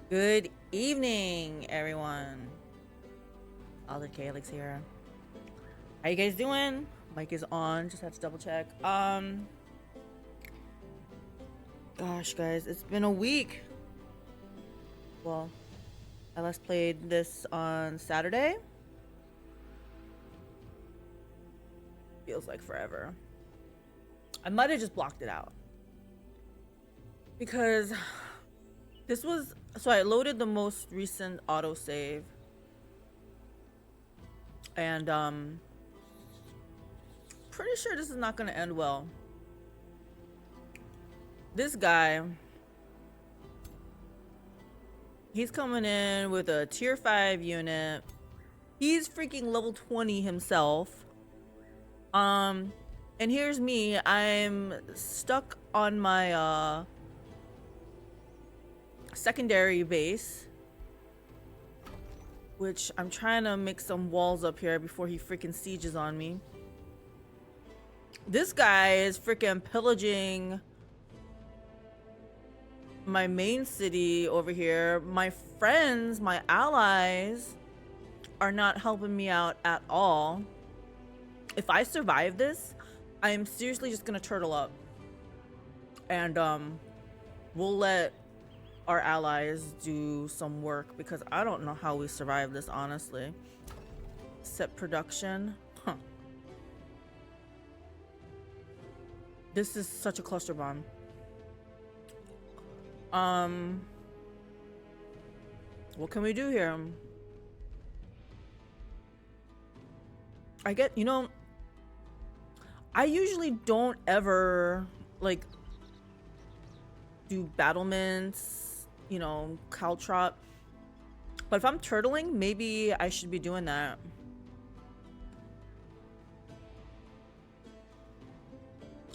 Good evening, everyone. Alder Calix here. How you guys doing? Mic is on. Just had to double check. Gosh, guys, it's been a week. Well, I last played this on Saturday. Feels like forever. I might have just blocked it out because this was so I loaded the most recent autosave and pretty sure this is not gonna end well. This guy, he's coming in with a tier 5 unit. He's freaking level 20 himself. And here's me. I'm stuck on my secondary base, which I'm trying to make some walls up here before he freaking sieges on me. This guy is freaking pillaging my main city over here. My friends, my allies are not helping me out at all. If I survive this, I am seriously just gonna turtle up. And we'll let our allies do some work because I don't know how we survive this, honestly. Set production. Huh. This is such a cluster bomb. What can we do here? I get, I usually don't ever like do battlements, caltrop. But if I'm turtling, maybe I should be doing that.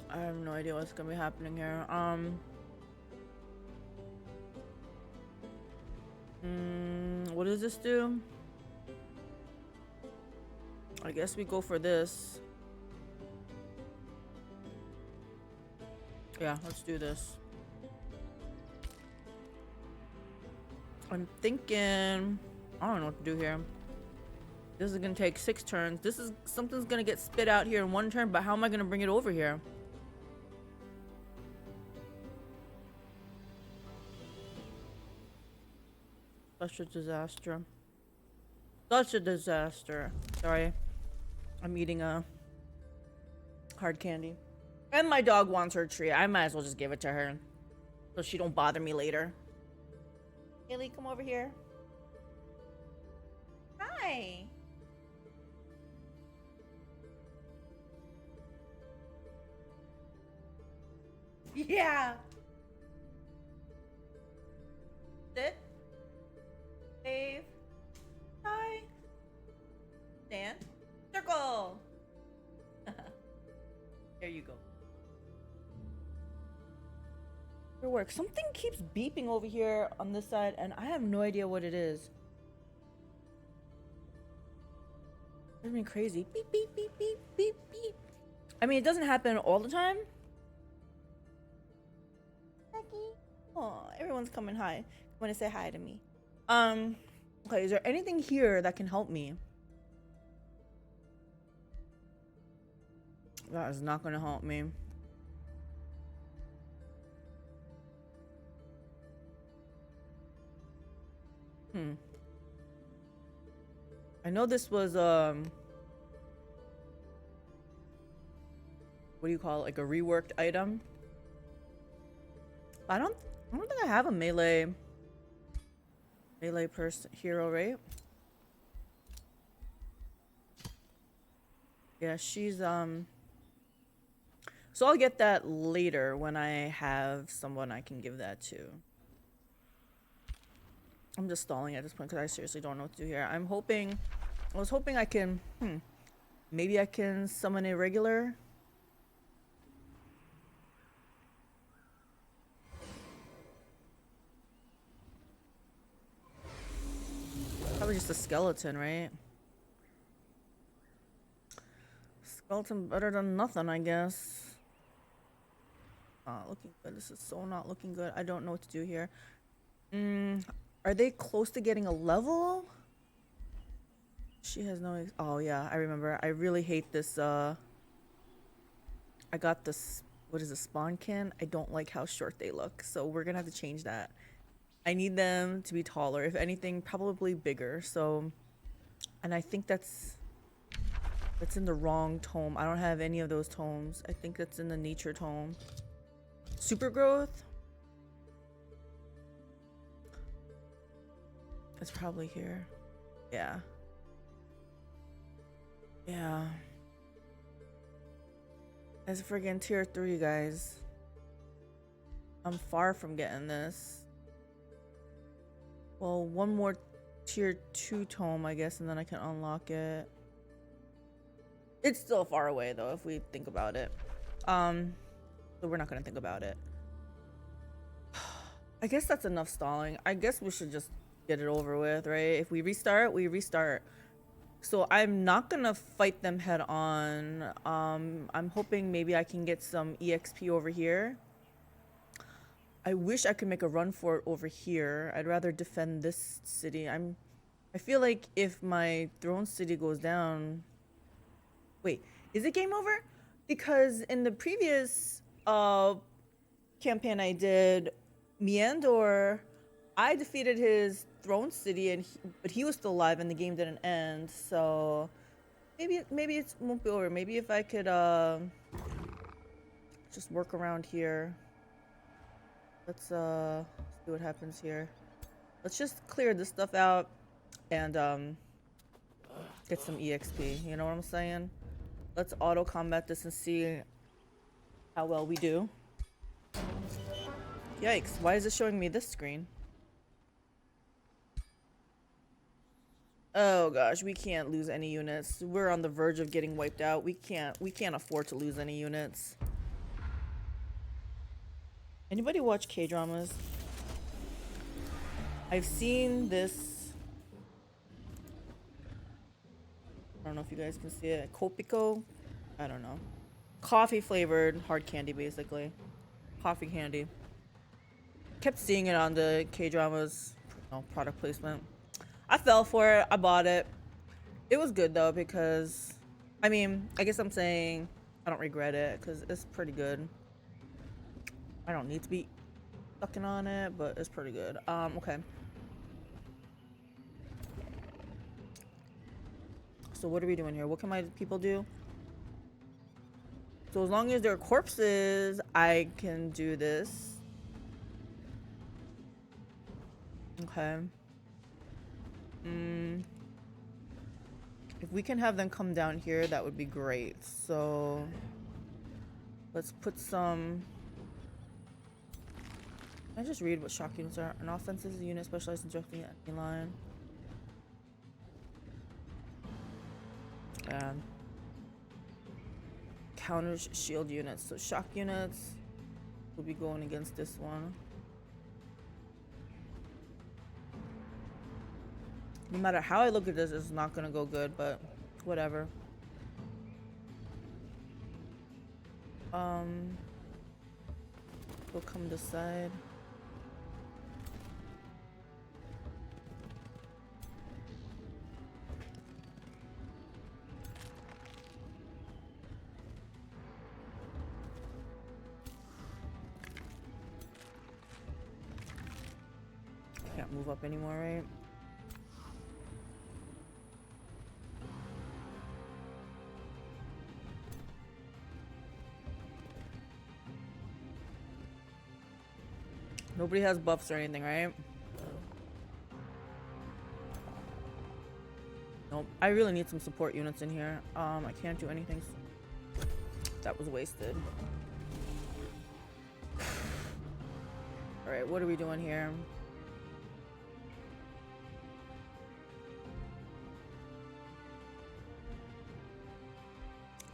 I have no idea what's gonna be happening here. What does this do? I guess we go for this. Yeah, let's do this. I'm thinking, I don't know what to do here. This is gonna take 6 turns. Something's gonna get spit out here in 1 turn, but how am I gonna bring it over here? Such a disaster. Such a disaster. Sorry. I'm eating a hard candy. And my dog wants her treat. I might as well just give it to her so she don't bother me later. Haley, come over here. Hi. Yeah. Sit. Wave. Hi. Stand. Circle. There you go. Your work. Something keeps beeping over here on this side, and I have no idea what it is. It's been crazy. Beep, beep, beep, beep, beep, beep. I mean, it doesn't happen all the time. Oh, everyone's coming hi. Come to say hi to me. Okay, is there anything here that can help me? That is not gonna help me. I know this was what do you call it? Like a reworked item. I don't think I have a melee person hero, right? Yeah, she's so I'll get that later when I have someone I can give that to. I'm just stalling at this point because I seriously don't know what to do here. I was hoping I can maybe I can summon a regular. Probably just a skeleton, right? Skeleton better than nothing, I guess. Looking good. This is so not looking good. I don't know what to do here. Are they close to getting a level? She has no... Oh, yeah, I remember. I really hate this, I got this... What is a spawn can? I don't like how short they look, so we're gonna have to change that. I need them to be taller. If anything, probably bigger, so... And I think that's in the wrong tome. I don't have any of those tomes. I think that's in the nature tome. Super growth? It's probably here. Yeah. Yeah. It's friggin' tier 3, guys. I'm far from getting this. Well, one more tier 2 tome, I guess, and then I can unlock it. It's still far away, though, if we think about it. So we're not gonna think about it. I guess that's enough stalling. I guess we should just get it over with, right? If we restart, we restart. So I'm not gonna fight them head on. I'm hoping maybe I can get some EXP over here. I wish I could make a run for it over here. I'd rather defend this city. I feel like if my throne city goes down... Wait, is it game over? Because in the previous campaign I did, Meandor, I defeated his throne city, but he was still alive and the game didn't end. So maybe it won't be over. Maybe if I could just work around here. Let's see what happens here. Let's just clear this stuff out and get some EXP. You know what I'm saying? Let's auto combat this and see how well we do. Yikes, why is it showing me this screen? Oh gosh, we can't lose any units. We're on the verge of getting wiped out. We can't afford to lose any units. Anybody watch K-dramas? I've seen this. I don't know if you guys can see it. Kopiko? I don't know. Coffee flavored hard candy, basically. Coffee candy. Kept seeing it on the K-dramas. No, product placement. I fell for it. I bought it. It was good though because, I mean, I guess I'm saying I don't regret it because it's pretty good. I don't need to be sucking on it, but it's pretty good. Okay. So what are we doing here? What can my people do? So as long as they're corpses, I can do this. Okay. If we can have them come down here, that would be great. So let's put some... Can I just read what shock units are? An offensive unit specialized in directing the enemy line. Counter shield units. So shock units will be going against this one. No matter how I look at this, it's not gonna go good, but whatever. We'll come this side. Can't move up anymore, right? Nobody has buffs or anything, right? Nope. I really need some support units in here. I can't do anything. That was wasted. Alright, what are we doing here?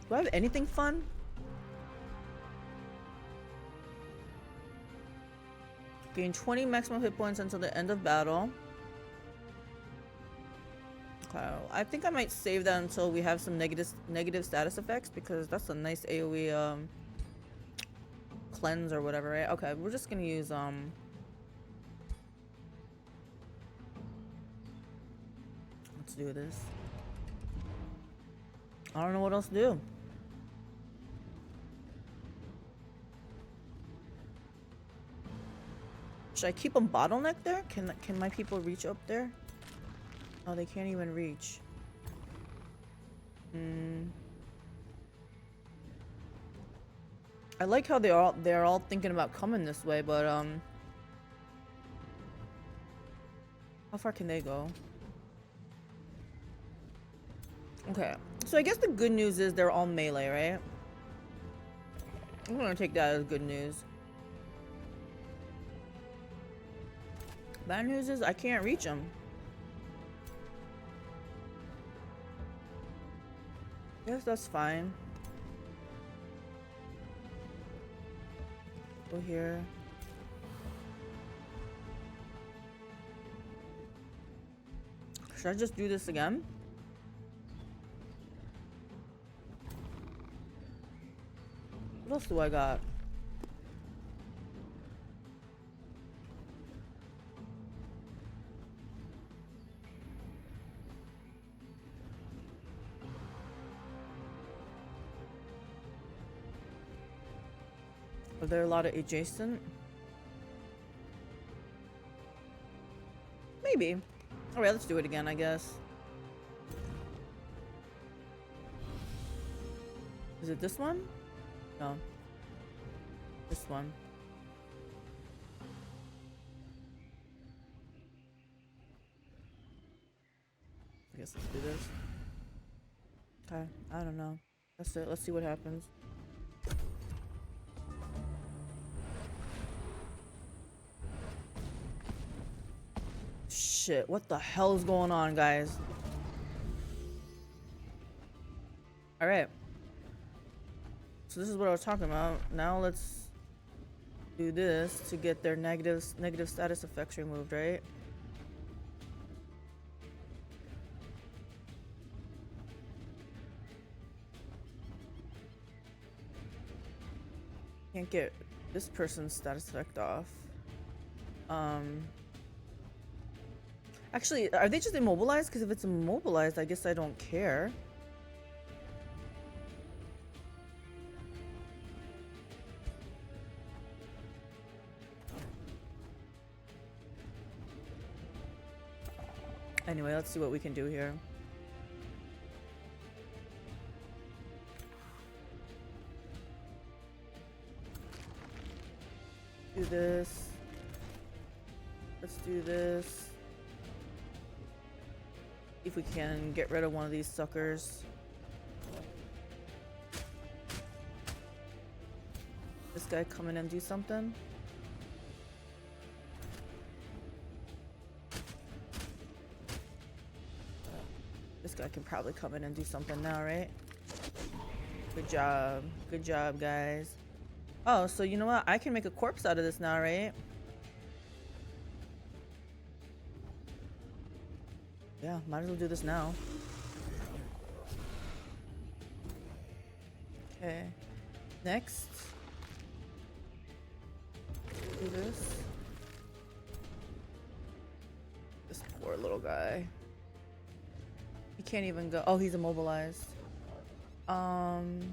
Do I have anything fun? Gain 20 maximum hit points until the end of battle. Okay, I think I might save that until we have some negative status effects because that's a nice AoE cleanse or whatever, right? Okay, we're just gonna use Let's do this. I don't know what else to do. Should I keep them bottlenecked there? Can my people reach up there? Oh, they can't even reach. I like how they're all thinking about coming this way, but how far can they go? Okay, so I guess the good news is they're all melee, right? I'm gonna take that as good news. Bad news is I can't reach them. Guess that's fine. Go here. Should I just do this again? What else do I got? Are there a lot of adjacent? Maybe. Alright, let's do it again, I guess. Is it this one? No. This one. I guess let's do this. Okay, I don't know. That's it. Let's see what happens. Shit, what the hell is going on, guys? Alright. So this is what I was talking about. Now let's do this to get their negative status effects removed, right? Can't get this person's status effect off. Actually, are they just immobilized? Because if it's immobilized, I guess I don't care. Anyway, let's see what we can do here. Do this. Let's do this. If we can get rid of one of these suckers. This guy come in and do something. This guy can probably come in and do something now, right? Good job. Good job, guys. Oh, so you know what? I can make a corpse out of this now, right? Yeah, might as well do this now. Okay. Next. Do this. This poor little guy. He can't even go. Oh, he's immobilized. Fine.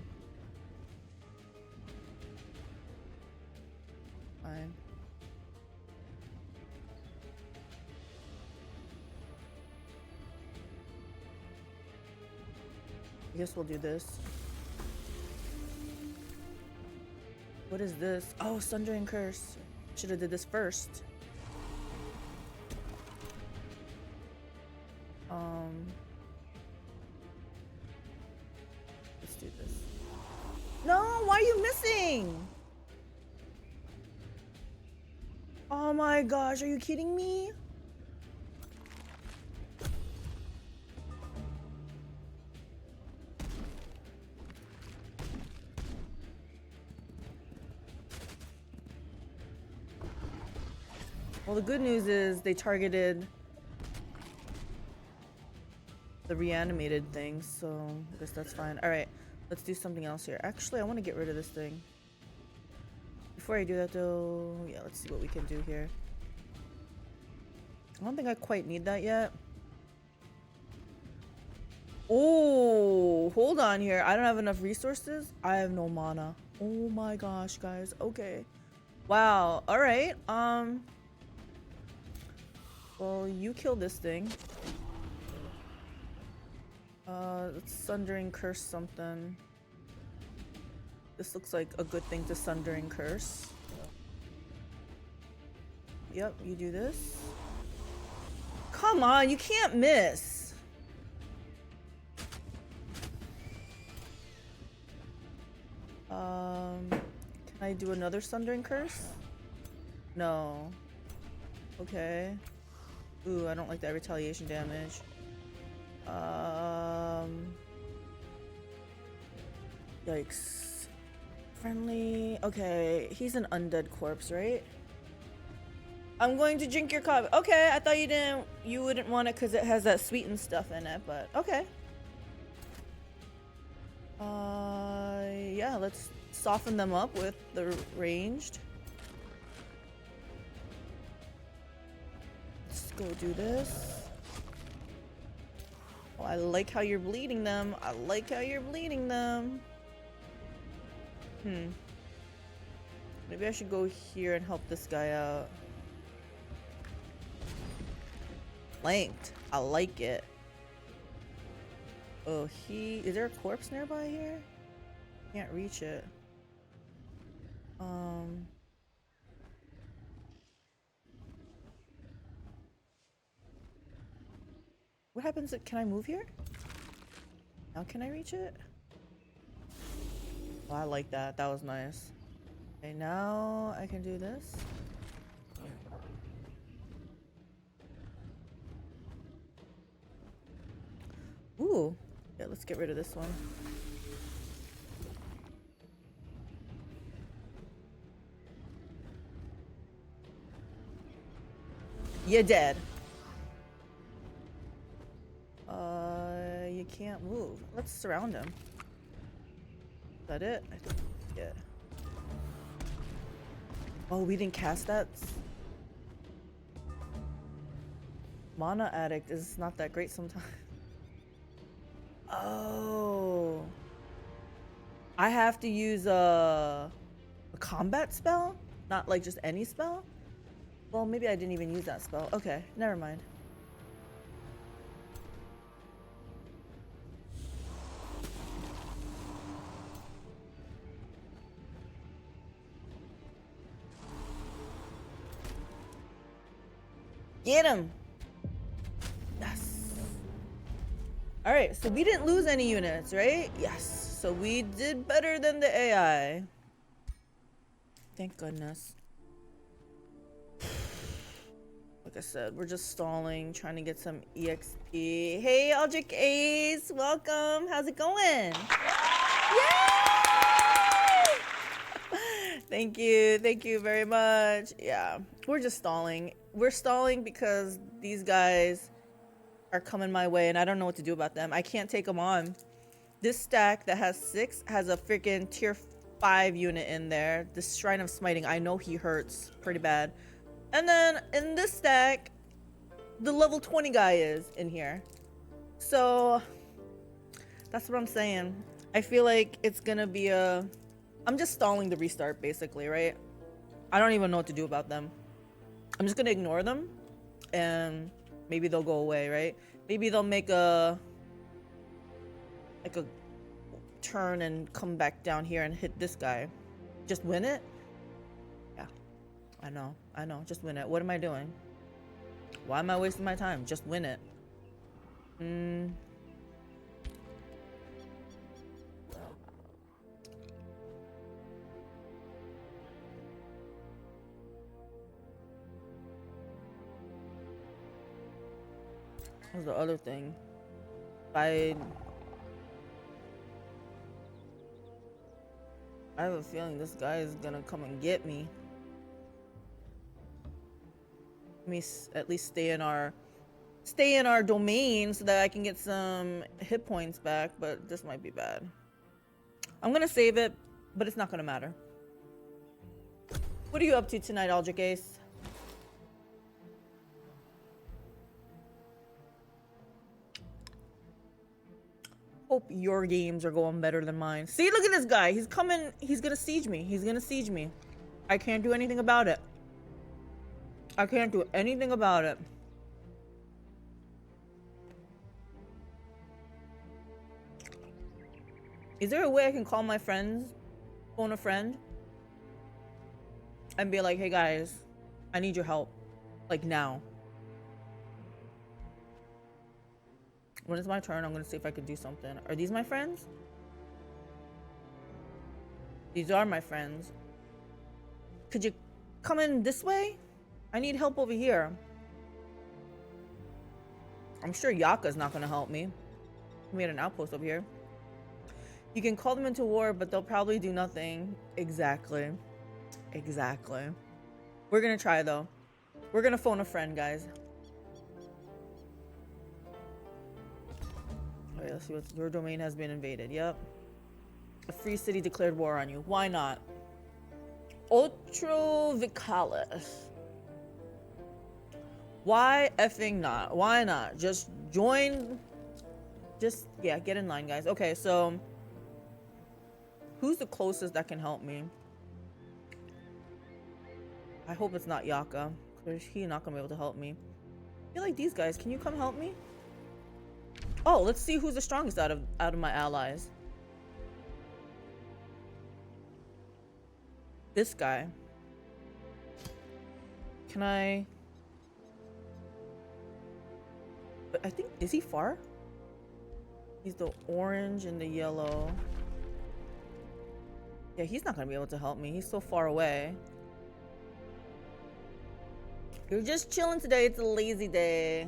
I guess we'll do this. What is this? Oh, Sundering Curse. Should have did this first. Let's do this. No, why are you missing? Oh my gosh, are you kidding me? Well, the good news is they targeted the reanimated things, so I guess that's fine. Alright, let's do something else here. Actually, I want to get rid of this thing. Before I do that though, yeah, let's see what we can do here. I don't think I quite need that yet. Oh, hold on here. I don't have enough resources. I have no mana. Oh my gosh, guys. Okay. Wow. All right. Well, you kill this thing. Let's Sundering Curse something. This looks like a good thing to Sundering Curse. Yep, you do this. Come on, you can't miss. Can I do another Sundering Curse? No. Okay. Ooh, I don't like that retaliation damage. Yikes. Friendly. Okay, he's an undead corpse, right? I'm going to drink your coffee. Okay, I thought you wouldn't want it because it has that sweetened stuff in it, but okay. Yeah, let's soften them up with the ranged. Let's go do this. Oh, I like how you're bleeding them. I like how you're bleeding them. Maybe I should go here and help this guy out. Flanked. I like it. Oh, is there a corpse nearby here? Can't reach it. What happens? Can I move here? Now can I reach it? Oh, I like that. That was nice. Okay, now I can do this. Ooh. Yeah, let's get rid of this one. You're dead. You can't move. Let's surround him. Is that it? I think, yeah. Oh, we didn't cast that? Mana Addict is not that great sometimes. Oh. I have to use a combat spell? Not like just any spell? Well, maybe I didn't even use that spell. Okay, never mind. Get him! Yes. Alright, so we didn't lose any units, right? Yes. So we did better than the AI. Thank goodness. Like I said, we're just stalling, trying to get some EXP. Hey, Aldrich Ace, welcome. How's it going? Yay! Thank you very much. Yeah, we're just stalling. We're stalling because these guys are coming my way and I don't know what to do about them. I can't take them on. This stack that has 6 has a freaking tier 5 unit in there. This Shrine of Smiting, I know he hurts pretty bad. And then in this stack, the level 20 guy is in here. So that's what I'm saying. I feel like it's gonna be I'm just stalling the restart basically, right? I don't even know what to do about them. I'm just gonna ignore them and maybe they'll go away, right? Maybe they'll make a turn and come back down here and hit this guy. Just win it? Yeah, I know, just win it. What am I doing? Why am I wasting my time? Just win it. What's the other thing? I have a feeling this guy is gonna come and get me. Let me at least stay in our domain so that I can get some hit points back, but this might be bad. I'm gonna save it, but it's not gonna matter. What are you up to tonight, Aldrich Ace? hope your games are going better than mine. See, look at this guy. He's coming. He's gonna siege me. He's gonna siege me. I can't do anything about it. I can't do anything about it. Is there a way I can call my friends, phone a friend, and be like, hey guys, I need your help, like now. When it's my turn, I'm gonna see if I can do something. Are these my friends? These are my friends. Could you come in this way? I need help over here. I'm sure Yaka's not gonna help me. We had an outpost over here. You can call them into war, but they'll probably do nothing. Exactly. Exactly. We're gonna try though. We're gonna phone a friend, guys. Okay, let's see what's your domain has been invaded. Yep. A free city declared war on you. Why not? Otro Vicalis. Why effing not? Why not? Just join. Just, yeah, get in line, guys. Okay, so who's the closest that can help me? I hope it's not Yaka, because he's not gonna be able to help me. I feel like these guys, can you come help me? Oh, let's see who's the strongest out of my allies. This guy. Can I? But I think, is he far? He's the orange and the yellow. Yeah, he's not gonna be able to help me. He's so far away. You're just chilling today. It's a lazy day.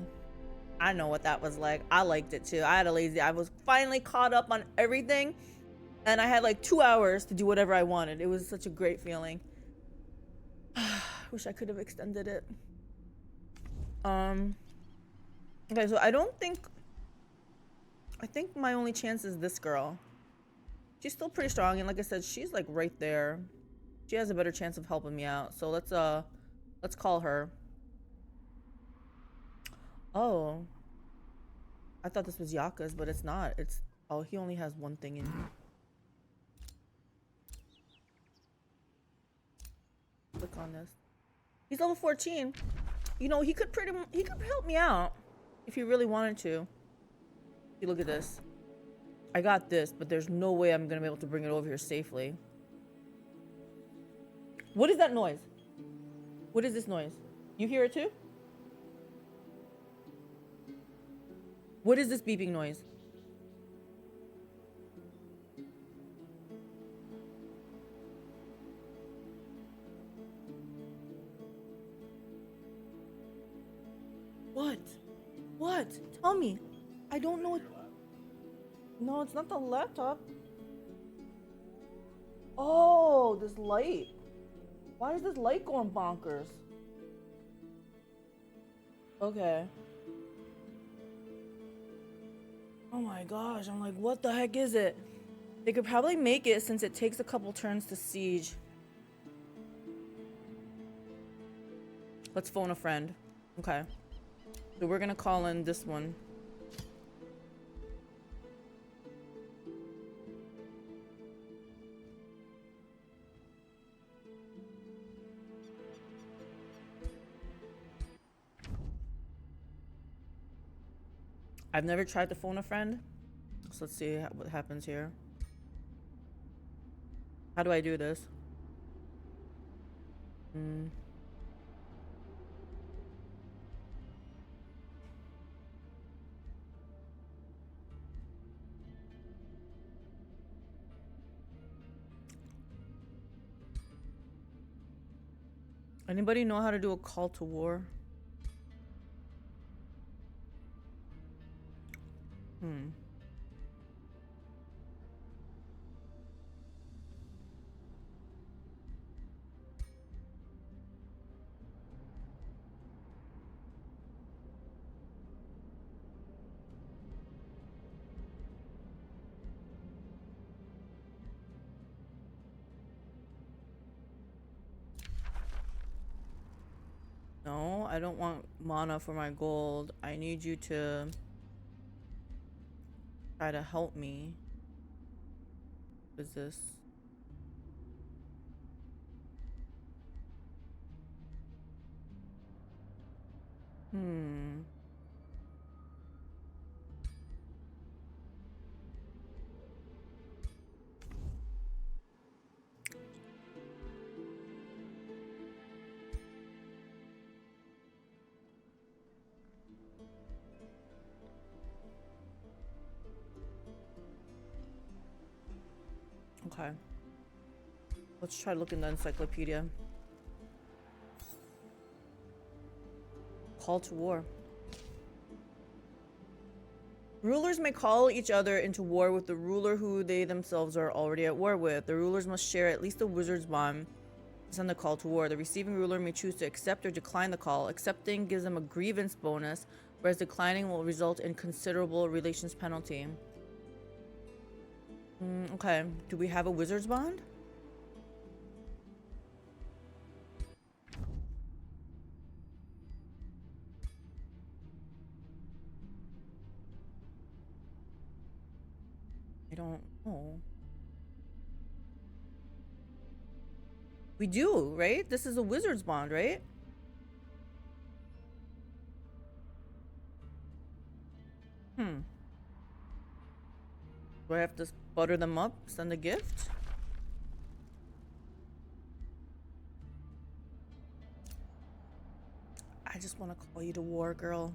I know what that was like. I liked it too. I had a lazy. I was finally caught up on everything, and I had like 2 hours to do whatever I wanted. It was such a great feeling. Wish I could have extended it. Okay, so I think my only chance is this girl. She's still pretty strong, and like I said, she's like right there. She has a better chance of helping me out. So let's call her. Oh. I thought this was Yaka's, but it's not. It's, oh, he only has one thing in here. Click on this. He's level 14. You know, he could help me out if he really wanted to. See, look at this. I got this, but there's no way I'm gonna be able to bring it over here safely. What is that noise? What is this noise? You hear it too? What is this beeping noise? What? What? Tell me. I don't know. No, it's not the laptop. Oh, this light. Why is this light going bonkers? Okay. Oh my gosh, I'm like, what the heck is it? They could probably make it since it takes a couple turns to siege. Let's phone a friend. Okay. So we're gonna call in this one. I've never tried to phone a friend, so let's see what happens here. How do I do this? Anybody know how to do a call to war? No, I don't want mana for my gold. I need you to try to help me. What is this? Hmm. Okay. Let's try looking the encyclopedia. Call to war. Rulers may call each other into war with the ruler who they themselves are already at war with. The rulers must share at least a wizard's bond to send the call to war. The receiving ruler may choose to accept or decline the call. Accepting gives them a grievance bonus, whereas declining will result in considerable relations penalty. Okay. Do we have a wizard's bond? I don't know. We do, right? This is a wizard's bond, right? Do I have to butter them up, send a gift? I just want to call you to war, girl.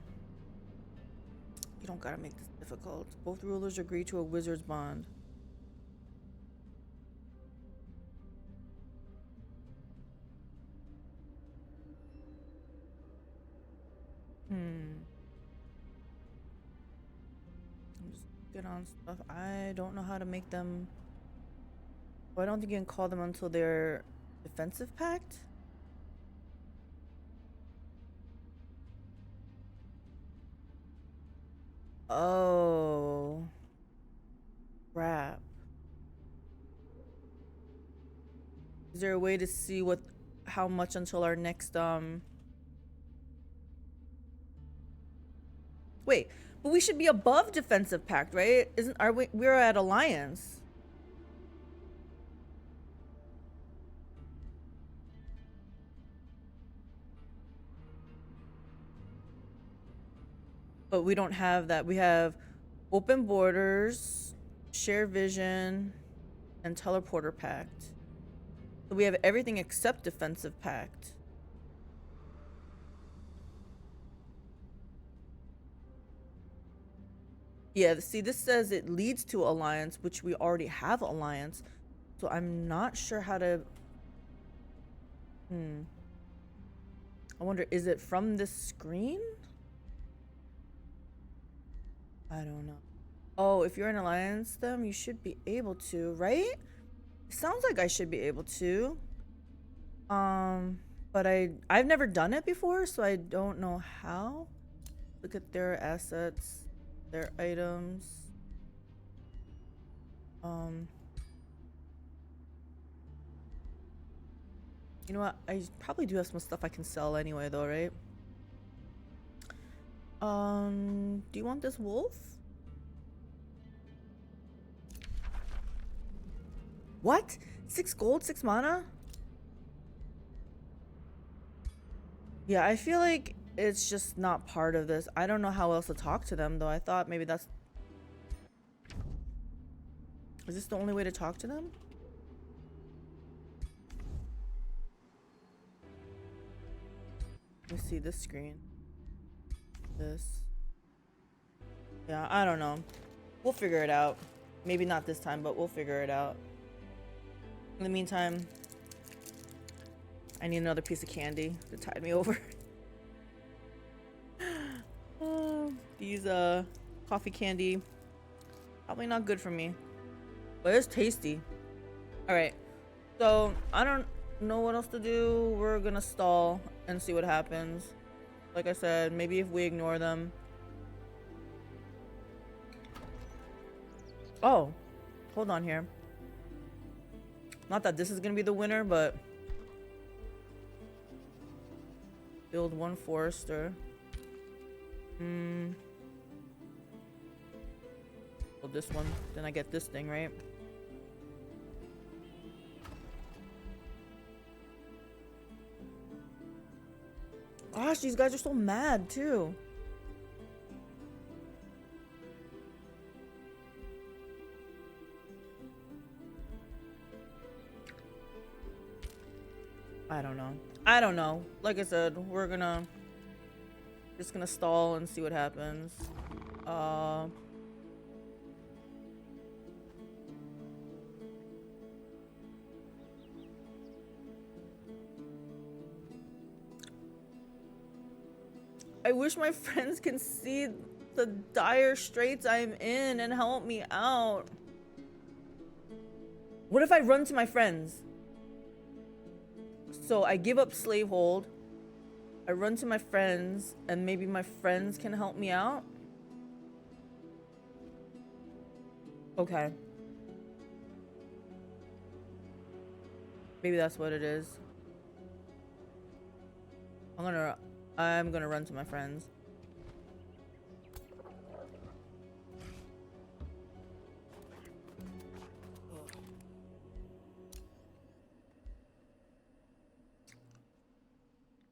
You don't gotta make this difficult. Both rulers agree to a wizard's bond. I'm just looking on stuff. I don't know how to make them. Well, I don't think you can call them until they're defensive pact. Oh. Crap. Is there a way to see how much until our next Wait, but we should be above defensive pact, right? We're at alliance. But we don't have that. We have open borders, share vision, and teleporter pact. So we have everything except defensive pact. Yeah, see, this says it leads to alliance, which we already have alliance. So I'm not sure how to... I wonder, is it from this screen? I don't know. Oh, if you're in alliance, then you should be able to, right? It sounds like I should be able to. But I've never done it before, so I don't know how. Look at their assets, their items. You know what? I probably do have some stuff I can sell anyway, though, right? Do you want this wolf? What? 6 gold, 6 mana? Yeah, I feel like it's just not part of this. I don't know how else to talk to them, though. I thought maybe that's... Is this the only way to talk to them? Let me see this screen. This. Yeah, I don't know. We'll figure it out. Maybe not this time, but we'll figure it out. In the meantime, I need another piece of candy to tide me over. These coffee candy, probably not good for me, but it's tasty. All right, so I don't know what else to do. We're gonna stall and see what happens. Like I said, maybe if we ignore them. Oh, hold on here. Not that this is gonna be the winner, but build 1 forester. Oh, this one. Then I get this thing, right? Gosh, these guys are so mad too. I don't know. I don't know. Like I said, we're just gonna stall and see what happens. I wish my friends can see the dire straits I'm in and help me out. What if I run to my friends? So I give up slavehold, I run to my friends, and maybe my friends can help me out? Okay. Maybe that's what it is. I'm gonna run to my friends.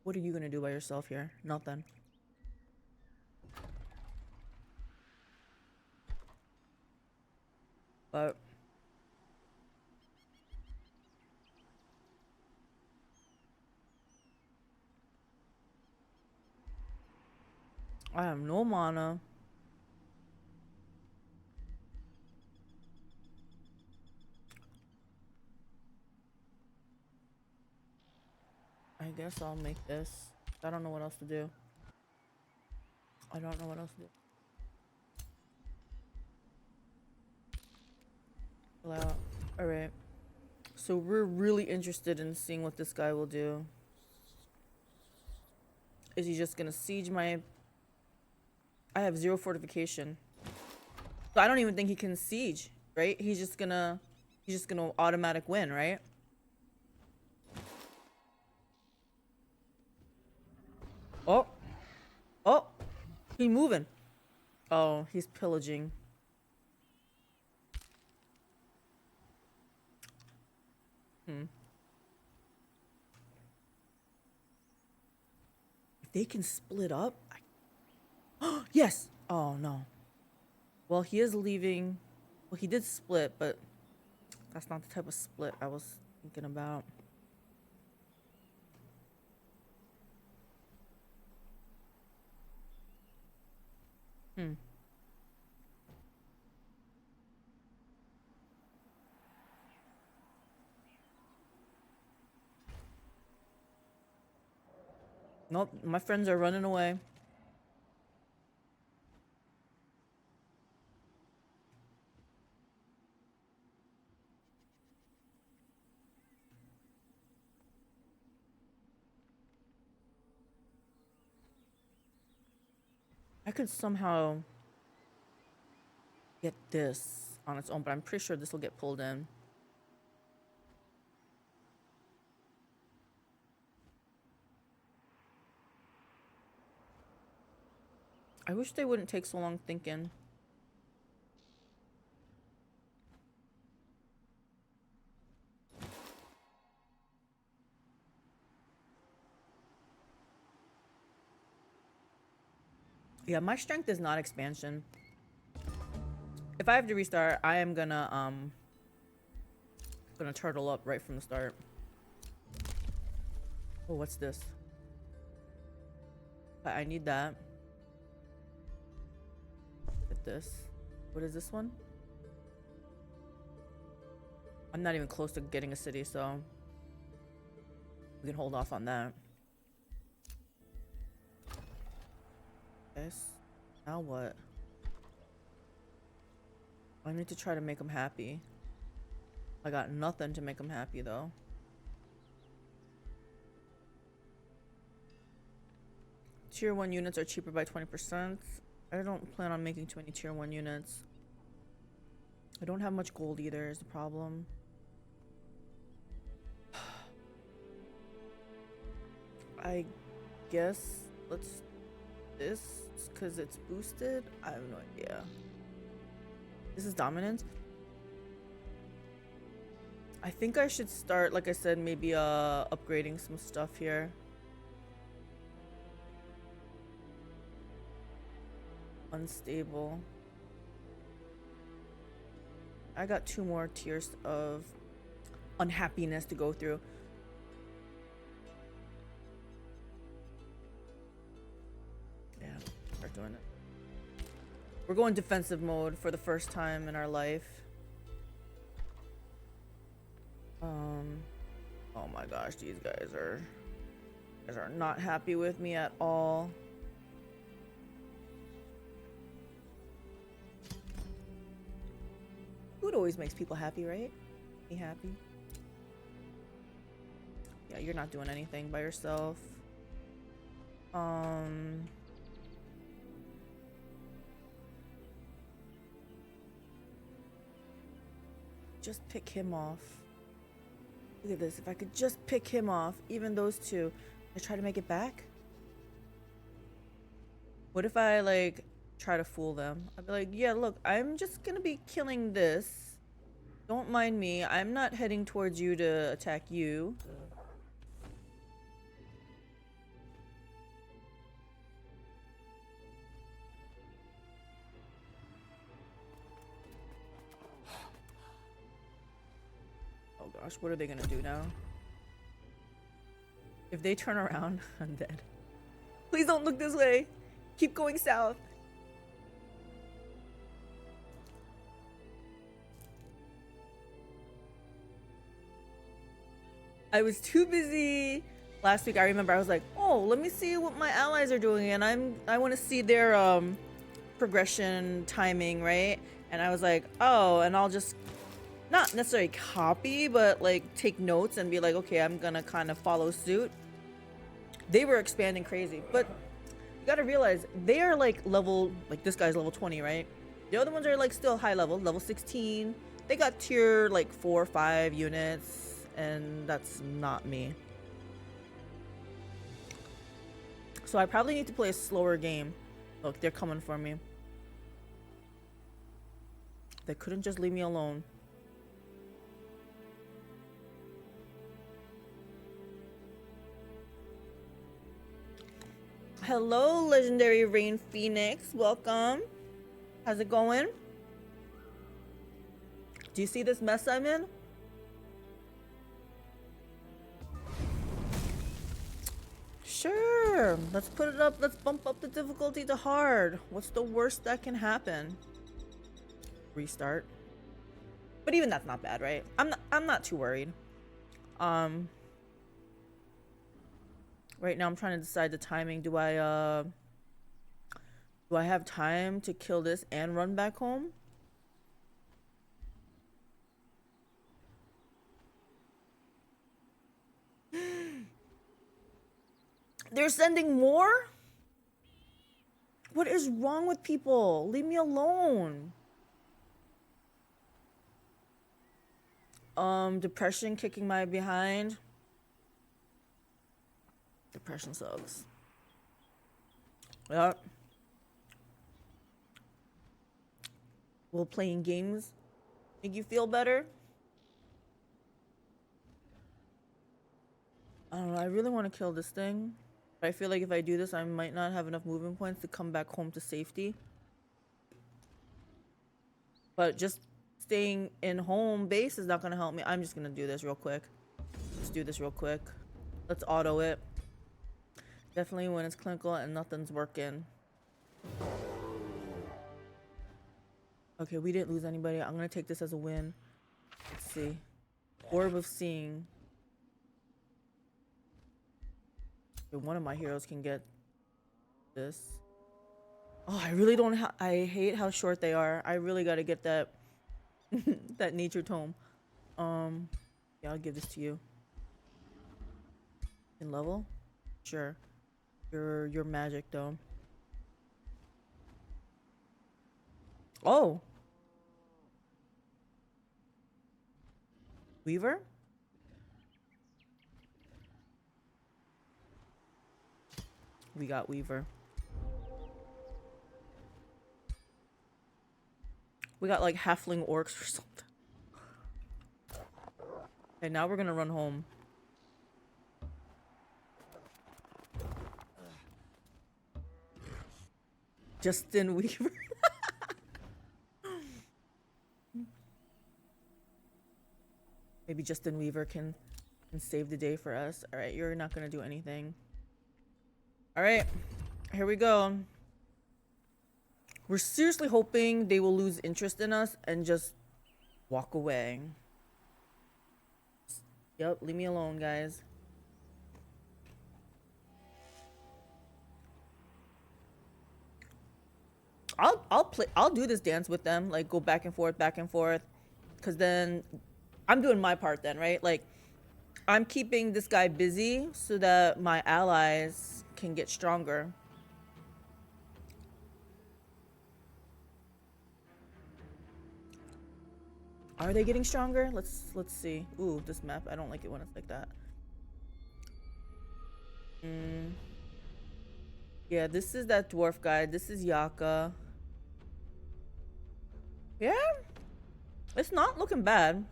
What are you gonna do by yourself here? Nothing. But I have no mana. I guess I'll make this. I don't know what else to do. I don't know what else to do. Chill out. Alright. So we're really interested in seeing what this guy will do. Is he just gonna siege my... I have 0 fortification. So I don't even think he can siege, right? He's just gonna automatic win, right? Oh. Oh. He's moving. Oh, he's pillaging. If they can split up... Yes! Oh, no. Well, he is leaving... Well, he did split, but... That's not the type of split I was thinking about. Nope, my friends are running away. I could somehow get this on its own, but I'm pretty sure this will get pulled in. I wish they wouldn't take so long thinking. Yeah, my strength is not expansion. If I have to restart, I am gonna turtle up right from the start. Oh, what's this? I need that. Get this. What is this one? I'm not even close to getting a city, so we can hold off on that. Yes. Now what? I need to try to make them happy. I got nothing to make them happy though. Tier 1 units are cheaper by 20%. I don't plan on making too many tier 1 units. I don't have much gold either is the problem. I guess let's this because it's boosted. I have no idea. This is dominant. I think I should start, like I said, maybe upgrading some stuff here. Unstable. I got 2 more tiers of unhappiness to go through. Yeah, start doing it. We're going defensive mode for the first time in our life. Oh my gosh, these guys are not happy with me at all. Food always makes people happy, right? Be happy. Yeah, you're not doing anything by yourself. Just pick him off. Look at this. If I could just pick him off, even those two, I try to make it back. What if I like try to fool them? I'd be like, yeah, look, I'm just gonna be killing this. Don't mind me. I'm not heading towards you to attack you. Oh gosh, what are they gonna do now? If they turn around, I'm dead. Please don't look this way. Keep going south. I was too busy last week. I remember I was like, oh, let me see what my allies are doing, and I want to see their progression timing, right? And I was like, oh, and I'll just not necessarily copy, but like take notes and be like, okay, I'm gonna kind of follow suit. They were expanding crazy, but you gotta realize they are like level, like this guy's level 20, right? The other ones are like still high level 16. They got tier like 4 or 5 units, and that's not me. So I probably need to play a slower game. Look, they're coming for me. They couldn't just leave me alone. Hello, Legendary Rain Phoenix. Welcome. How's it going? Do you see this mess I'm in? Sure. Let's put it up. Let's bump up the difficulty to hard. What's the worst that can happen? Restart. But even that's not bad, right? I'm not too worried. Right now I'm trying to decide the timing. Do I have time to kill this and run back home? They're sending more? What is wrong with people? Leave me alone. Depression kicking my behind. Depression sucks. Yeah. Will playing games make you feel better? I don't know. I really want to kill this thing. But I feel like if I do this, I might not have enough movement points to come back home to safety. But just staying in home base is not going to help me. I'm just going to do this real quick. Let's do this real quick. Let's auto it. Definitely when it's clinical and nothing's working. Okay, we didn't lose anybody. I'm going to take this as a win. Let's see. Orb of Seeing. One of my heroes can get this. Oh, I really don't I hate how short they are. I really got to get that that nature tome. Yeah, I'll give this to you. In level? Sure. You're magic though. Oh. Weaver? We got Weaver. We got like halfling orcs or something. Okay, now we're gonna run home. Justin Weaver. Maybe Justin Weaver can save the day for us. All right, you're not gonna do anything. All right, here we go. We're seriously hoping they will lose interest in us and just walk away. Yep, leave me alone, guys. I'll do this dance with them, like go back and forth, because then I'm doing my part then, right? Like I'm keeping this guy busy so that my allies can get stronger. Are they getting stronger? Let's see. Ooh, this map, I don't like it when it's like that. Yeah, this is that dwarf guy. This is Yaka. Yeah, it's not looking bad.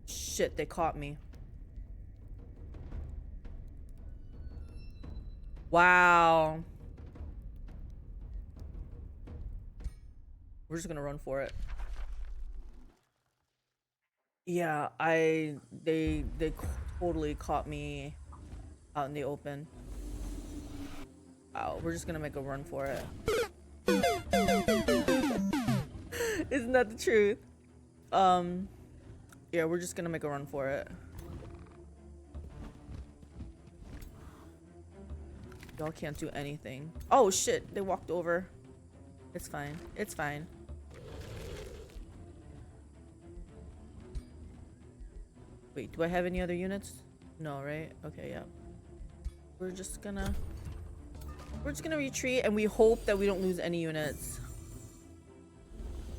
Shit, they caught me. Wow. We're just gonna run for it. Yeah, they totally caught me out in the open. Wow, we're just gonna make a run for it. Isn't that the truth? Yeah, we're just gonna make a run for it. Y'all can't do anything. Oh shit, they walked over. It's fine. It's fine. Wait, do I have any other units? No, right? Okay, yeah. We're just gonna retreat and we hope that we don't lose any units.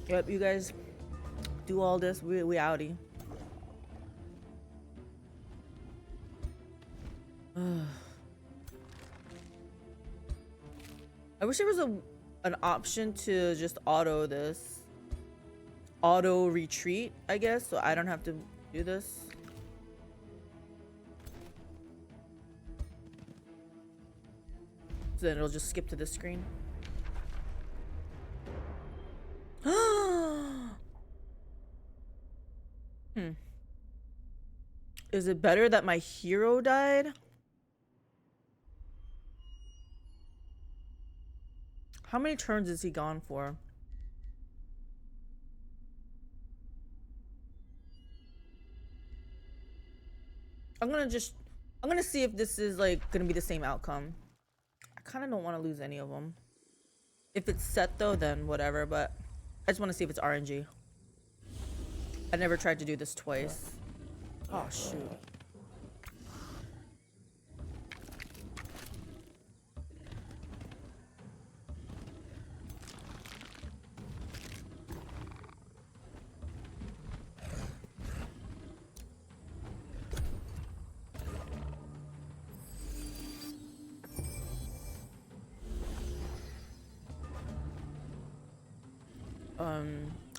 Yep, you guys do all this. We outie. I wish there was an option to just auto retreat, I guess, so I don't have to do this. So then it'll just skip to this screen. Is it better that my hero died? How many turns is he gone for? I'm gonna see if this is like gonna be the same outcome. I kind of don't want to lose any of them. If it's set though, then whatever, but I just want to see if it's RNG. I never tried to do this twice. Oh shoot.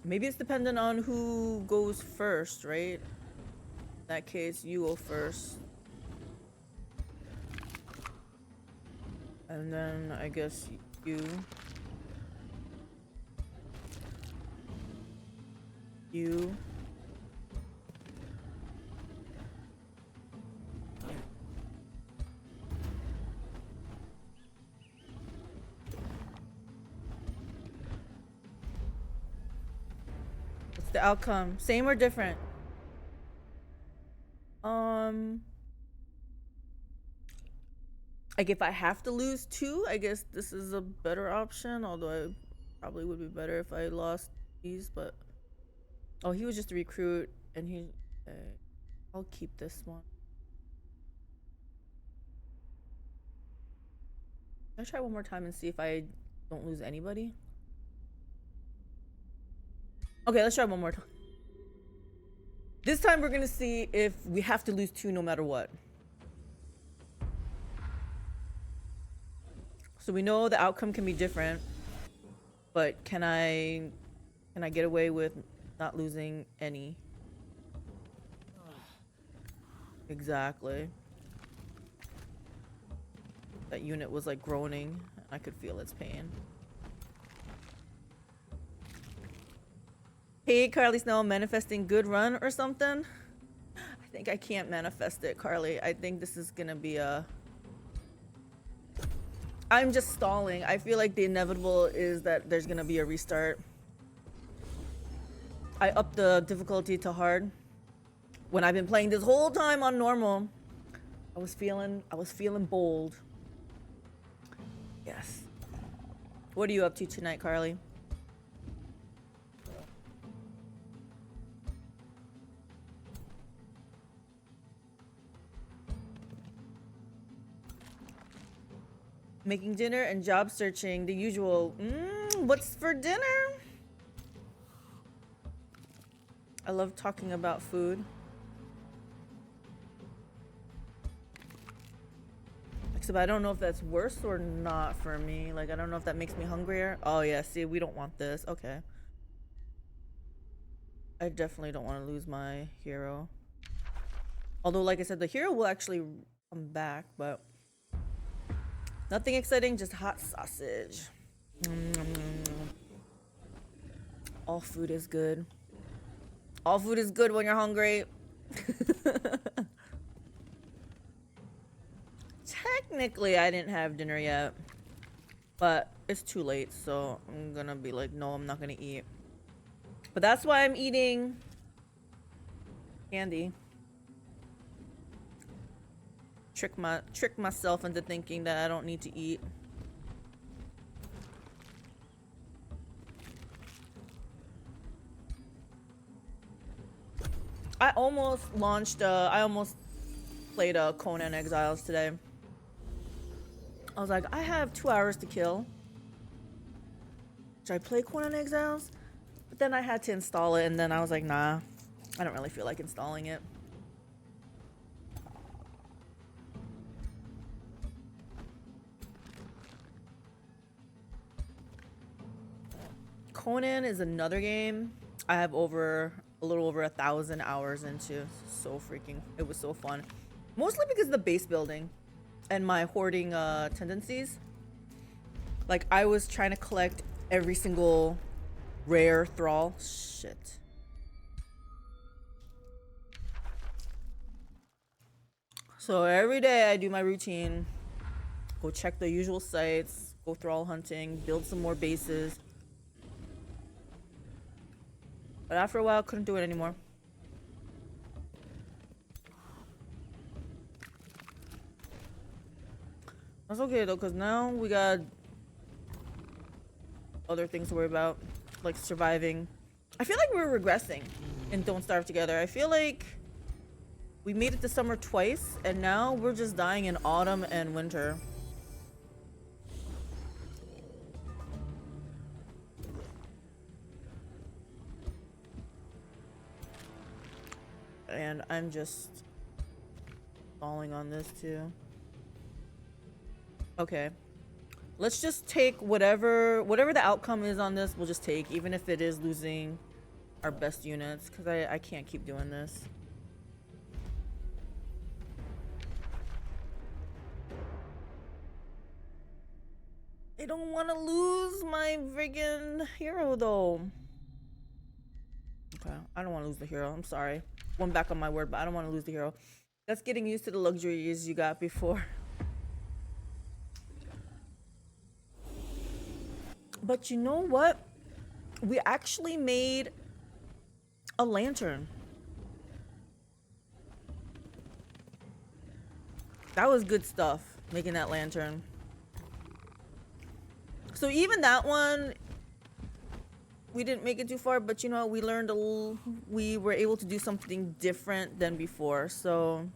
Maybe it's dependent on who goes first, right? In that case, you go first. And then I guess you. What's the outcome? Same or different? Like if I have to lose 2, I guess this is a better option, although I probably would be better if I lost these, but oh, he was just a recruit and he I'll keep this one. Can I try one more time and see if I don't lose anybody? Okay, let's try one more time. This time we're gonna see if we have to lose 2 no matter what. So we know the outcome can be different, but can I Can I get away with not losing any? Exactly. That unit was like groaning. I could feel its pain. Hey, Carly Snow, manifesting good run or something? I think I can't manifest it, Carly. I think this is gonna be a... I'm just stalling. I feel like the inevitable is that there's gonna be a restart. I upped the difficulty to hard when I've been playing this whole time on normal. I was feeling bold. Yes. What are you up to tonight, Carly? Making dinner and job searching, the usual. What's for dinner? I love talking about food. Except I don't know if that's worse or not for me. Like, I don't know if that makes me hungrier. Oh yeah, see, we don't want this. Okay. I definitely don't want to lose my hero. Although, like I said, the hero will actually come back, but... Nothing exciting, just hot sausage. All food is good. All food is good when you're hungry. Technically, I didn't have dinner yet. But it's too late, so I'm gonna be like, no, I'm not gonna eat. But that's why I'm eating candy. Trick myself into thinking that I don't need to eat. I almost launched I almost played Conan Exiles today. I was like, I have 2 hours to kill. Should I play Conan Exiles? But then I had to install it, and then I was like, nah, I don't really feel like installing it. Conan is another game I have a little over 1,000 hours into. So freaking, it was so fun. Mostly because of the base building and my hoarding tendencies. Like, I was trying to collect every single rare thrall. Shit. So every day I do my routine. Go check the usual sites. Go thrall hunting. Build some more bases. But after a while, I couldn't do it anymore. That's okay though, because now we got other things to worry about, like surviving. I feel like we're regressing in Don't Starve Together. I feel like we made it to summer twice, and now we're just dying in autumn and winter. And I'm just falling on this too. Okay. Let's just take whatever the outcome is on this, we'll just take, even if it is losing our best units, because I can't keep doing this. I don't want to lose my friggin' hero though. Okay, I don't want to lose the hero. I'm sorry. One back on my word, but I don't want to lose the hero. That's getting used to the luxuries you got before. But you know what? We actually made a lantern. That was good stuff, making that lantern. So even that one, we didn't make it too far, but you know, we learned we were able to do something different than before, so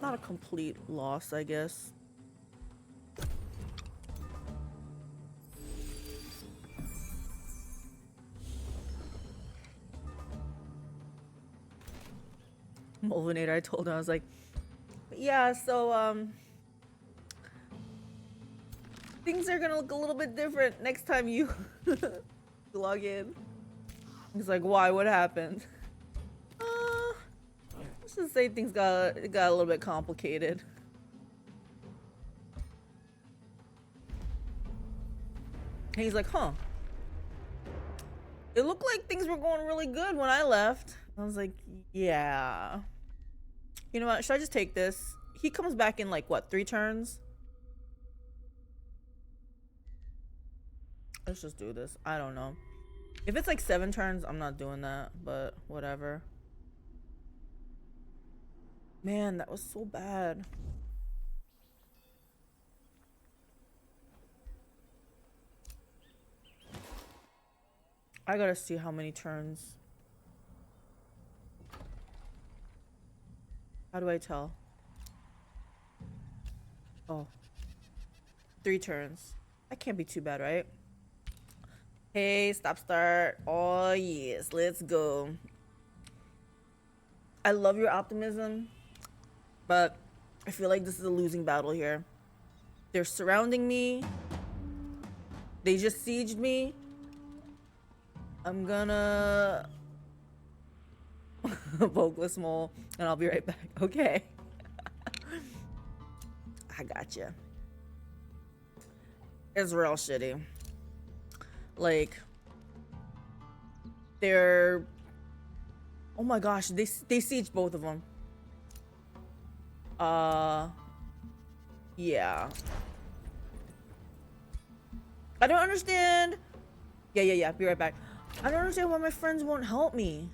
not a complete loss, I guess. Molvinator, I told him, I was like, yeah, so things are gonna look a little bit different next time you log in. He's like, why? What happened? Let's just say things got a little bit complicated. And he's like, huh. It looked like things were going really good when I left. I was like, yeah. You know what? Should I just take this? He comes back in like, what, 3 turns? Let's just do this. I don't know. If it's like 7 turns, I'm not doing that, but whatever. Man, that was so bad. I gotta see how many turns. How do I tell? Oh. 3 turns. That can't be too bad, right? Hey, stop start. Oh, yes. Let's go. I love your optimism, but I feel like this is a losing battle here. They're surrounding me. They just sieged me. I'm gonna Vocalist Mole, and I'll be right back. Okay. I gotcha. It's real shitty. Like, they're... Oh my gosh, they sieged both of them. Yeah. I don't understand. Yeah. Be right back. I don't understand why my friends won't help me.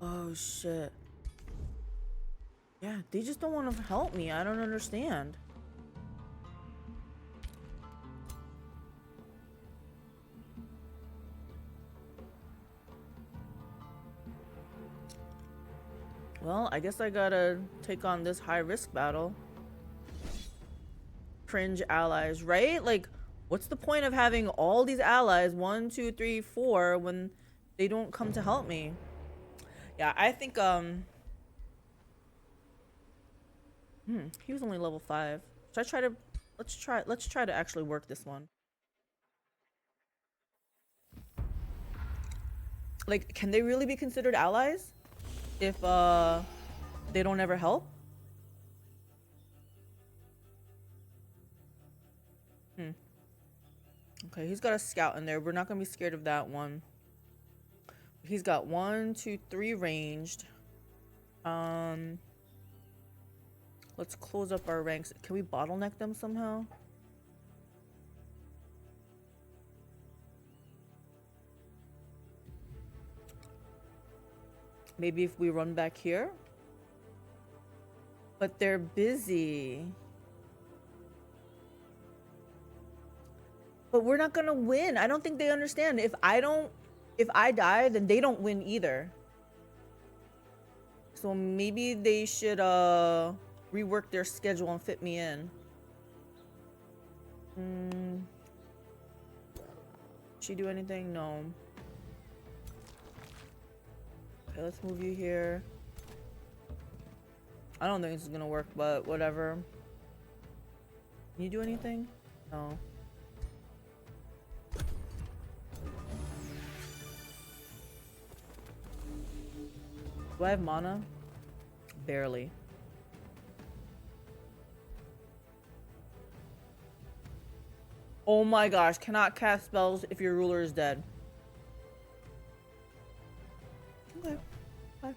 Oh shit. Yeah, they just don't want to help me. I don't understand. Well, I guess I gotta take on this high-risk battle. Cringe allies, right? Like, what's the point of having all these allies, 1, 2, 3, 4, when they don't come to help me? Yeah, I think, he was only level 5. Should I try to... Let's try to actually work this one. Like, can they really be considered allies? If, they don't ever help? Okay, he's got a scout in there. We're not gonna be scared of that one. He's got 1, 2, 3 ranged. Let's close up our ranks. Can we bottleneck them somehow? Maybe if we run back here? But they're busy. But we're not gonna win. I don't think they understand. If I die, then they don't win either. So maybe they should rework their schedule and fit me in. She do anything? No. Okay, let's move you here. I don't think this is gonna work, but whatever. Can you do anything? No. Do I have mana? Barely. Oh my gosh, cannot cast spells if your ruler is dead. Okay. Bye.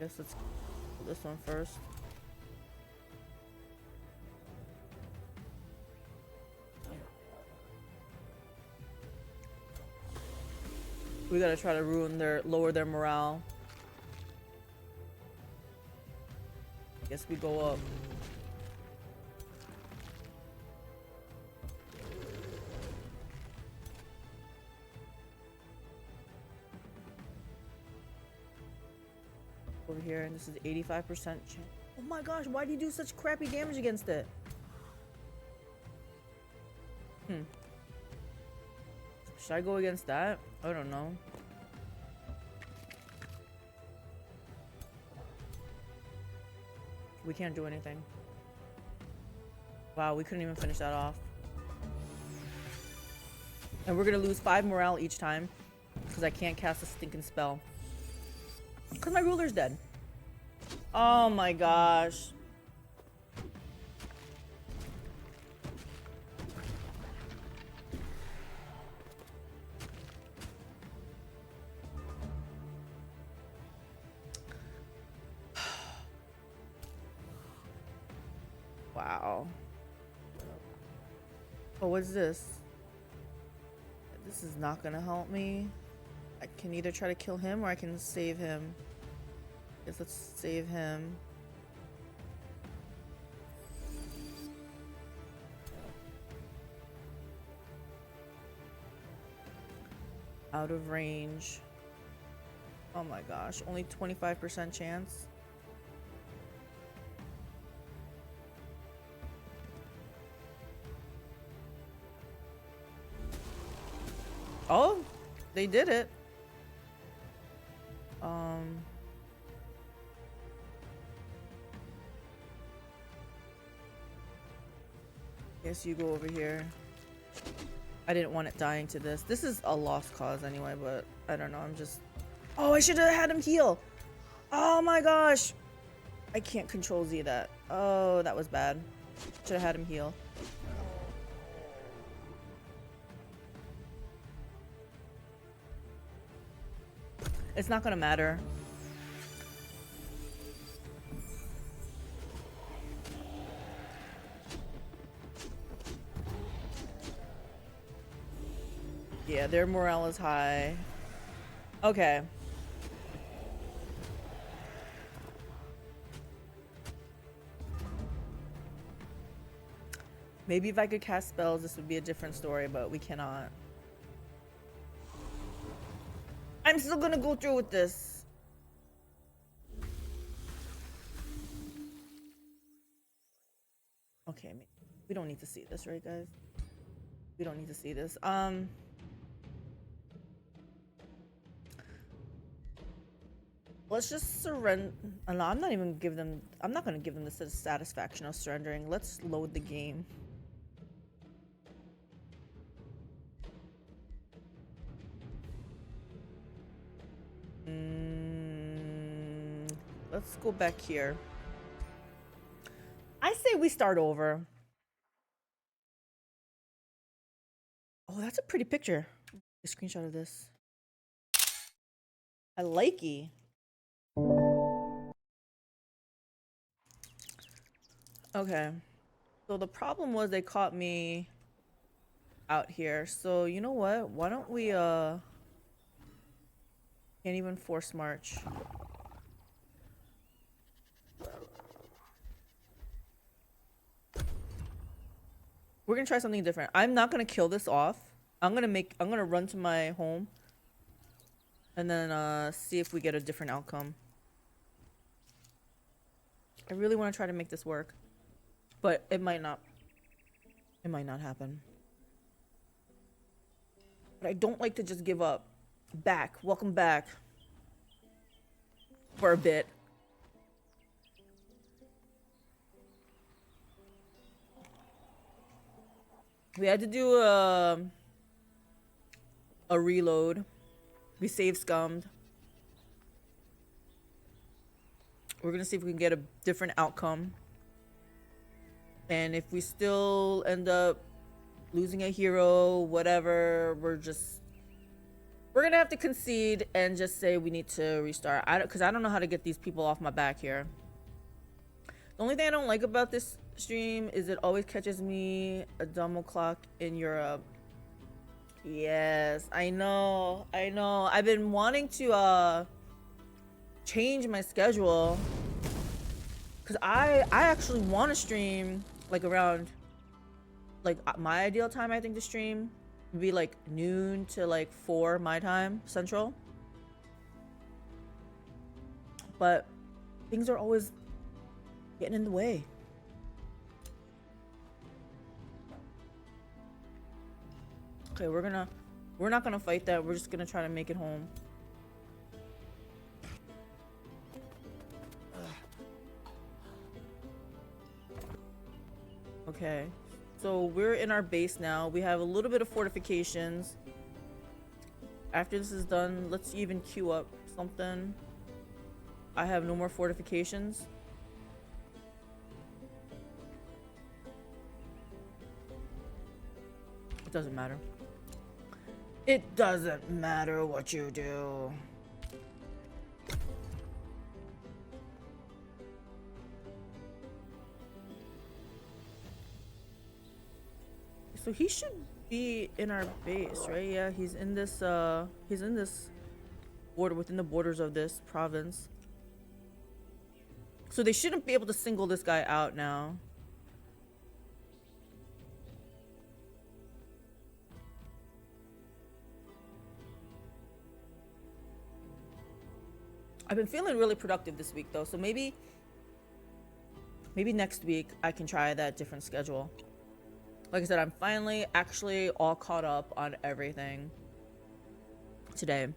Guess let's do this one first. We gotta try to lower their morale. Guess we go up. Over here, and this is 85% chance. Oh my gosh, why do you do such crappy damage against it? Should I go against that? I don't know. We can't do anything. Wow, we couldn't even finish that off. And we're gonna lose 5 morale each time because I can't cast a stinking spell. Because my ruler's dead. Oh my gosh. Wow. Oh, what's this? This is not gonna help me. I can either try to kill him or I can save him. Guess let's save him. Out of range. Oh my gosh, only 25% chance. Oh, they did it. Guess you go over here. I didn't want it dying to this. This is a lost cause anyway, but I don't know. I'm just... Oh, I should have had him heal. Oh my gosh. I can't control Z that. Oh, that was bad. Should have had him heal. It's not gonna matter. Yeah, their morale is high. Okay. Maybe if I could cast spells, this would be a different story, but we cannot. I'm still gonna go through with this. Okay, we don't need to see this, right, guys? We don't need to see this. Let's just surrender. No, I'm not even give them. I'm not gonna give them the satisfaction of surrendering. Let's load the game. Let's go back here. I say we start over. Oh, that's a pretty picture. A screenshot of this. I like it. Okay. So the problem was they caught me out here. So you know what? Why don't we can't even force march. We're gonna try something different. I'm not gonna kill this off. I'm gonna run to my home and then see if we get a different outcome. I really want to try to make this work, but it might not happen. But I don't like to just give up. Back. Welcome back. For a bit. We had to do a reload. We save scummed. We're gonna see if we can get a different outcome. And if we still end up losing a hero, whatever, we're gonna have to concede and just say we need to restart. Because I don't know how to get these people off my back here. The only thing I don't like about this stream is it always catches me a dumb o'clock in Europe. Yes, I know. I've been wanting to change my schedule because I actually want to stream like around like my ideal time. I think to stream would be like noon to like 4 my time central, but things are always getting in the way. Okay, we're not gonna fight that. We're just gonna try to make it home. Okay. So we're in our base now. We have a little bit of fortifications. After this is done, let's even queue up something. I have no more fortifications. It doesn't matter. It doesn't matter what you do. So he should be in our base, right? Yeah, he's in this border, within the borders of this province. So they shouldn't be able to single this guy out now. I've been feeling really productive this week though, so maybe next week I can try that different schedule. Like I said, I'm finally actually all caught up on everything today.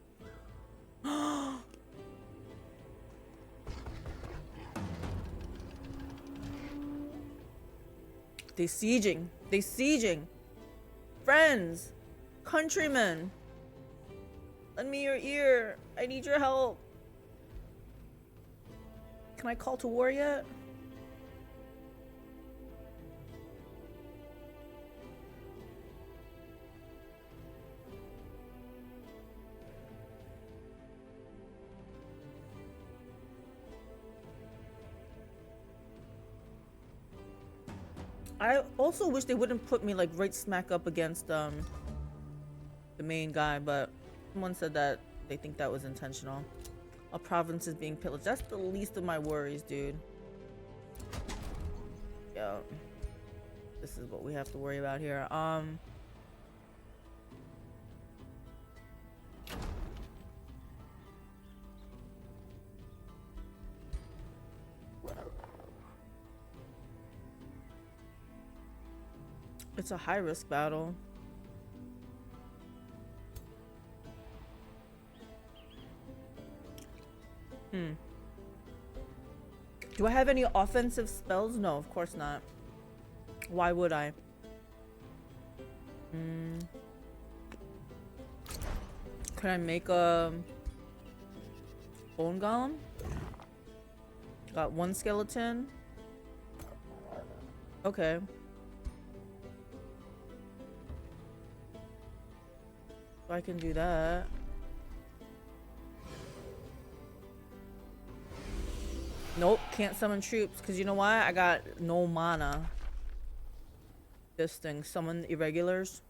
They sieging. They sieging. Friends. Countrymen. Lend me your ear. I need your help. Can I call to war yet? I also wish they wouldn't put me like right smack up against the main guy, but someone said that they think that was intentional. A province is being pillaged. That's the least of my worries, dude. Yeah. This is what we have to worry about here. It's a high risk battle. Do I have any offensive spells? No, of course not. Why would I? Can I make a bone golem? Got one skeleton. Okay. So I can do that. Nope, can't summon troops because you know why? I got no mana. This thing, summon irregulars.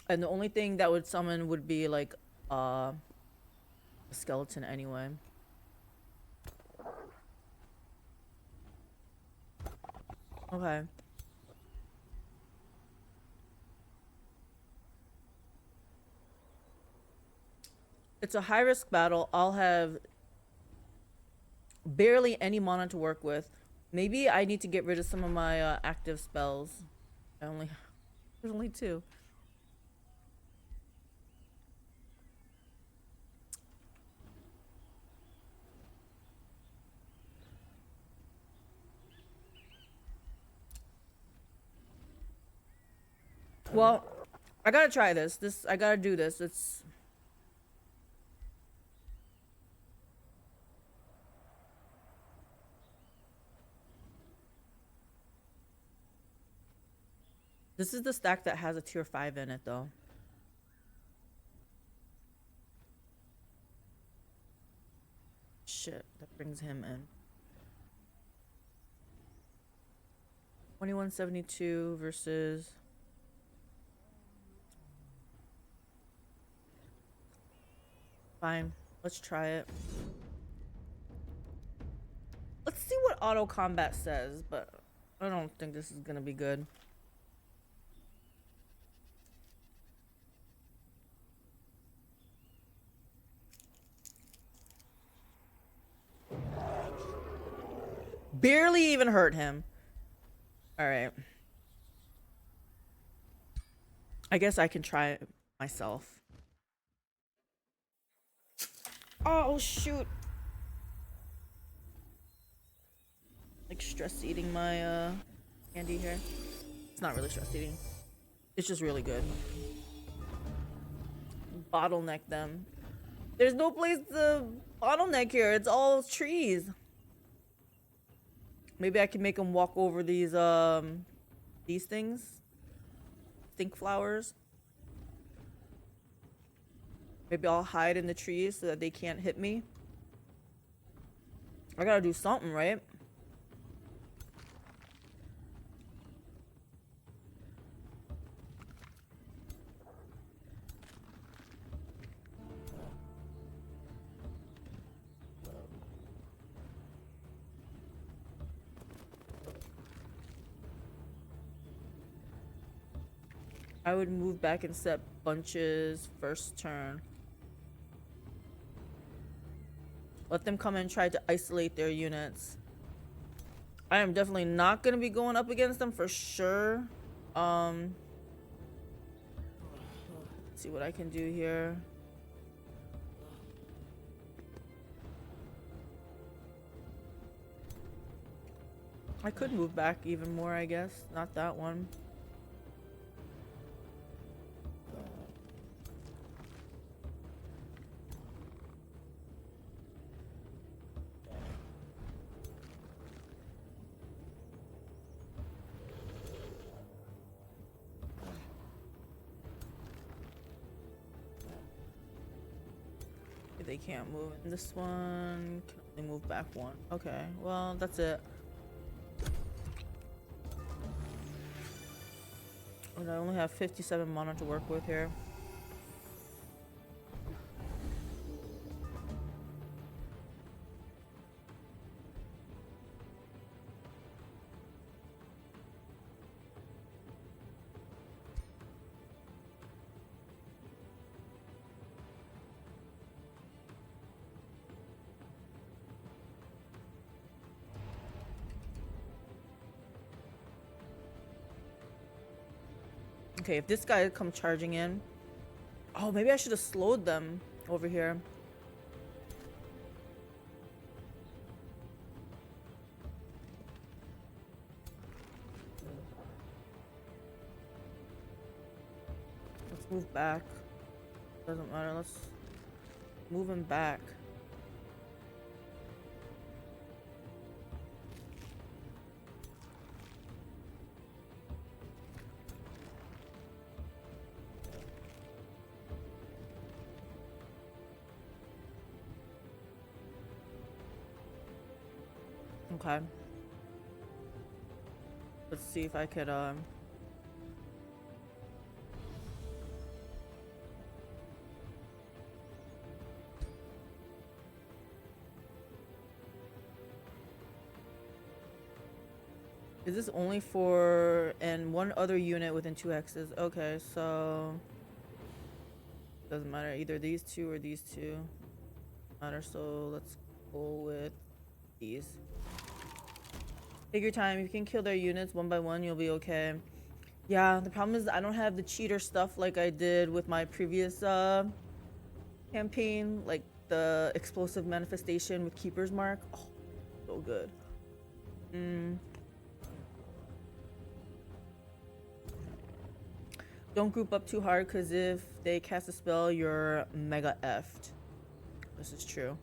And the only thing that would summon would be like a skeleton anyway. Okay. It's a high risk battle. I'll have barely any mana to work with. Maybe I need to get rid of some of my active spells. There's only 2. Well, I gotta try this. I gotta do this. This is the stack that has a tier 5 in it, though. Shit, that brings him in. 2172 versus... Fine, let's try it. Let's see what auto combat says, but I don't think this is gonna be good. Barely even hurt him. All right. I guess I can try it myself. Oh, shoot. Like stress eating my candy here. It's not really stress eating. It's just really good. Bottleneck them. There's no place to bottleneck here. It's all trees. Maybe I can make them walk over these things. Stink flowers. Maybe I'll hide in the trees so that they can't hit me. I gotta do something, right? I would move back and set bunches first turn. Let them come and try to isolate their units. I am definitely not going to be going up against them for sure. Let's see what I can do here. I could move back even more, I guess. Not that one. They can't move in this one. Can only move back one. Okay, well, that's it. And I only have 57 mana to work with here. Okay, if this guy comes charging in. Oh, maybe I should have slowed them over here. Let's move back. Doesn't matter, let's move him back. Okay. Let's see if I could, Is this only for and one other unit within 2 hexes? Okay, so doesn't matter, either these two or these two matter, so let's go with these. Take your time. If you can kill their units one by one, you'll be okay. Yeah, the problem is I don't have the cheater stuff like I did with my previous campaign, like the explosive manifestation with Keeper's Mark. Oh, so good. Don't group up too hard, because if they cast a spell, you're mega effed. This is true.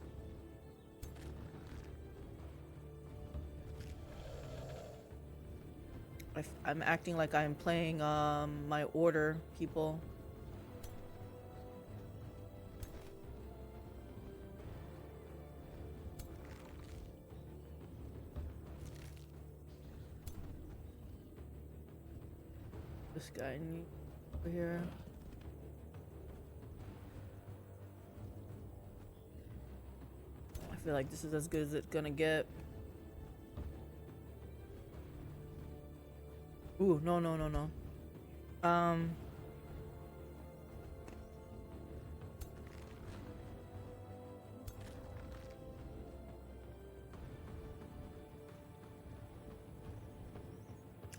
I'm acting like I'm playing my order people. This guy over here. I feel like this is as good as it's gonna get. Ooh, no. I'm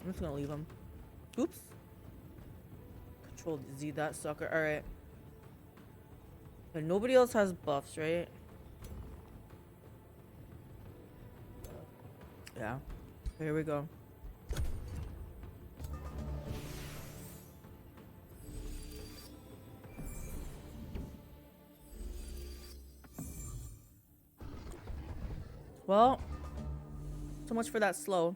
just gonna leave him. Oops. Control Z that sucker. Alright. But nobody else has buffs, right? Yeah. Here we go. Well, so much for that slow.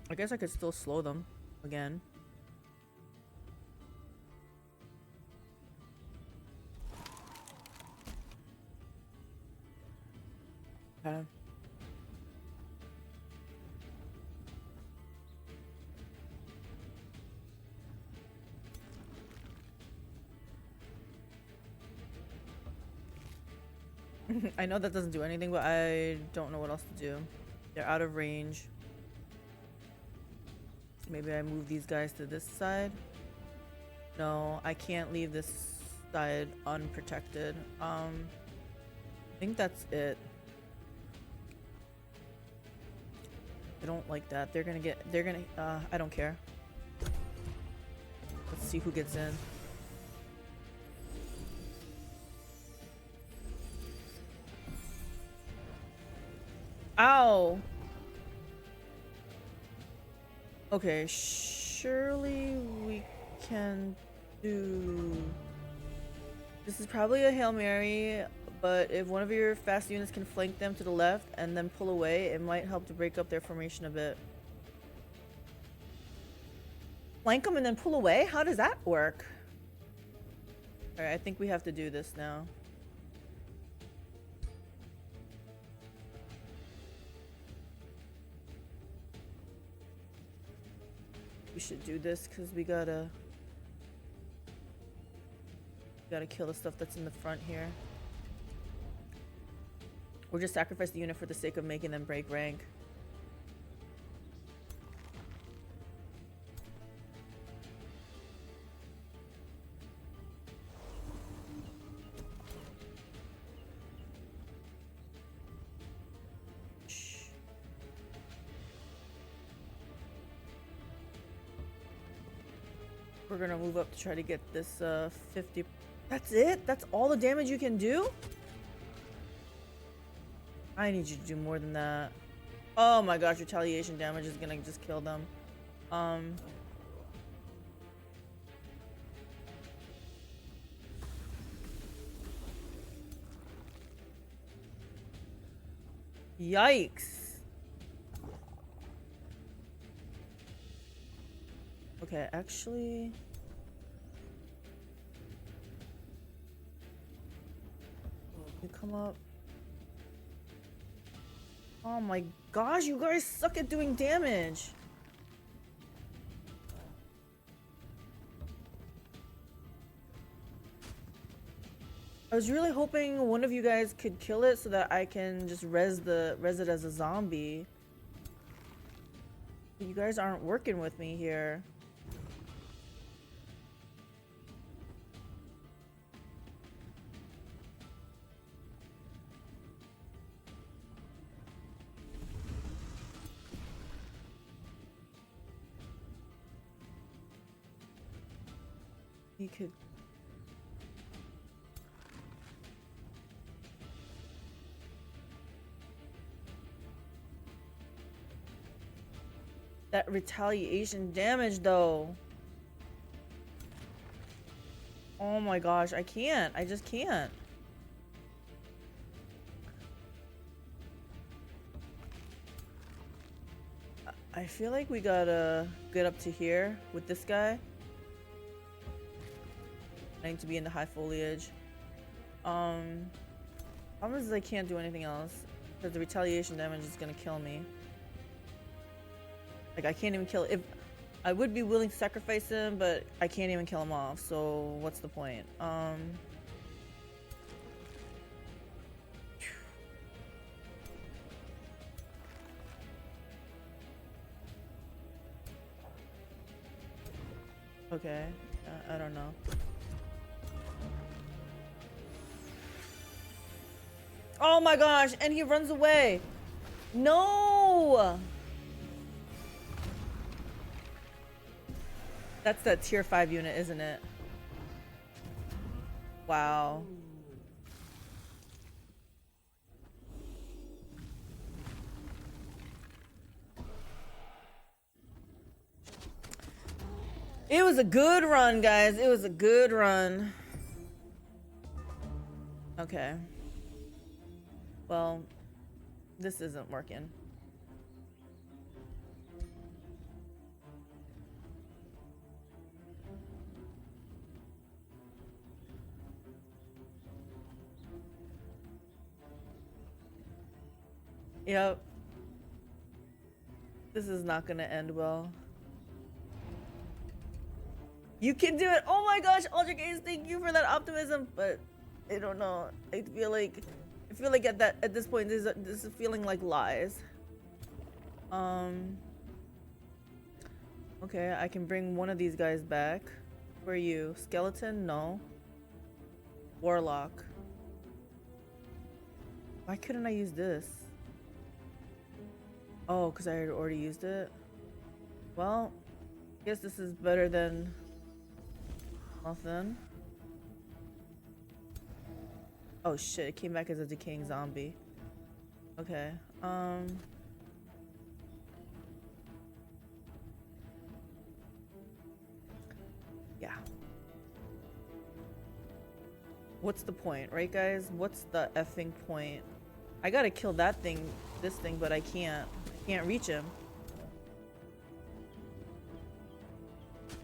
I guess I could still slow them again. Okay. I know that doesn't do anything, but I don't know what else to do. They're out of range. Maybe I move these guys to this side. No, I can't leave this side unprotected. I think that's it. I don't like that. I don't care. Let's see who gets in. Ow! Okay, surely we can do... This is probably a Hail Mary, but if one of your fast units can flank them to the left and then pull away, it might help to break up their formation a bit. Flank them and then pull away? How does that work? Alright, I think we have to do this now. We should do this because we gotta kill the stuff that's in the front here. Or just sacrifice the unit for the sake of making them break rank. We're gonna move up to try to get this 50. That's it? That's all the damage you can do? I need you to do more than that. Oh my gosh, retaliation damage is gonna just kill them. Yikes. Okay, actually... You come up. Oh my gosh, you guys suck at doing damage. I was really hoping one of you guys could kill it so that I can just res it as a zombie. But you guys aren't working with me here. You could... That retaliation damage though. Oh my gosh, I can't. I just can't. I feel like we gotta get up to here with this guy. I need to be in the high foliage. Problem is I can't do anything else because the retaliation damage is gonna kill me. Like I can't even kill. If I would be willing to sacrifice him, but I can't even kill him off. So what's the point? Okay, I don't know. Oh my gosh, and he runs away. No! That's that tier 5 unit, isn't it? Wow. It was a good run, guys. It was a good run. Okay. Well, this isn't working. Yep. This is not gonna end well. You can do it! Oh my gosh, Aldrich Ace, thank you for that optimism, but I don't know. I feel like at this point this is feeling like lies. Okay, I can bring one of these guys back. Where are you? Skeleton? No. Warlock. Why couldn't I use this? Oh, because I had already used it? Well, I guess this is better than nothing. Oh shit, it came back as a decaying zombie. Okay, yeah. What's the point, right guys? What's the effing point? I gotta kill that thing, this thing, but I can't reach him.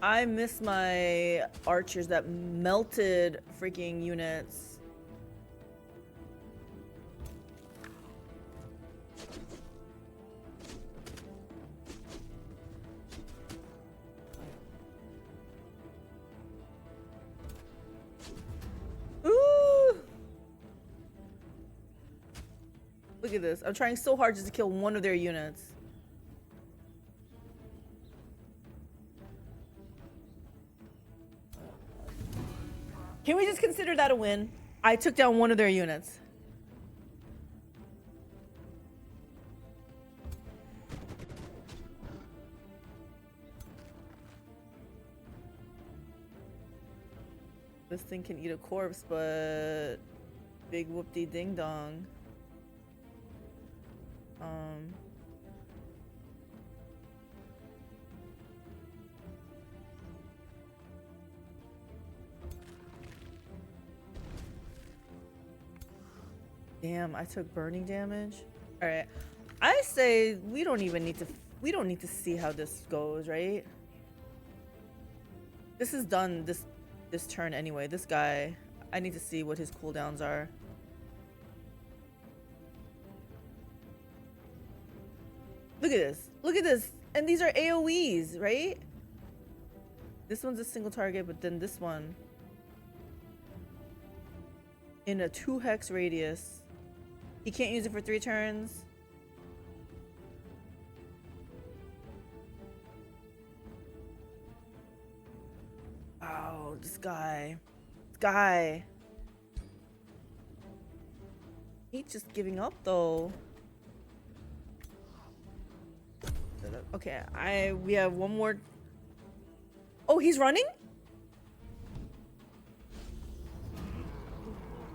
I miss my archers that melted freaking units. Ooh! Look at this. I'm trying so hard just to kill one of their units. Can we just consider that a win? I took down one of their units. This thing can eat a corpse, but big whoop-de ding dong. Damn, I took burning damage. All right, I say we don't need to see how this goes, right? This is done this turn anyway. This guy, I need to see what his cooldowns are. Look at this. Look at this. And these are AoEs, right? This one's a single target, but then this one in a 2 hex radius. He can't use it for 3 turns. Oh, this guy. This guy. He's just giving up though. Okay, we have one more. Oh, he's running?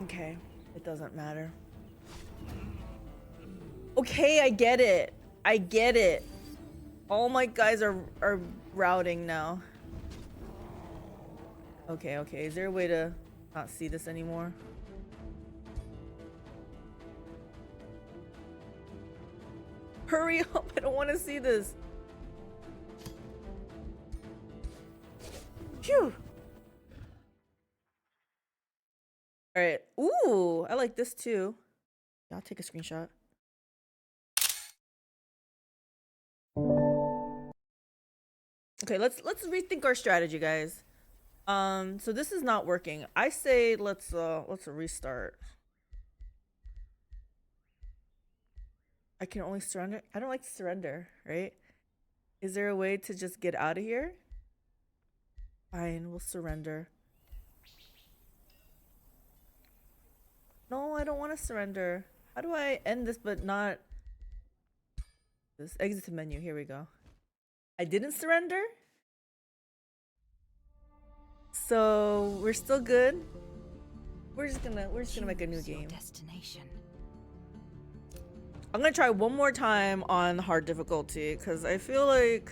Okay, it doesn't matter. Okay, I get it. I get it. All my guys are routing now. Okay, okay. Is there a way to not see this anymore? Hurry up, I don't want to see this. Phew. All right. Ooh, I like this too. Yeah, I'll take a screenshot. Okay, let's rethink our strategy, guys. So this is not working. I say let's restart. I can only surrender. I don't like to surrender, right? Is there a way to just get out of here? Fine, we'll surrender. No, I don't want to surrender. How do I end this but not this exit menu? Here we go. I didn't surrender. So we're still good. We're just gonna make a new game. Destination. I'm gonna try one more time on hard difficulty because I feel like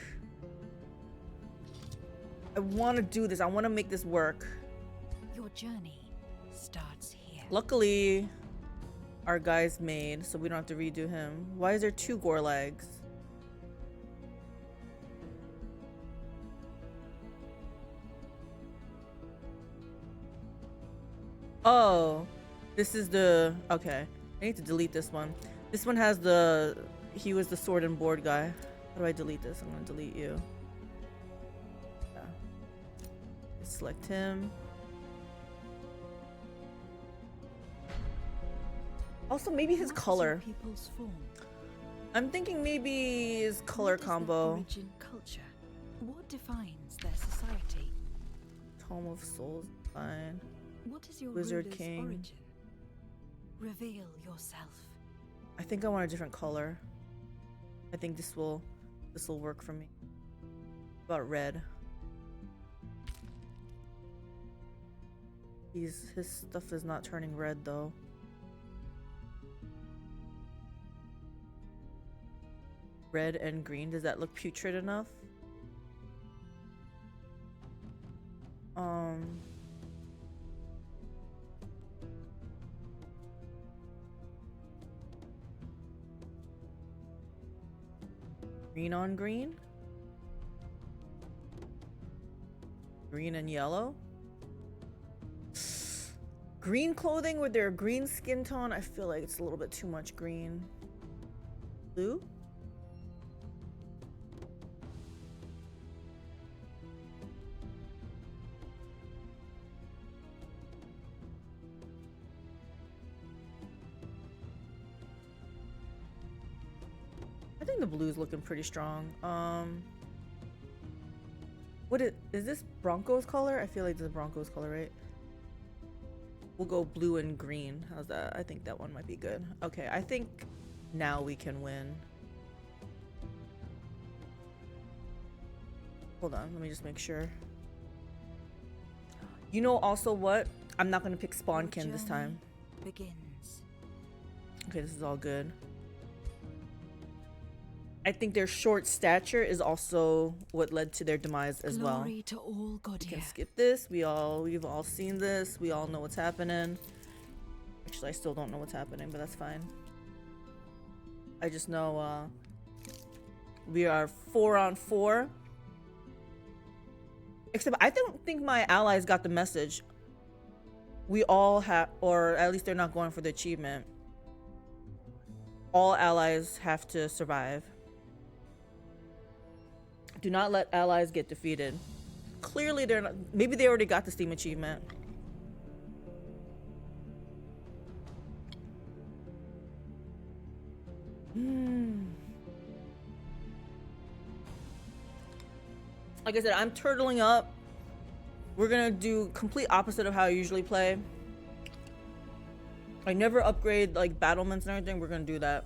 I want to do this. I want to make this work. Your journey starts here. Luckily, our guy's made, so we don't have to redo him. Why is there 2 Gorlags? Oh, this is the... Okay, I need to delete this one. This one has the... He was the sword and board guy. How do I delete this? I'm gonna delete you. Yeah. Select him. Also, maybe his color. People's form? I'm thinking maybe his color combo. Origin culture? What defines their society? Tome of Souls, fine. What is your Wizard ruler's King. origin? Reveal yourself. I think I want a different color. I think this will work for me. About red. His stuff is not turning red though. Red and green, does that look putrid enough? Green on green? Green and yellow? Green clothing with their green skin tone? I feel like it's a little bit too much green. Blue? I think the blue's looking pretty strong. Is this Broncos color? I feel like this is Broncos color, right? We'll go blue and green. How's that? I think that one might be good. Okay, I think now we can win. Hold on, let me just make sure. You know also what? I'm not gonna pick Spawnkin this time. Begins. Okay, this is all good. I think their short stature is also what led to their demise as well. Glory to all God We can here. skip this. We've all seen this. We all know what's happening. Actually, I still don't know what's happening, but that's fine. I just know we are 4 on 4. Except I don't think my allies got the message. We all have, or at least they're not going for the achievement. All allies have to survive. Do not let allies get defeated. Clearly they're not, maybe they already got the Steam achievement. Like I said, I'm turtling up. We're gonna do complete opposite of how I usually play. I never upgrade like battlements and everything. We're gonna do that.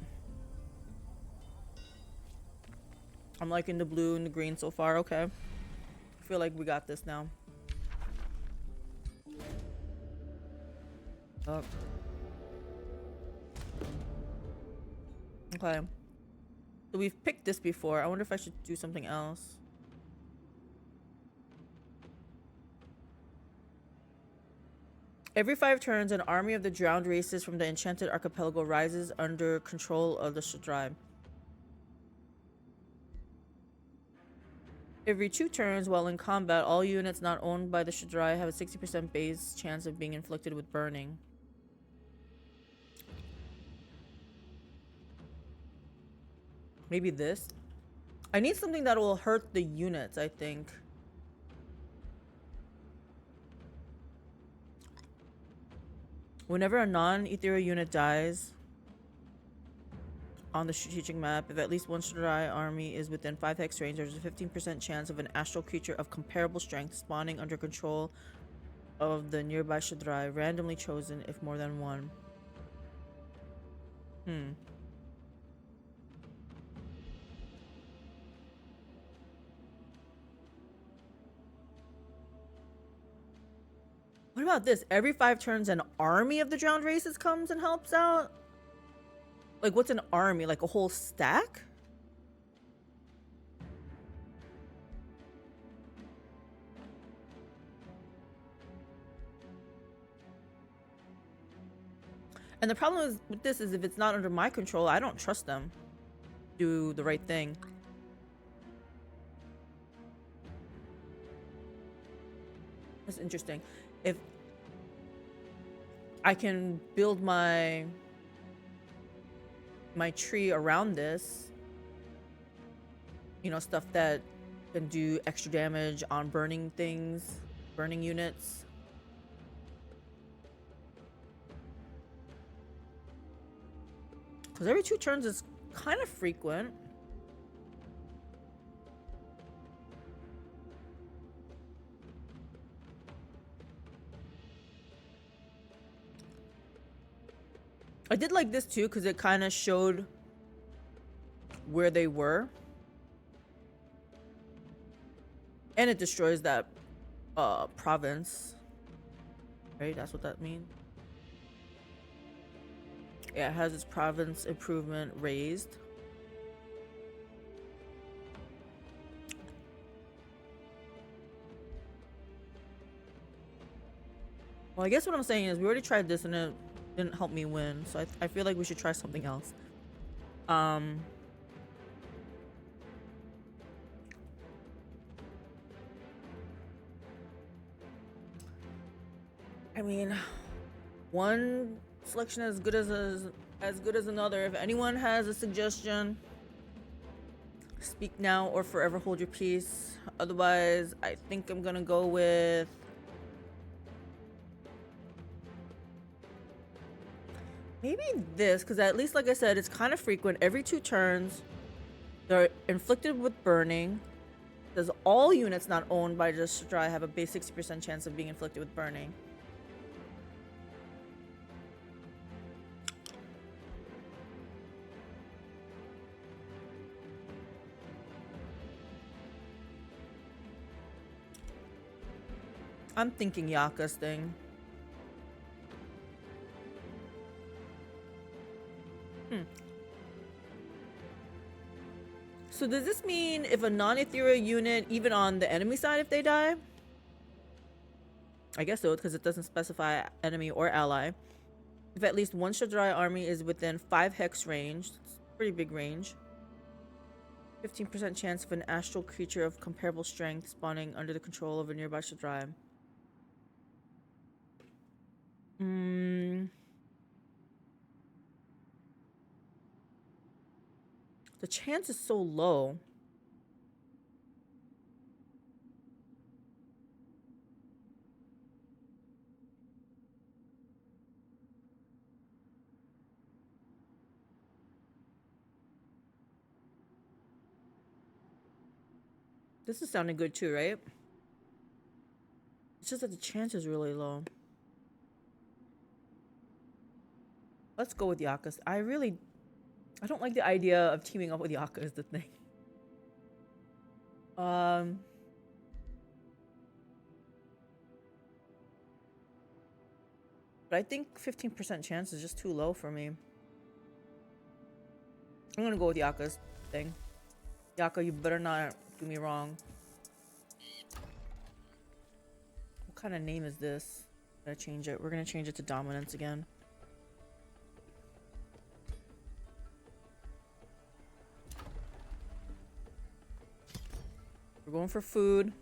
I'm liking the blue and the green so far. Okay. I feel like we got this now. Oh. Okay. So we've picked this before. I wonder if I should do something else. Every 5 turns, an army of the drowned races from the Enchanted Archipelago rises under control of the Shadrai. Every 2 turns, while in combat, all units not owned by the Shadrai have a 60% base chance of being inflicted with burning. Maybe this? I need something that will hurt the units, I think. Whenever a non-ethereal unit dies on the strategic map, if at least one Shadrai army is within 5 hex range, there's a 15% chance of an astral creature of comparable strength spawning under control of the nearby Shadrai, randomly chosen if more than one. about this? Every 5 turns, an army of the drowned races comes and helps out? Like, what's an army? Like a whole stack? And the problem is with this is if it's not under my control, I don't trust them. Do the right thing. That's interesting. If I can build my tree around this, you know, stuff that can do extra damage on burning things, burning units. Because every 2 turns is kind of frequent. I did like this too because it kind of showed where they were. And it destroys that province. Right? That's what that means. Yeah, it has its province improvement raised. Well, I guess what I'm saying is we already tried this and it didn't help me win. So I feel like we should try something else. I mean, one selection as good as another. If anyone has a suggestion, speak now or forever hold your peace. Otherwise, I think I'm gonna go with maybe this, because at least, like I said, it's kind of frequent. Every 2 turns, they're inflicted with burning. Does all units not owned by Destroy have a base 60% chance of being inflicted with burning? I'm thinking Yaka's thing. So does this mean if a non-ethereal unit, even on the enemy side, if they die? I guess so, because it doesn't specify enemy or ally. If at least one Shadrai army is within 5 hex range, it's pretty big range. 15% chance of an astral creature of comparable strength spawning under the control of a nearby Shadrai. The chance is so low. This is sounding good too, right? It's just that the chance is really low. Let's go with Yakas. I don't like the idea of teaming up with Yaka is the thing. But I think 15% chance is just too low for me. I'm gonna go with Yaka's thing. Yaka, you better not do me wrong. What kind of name is this? I'm gonna change it. We're gonna change it to dominance again. We're going for food.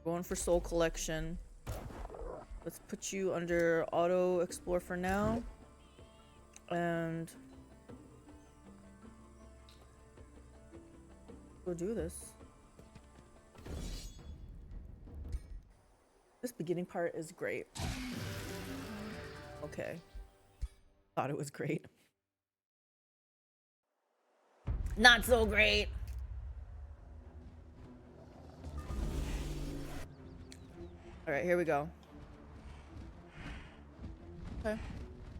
Going for soul collection. Let's put you under auto explore for now. And go do this. This beginning part is great. Okay. Thought it was great. Not so great. All right, here we go. Okay.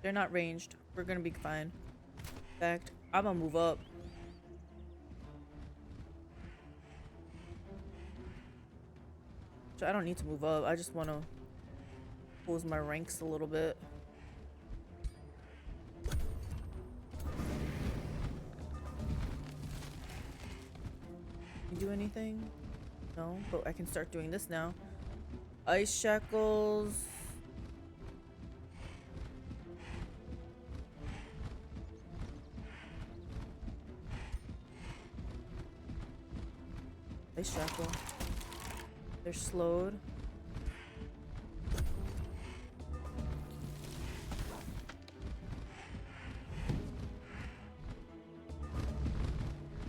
They're not ranged. We're gonna be fine. In fact, I'm gonna move up. So I don't need to move up. I just want to close my ranks a little bit. Can you do anything? No, but I can start doing this now. Ice shackles. Ice shackle. They're slowed.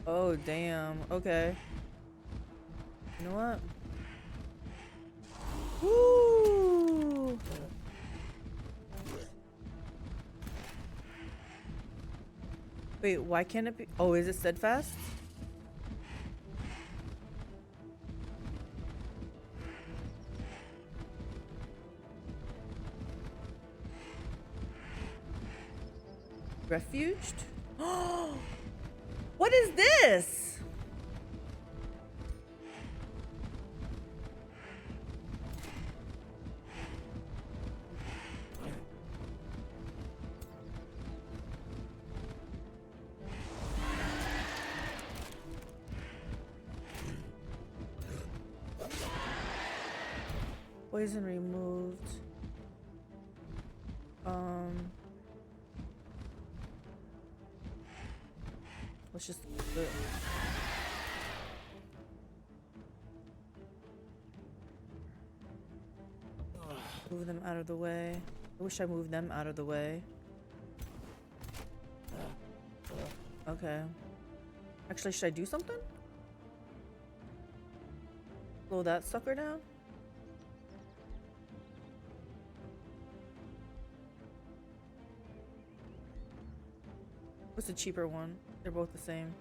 Oh, damn. Okay. You know what? Woo! Wait, why can't it be? Oh, is it steadfast? Refuged? What is this? Poison removed. Let's just do it. Move them out of the way. I wish I moved them out of the way. Okay. Actually, should I do something? Slow that sucker down? What's the cheaper one? They're both the same.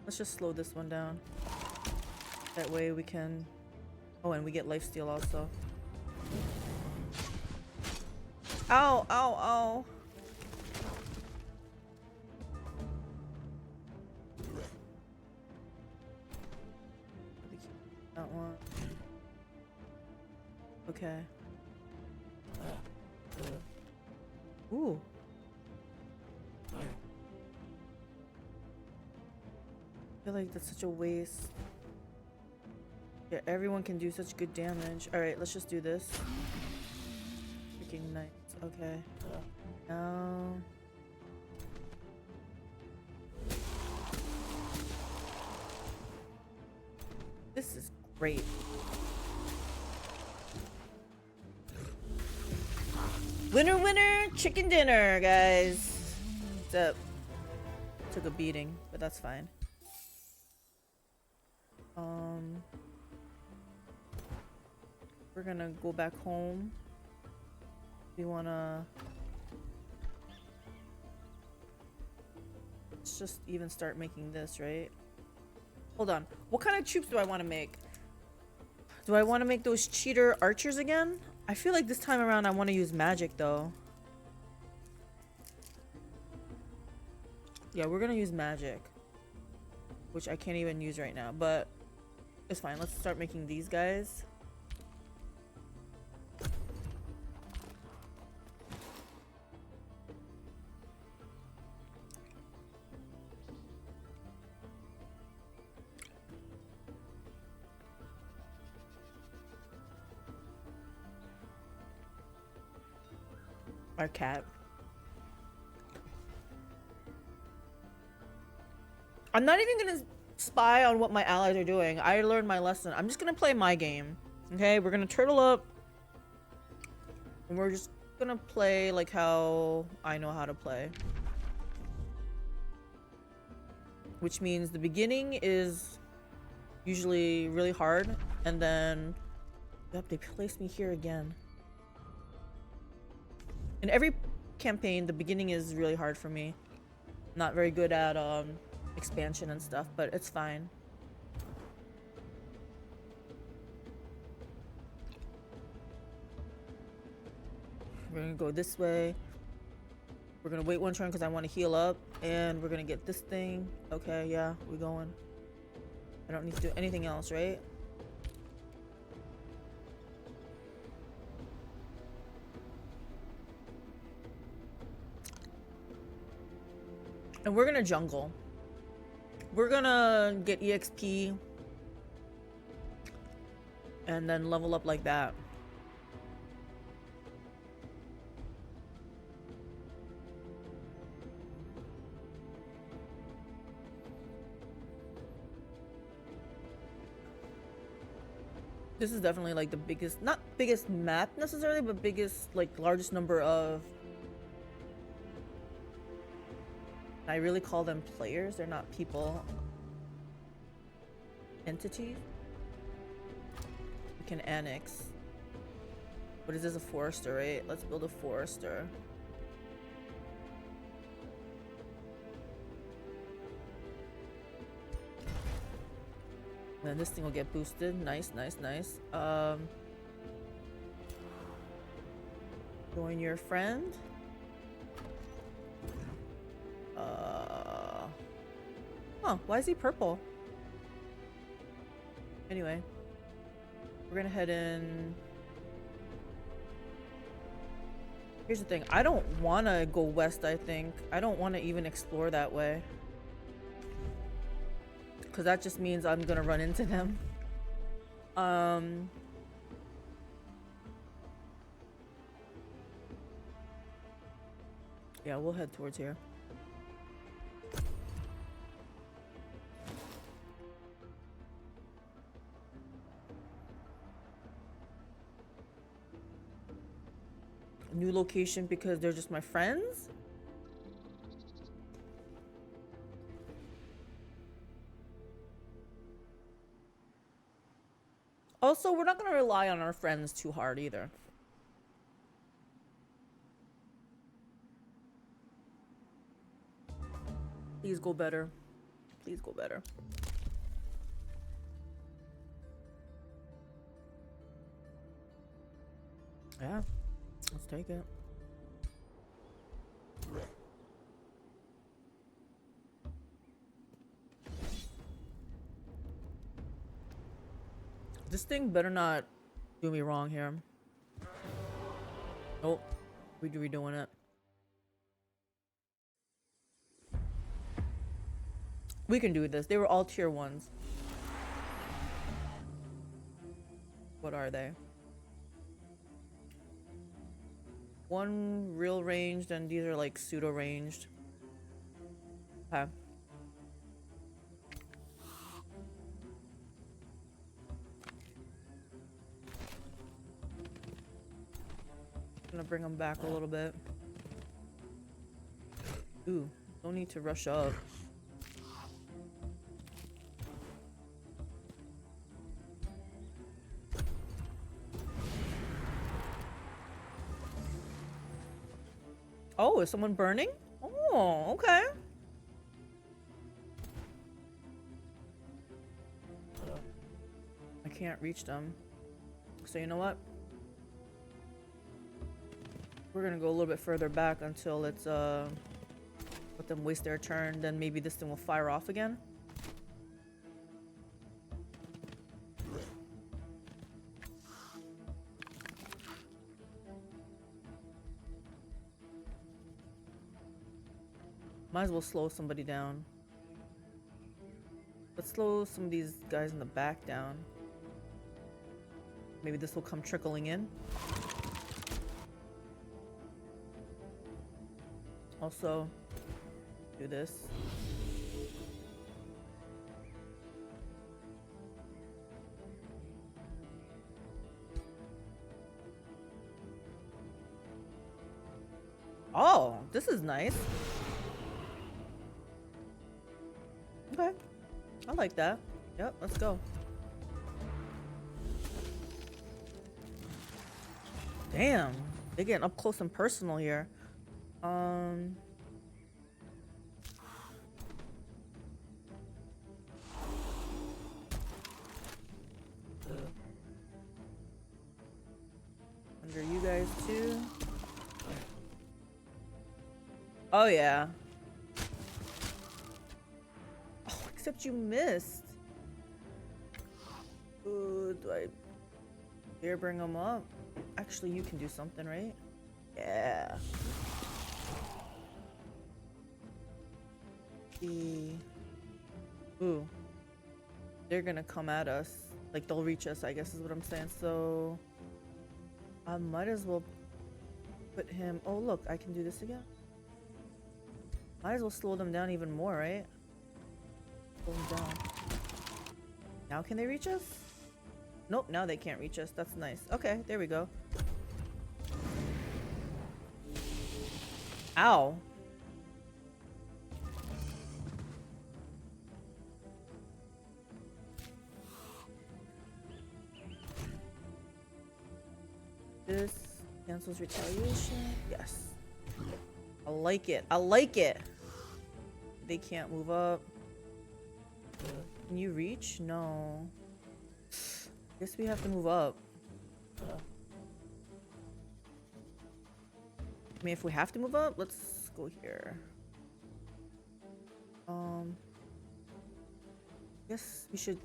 Let's just slow this one down. That way we can... Oh, and we get lifesteal also. Ow, ow, ow. That one. Okay. Ooh. I feel like that's such a waste. Yeah, everyone can do such good damage. Alright, let's just do this. Freaking nice. Okay. Now... This is great. Winner, winner, chicken dinner, guys. Except, took a beating, but that's fine. We're gonna go back home. We wanna... Let's just even start making this, right? Hold on. What kind of troops do I want to make? Do I want to make those cheater archers again? I feel like this time around I want to use magic though. Yeah, we're gonna use magic. Which I can't even use right now, but it's fine. Let's start making these guys. Our cat. I'm not even gonna spy on what my allies are doing. I learned my lesson. I'm just gonna play my game. Okay, we're gonna turtle up. And we're just gonna play like how I know how to play. Which means the beginning is usually really hard. And then... Yep, they placed me here again. In every campaign, the beginning is really hard for me. Not very good at expansion and stuff, but it's fine. We're gonna go this way. We're gonna wait one turn because I want to heal up, and we're gonna get this thing. Okay, yeah, we're going. I don't need to do anything else, right? And we're gonna jungle. We're gonna get EXP and then level up like that. This is definitely like the biggest, not biggest map necessarily, but biggest, like largest number of, I really call them players, they're not people. Entities. We can annex. What is this, a forester, right? Let's build a forester. And then this thing will get boosted. Nice, nice, nice. Join your friend. Huh, why is he purple? Anyway. We're gonna head in. Here's the thing. I don't wanna go west, I think. I don't wanna even explore that way. Because that just means I'm gonna run into them. Yeah, we'll head towards here. New location because they're just my friends? Also, we're not going to rely on our friends too hard either. Please go better. Please go better. Yeah, let's take it. This thing better not do me wrong here. Oh, we're redoing it. We can do this. They were all tier 1s. What are they? One real ranged and these are like pseudo ranged. Okay. Gonna bring them back a little bit. Ooh, don't need to rush up. Oh, is someone burning? Oh, okay. I can't reach them. So you know what? We're gonna go a little bit further back until it's let them waste their turn, then maybe this thing will fire off again. Might as well slow somebody down. Let's slow some of these guys in the back down. Maybe this will come trickling in. Also, do this. Oh, this is nice. Okay, I like that. Yep, let's go. Damn, they're getting up close and personal here. Under you guys too. Oh yeah. Oh, except you missed. Ooh, do I dare bring them up? Actually, you can do something, right? Yeah. Ooh. They're gonna come at us. Like, they'll reach us, I guess is what I'm saying. So I might as well put him... Oh, look, I can do this again. Might as well slow them down even more, right? Slow them down. Now can they reach us? Nope, now they can't reach us. That's nice. Okay, there we go. Ow. This cancels retaliation. Yes. I like it. I like it. They can't move up. Can you reach? No. Guess we have to move up. I mean, if we have to move up, let's go here. Guess we should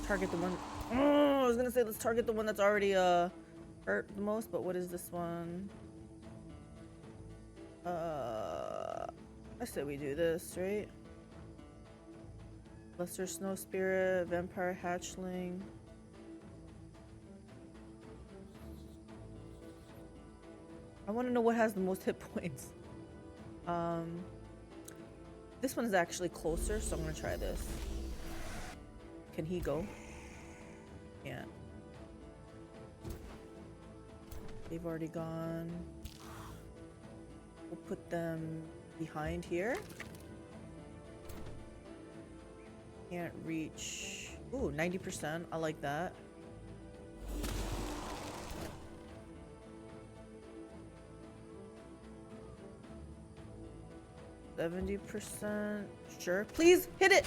target the one. Oh, I was gonna say let's target the one that's already hurt the most, but what is this one? I said we do this, right? Lesser Snow Spirit, Vampire Hatchling. I want to know what has the most hit points. This one's actually closer, so I'm gonna try this. Can he go? Yeah. They've already gone. We'll put them behind here. Can't reach. Ooh, 90%. I like that. %70%. Sure. Please hit it.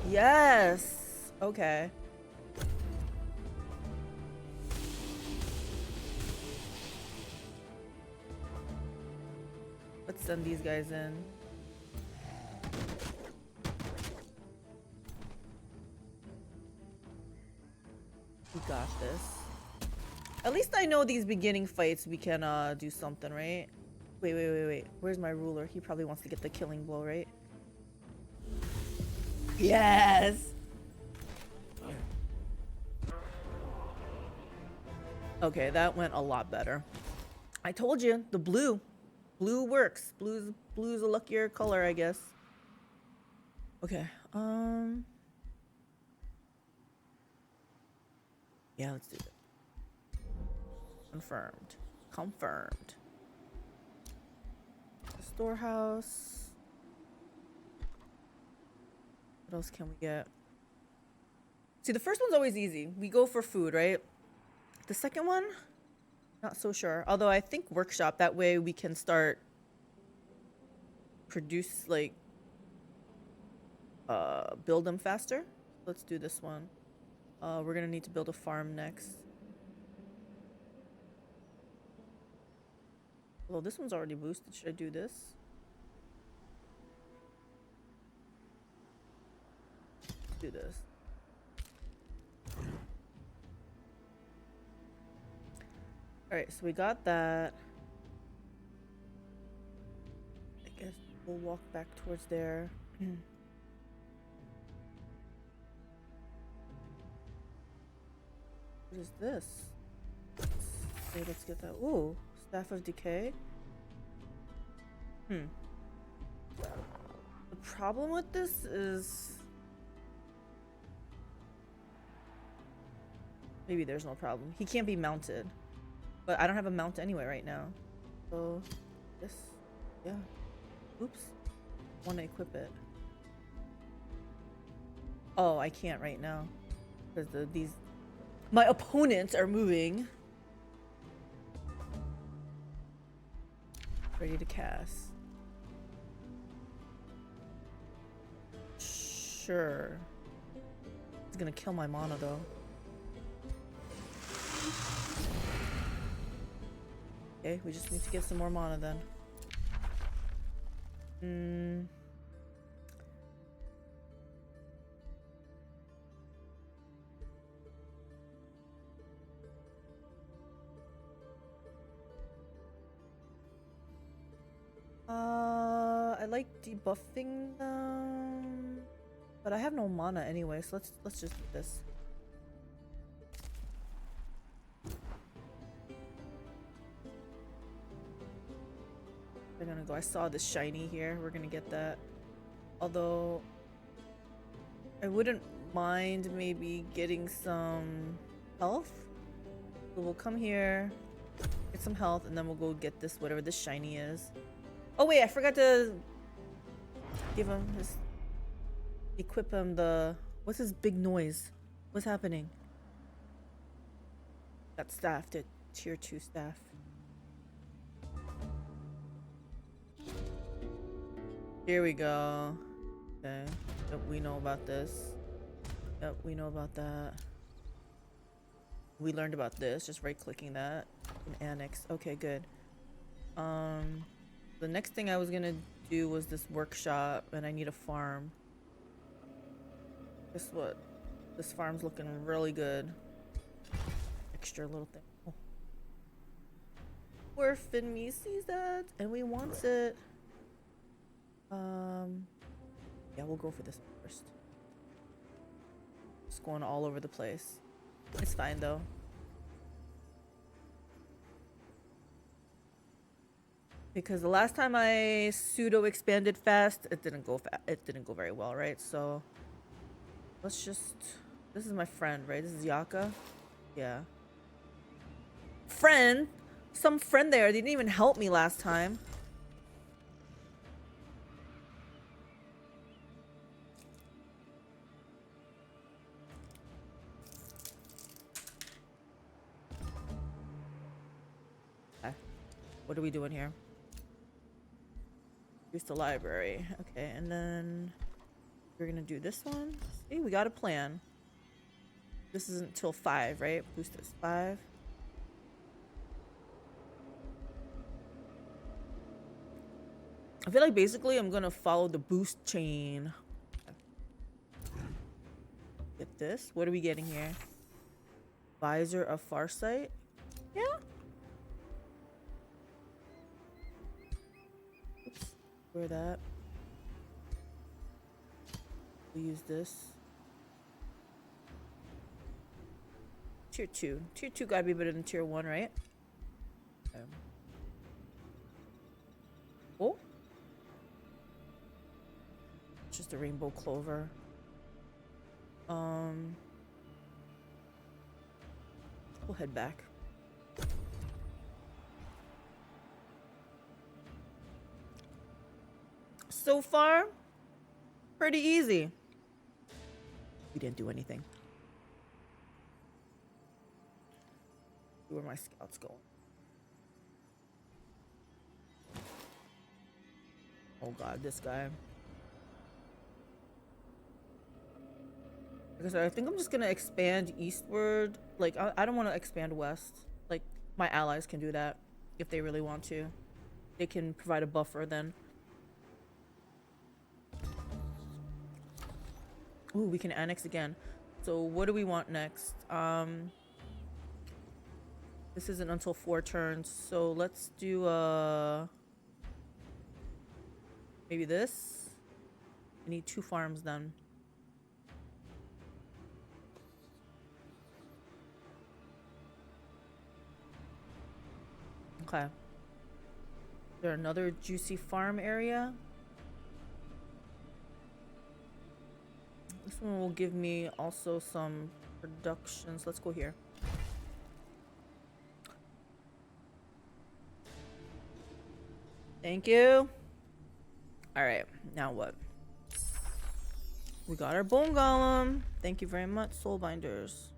Yes. Okay. Let's send these guys in. We got this. At least I know these beginning fights we can do something, right? Wait. Where's my ruler? He probably wants to get the killing blow, right? Yes! Okay, that went a lot better. I told you, the blue. Blue works. Blue's a luckier color, I guess. Okay, yeah, let's do it. Confirmed. Confirmed. The storehouse. What else can we get? See, the first one's always easy. We go for food, right? The second one, not so sure. Although I think workshop, that way we can start produce, like, build them faster. Let's do this one. We're gonna need to build a farm next. Well, this one's already boosted. Should I do this? Do this. Alright, so we got that. I guess we'll walk back towards there. What is this? Let's get that. Ooh, Staff of Decay. The problem with this is... Maybe there's no problem. He can't be mounted. But I don't have a mount anyway right now. So, this... Yeah. Oops. Want to equip it. Oh, I can't right now. Because these... My opponents are moving. Ready to cast. Sure. It's gonna kill my mana though. Okay, we just need to get some more mana then. I like debuffing them, but I have no mana anyway, so let's just do this. We're gonna go. I saw this shiny here. We're gonna get that. Although I wouldn't mind maybe getting some health. So we'll come here, get some health, and then we'll go get this, whatever this shiny is. Oh wait, I forgot to give him his, equip him the, what's his big noise? What's happening? That staff, the tier 2 staff. Here we go. Okay. Yep, we know about this. Yep, we know about that. We learned about this, just right clicking that in annex. Okay, good. The next thing I was gonna do was this workshop, and I need a farm. Guess what? This farm's looking really good. Extra little thing. Oh. Orphan me sees that, and we want it. Yeah, we'll go for this one first. Just going all over the place. It's fine though. Because the last time I pseudo expanded fast, it didn't go very well, right? So let's just, this is my friend, right? This is Yaka. Yeah. Friend? Some friend there. They didn't even help me last time. What are we doing here? Use the library. Okay, and then we're gonna do this one. See, we got a plan. This isn't till 5, right? Boost is 5. I feel like basically I'm gonna follow the boost chain. Get this. What are we getting here? Visor of Farsight? Yeah. Wear that. We'll use this. Tier 2. Tier 2 gotta be better than tier 1, right? Oh. It's just a rainbow clover. We'll head back. So far, pretty easy. We didn't do anything. Where are my scouts going? Oh god, this guy. Like I said, I think I'm just gonna expand eastward. Like, I don't want to expand west. Like, my allies can do that if they really want to. They can provide a buffer then. Ooh, we can annex again. So what do we want next? This isn't until 4 turns, so let's do maybe this. I need 2 farms then. Okay. Is there another juicy farm area? This one will give me also some productions. Let's go here. Thank you. All right, now what? We got our bone golem. Thank you very much, soul binders.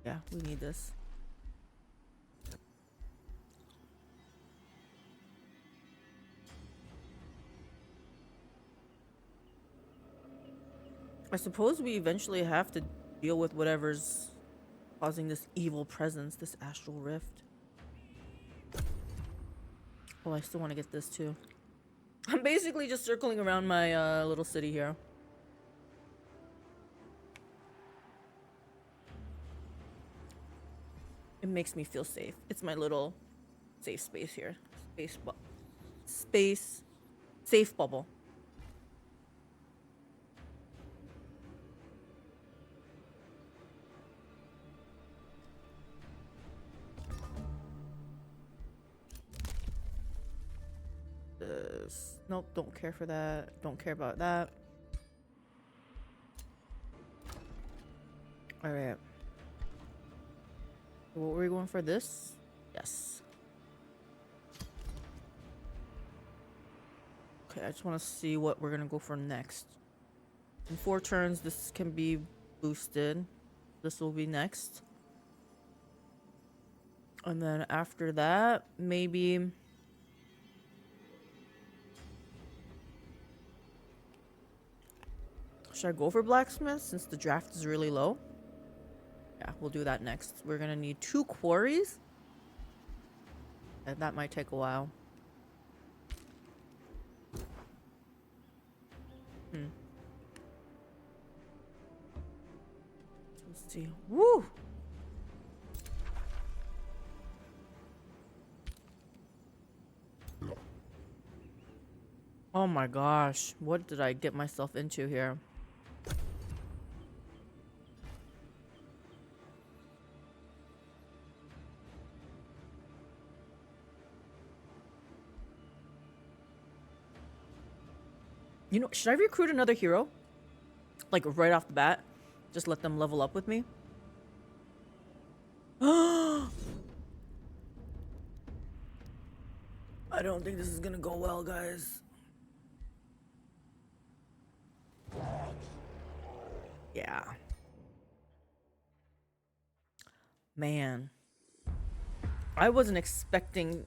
Yeah, we need this. I suppose we eventually have to deal with whatever's causing this evil presence, this astral rift. Oh, I still want to get this too. I'm basically just circling around my little city here. It makes me feel safe. It's my little safe space here. Space. Safe bubble. Nope, don't care for that. Don't care about that. Alright. What were we going for this? Yes. Okay, I just want to see what we're gonna go for next. In 4 turns, this can be boosted. This will be next. And then after that, maybe... Should I go for blacksmith since the draft is really low? Yeah, we'll do that next. We're gonna need 2 quarries. And that might take a while. Let's see. Woo! Oh my gosh. What did I get myself into here? You know, should I recruit another hero? Like right off the bat? Just let them level up with me? I don't think this is gonna go well, guys. Yeah. Man. I wasn't expecting...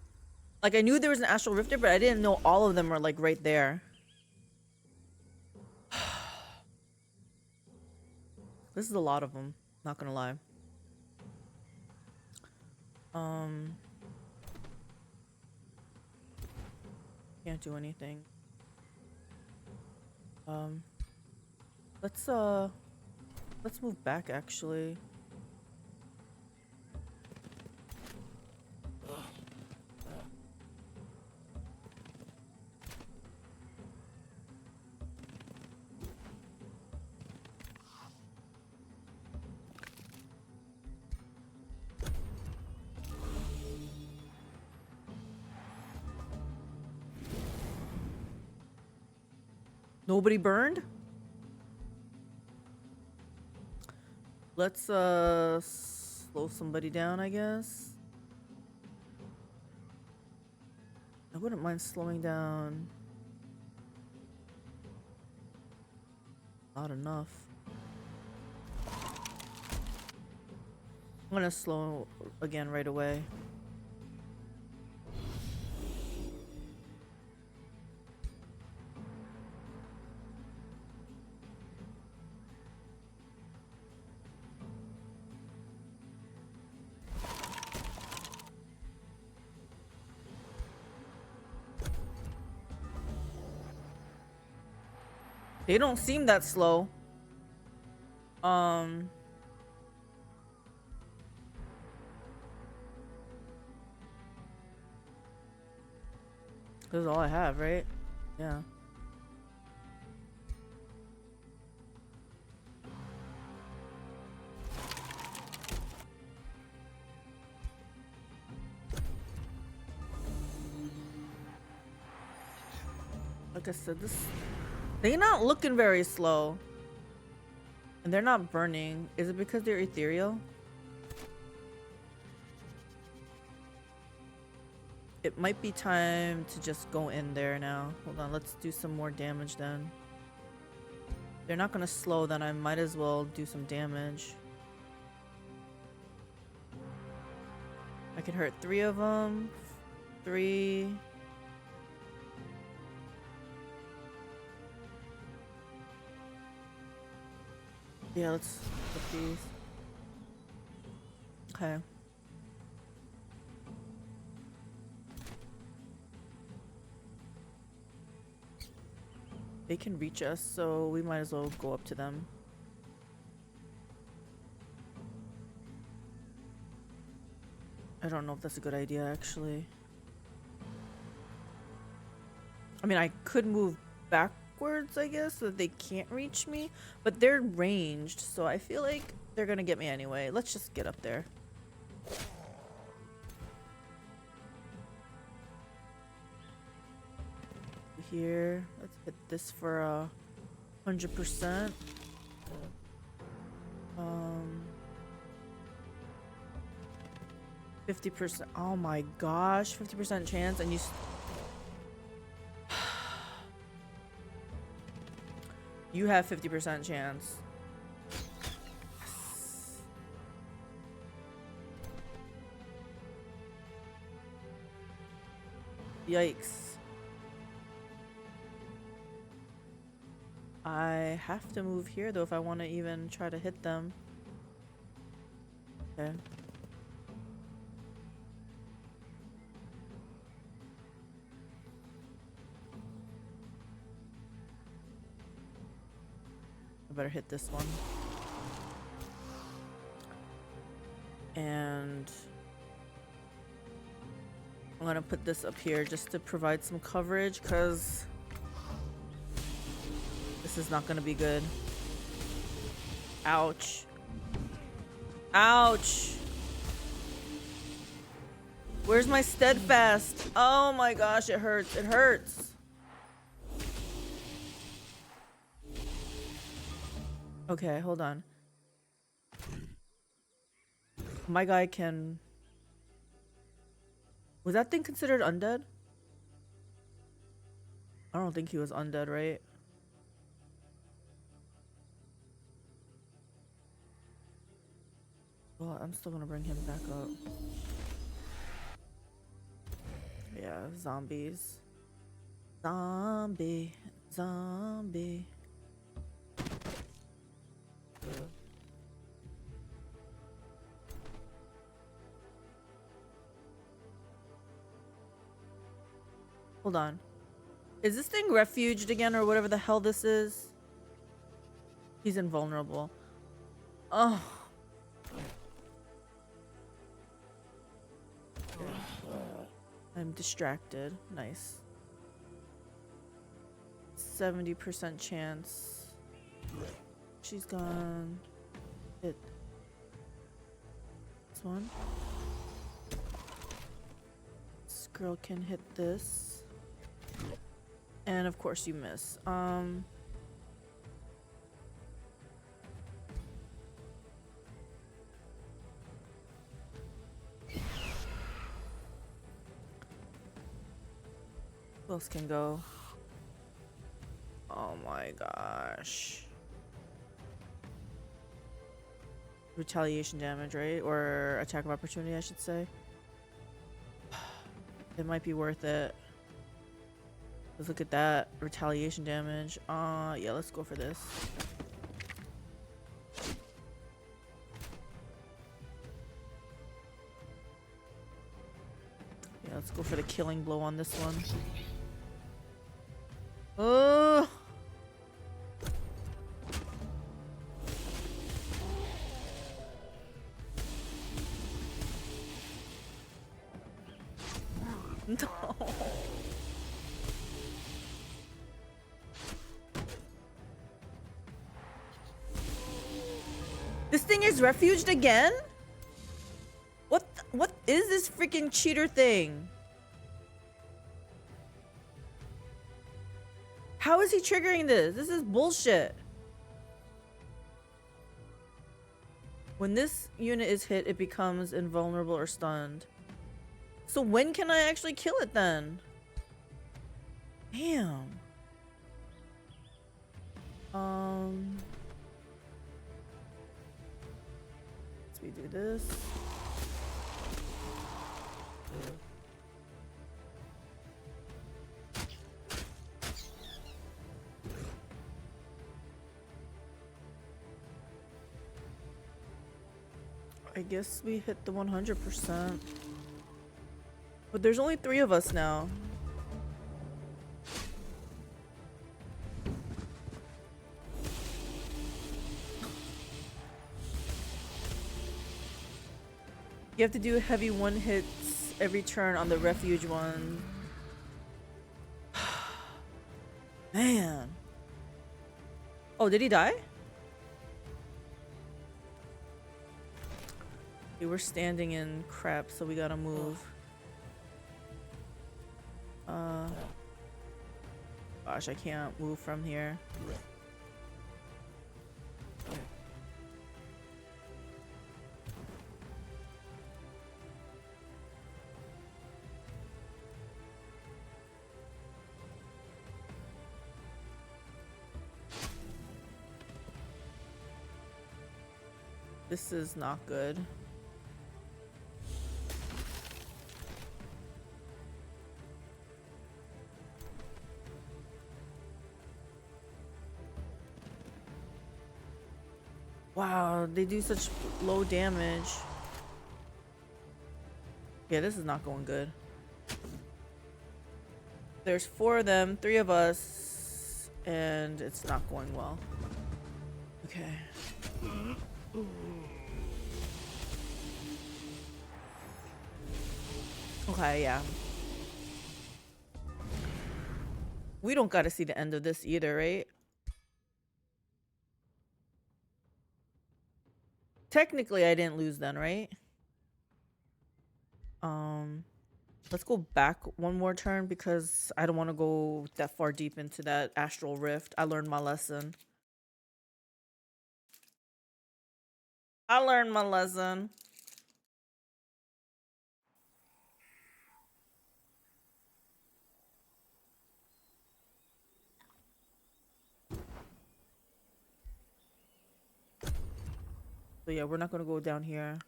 Like, I knew there was an Astral Rifter, but I didn't know all of them were, like, right there. This is a lot of them. Not gonna lie. Can't do anything. Let's move back, actually. Nobody burned? Let's slow somebody down, I guess. I wouldn't mind slowing down. Not enough. I'm gonna slow again right away. They don't seem that slow. This is all I have, right? Yeah. Like I said, they're not looking very slow. And they're not burning. Is it because they're ethereal? It might be time to just go in there now. Hold on, let's do some more damage then. They're not gonna slow, then I might as well do some damage. I can hurt 3 of them. 3. Yeah, let's put these. Okay. They can reach us, so we might as well go up to them. I don't know if that's a good idea, actually. I mean, I could move backwards, I guess, so that they can't reach me. But they're ranged, so I feel like they're gonna get me anyway. Let's just get up there. Here, let's hit this for 100%. 50%. Oh my gosh, 50% chance, and you have 50% chance. Yikes. I have to move here though if I want to even try to hit them. Okay. I better hit this one. And I'm gonna put this up here just to provide some coverage, because this is not gonna be good. Ouch. Ouch. Where's my steadfast? Oh my gosh, it hurts. It hurts. Okay, hold on. My guy can... Was that thing considered undead? I don't think he was undead, right? Well, I'm still gonna bring him back up. Yeah, zombies. Zombie. Zombie. Hold on. Is this thing refuged again or whatever the hell this is? He's invulnerable. Oh. I'm distracted. Nice. 70% chance. She's gone. Hit this one. This girl can hit this. And of course you miss. Who else can go? Oh my gosh. Retaliation damage, right? Or attack of opportunity, I should say. It might be worth it. Let's look at that. Retaliation damage. Yeah, let's go for this. Yeah, let's go for the killing blow on this one. Oh! No. This thing is refuged again? What is this freaking cheater thing? How is he triggering this? This is bullshit. When this unit is hit, it becomes invulnerable or stunned. So when can I actually kill it then? Damn. Let's redo this. I guess we hit the 100%. But there's only 3 of us now. You have to do heavy 1 hits every turn on the refuge one. Man. Oh, did he die? Okay, we're standing in crap, so we gotta move. Gosh, I can't move from here. This is not good. Wow, they do such low damage. Yeah, this is not going good. There's 4 of them, 3 of us, and it's not going well. Okay. Okay, yeah. We don't gotta see the end of this either, right? Technically, I didn't lose then, right? Let's go back one more turn because I don't want to go that far deep into that astral rift. I learned my lesson. I learned my lesson. So yeah, we're not gonna go down here.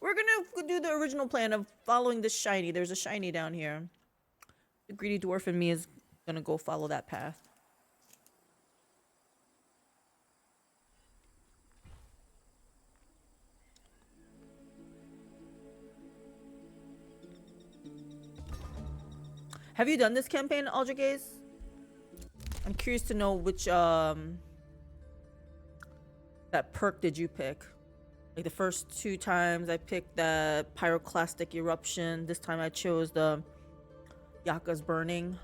We're gonna do the original plan of following this shiny. There's a shiny down here. The greedy dwarf in me is gonna go follow that path. Have you done this campaign, Aldrich Gaze? I'm curious to know which that perk did you pick? Like the first 2 times I picked the pyroclastic eruption. This time I chose the Yaka's burning.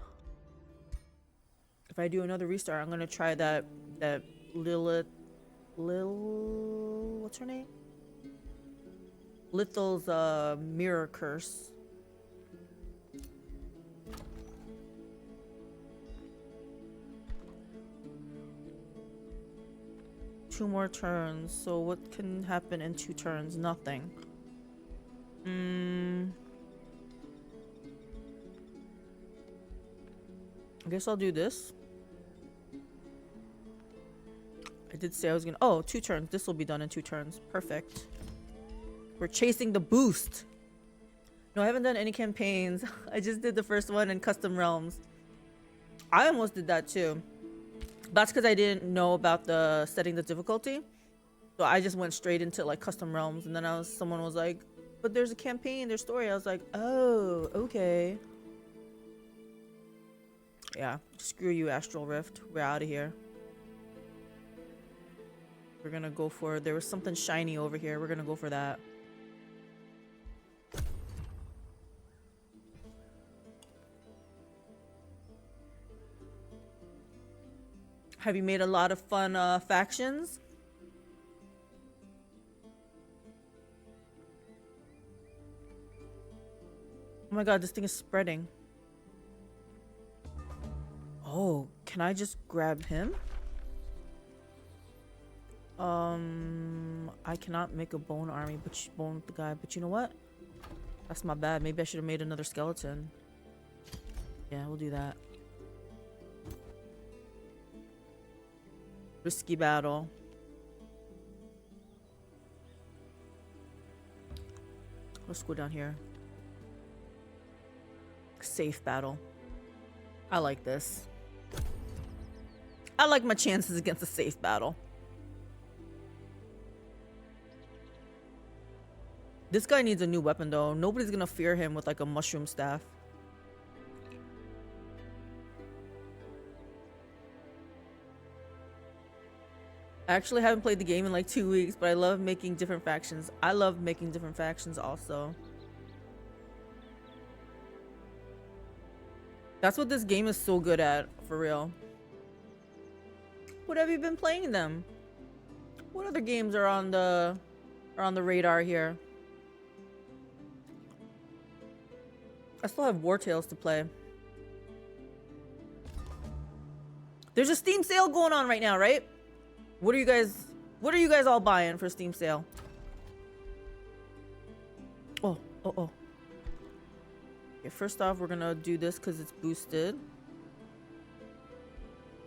If I do another restart, I'm gonna try that what's her name? Lithel's mirror curse. Two more turns. So what can happen in 2 turns? Nothing. I guess I'll do this. I did say I was gonna... Oh, 2 turns. This will be done in 2 turns. Perfect. We're chasing the boost. No, I haven't done any campaigns. I just did the first one in Custom Realms. I almost did that too. That's because I didn't know about the setting the difficulty. So I just went straight into like Custom Realms. And then someone was like, but there's a campaign, there's story. I was like, oh, okay. Yeah, screw you, Astral Rift. We're out of here. We're gonna go for... There was something shiny over here. We're gonna go for that. Have you made a lot of fun factions? Oh my god, this thing is spreading. Oh, can I just grab him? I cannot make a bone army, but bone the guy. But you know what? That's my bad. Maybe I should have made another skeleton. Yeah, we'll do that. Risky battle. Let's go down here. Safe battle. I like this. I like my chances against a safe battle. This guy needs a new weapon though. Nobody's gonna fear him with like a mushroom staff. I actually haven't played the game in like 2 weeks, but I love making different factions. I love making different factions also. That's what this game is so good at, for real. What have you been playing them? What other games are on the radar here? I still have War Tales to play. There's a Steam sale going on right now, right? What are you guys all buying for Steam sale? Oh. Okay, first off, we're gonna do this because it's boosted.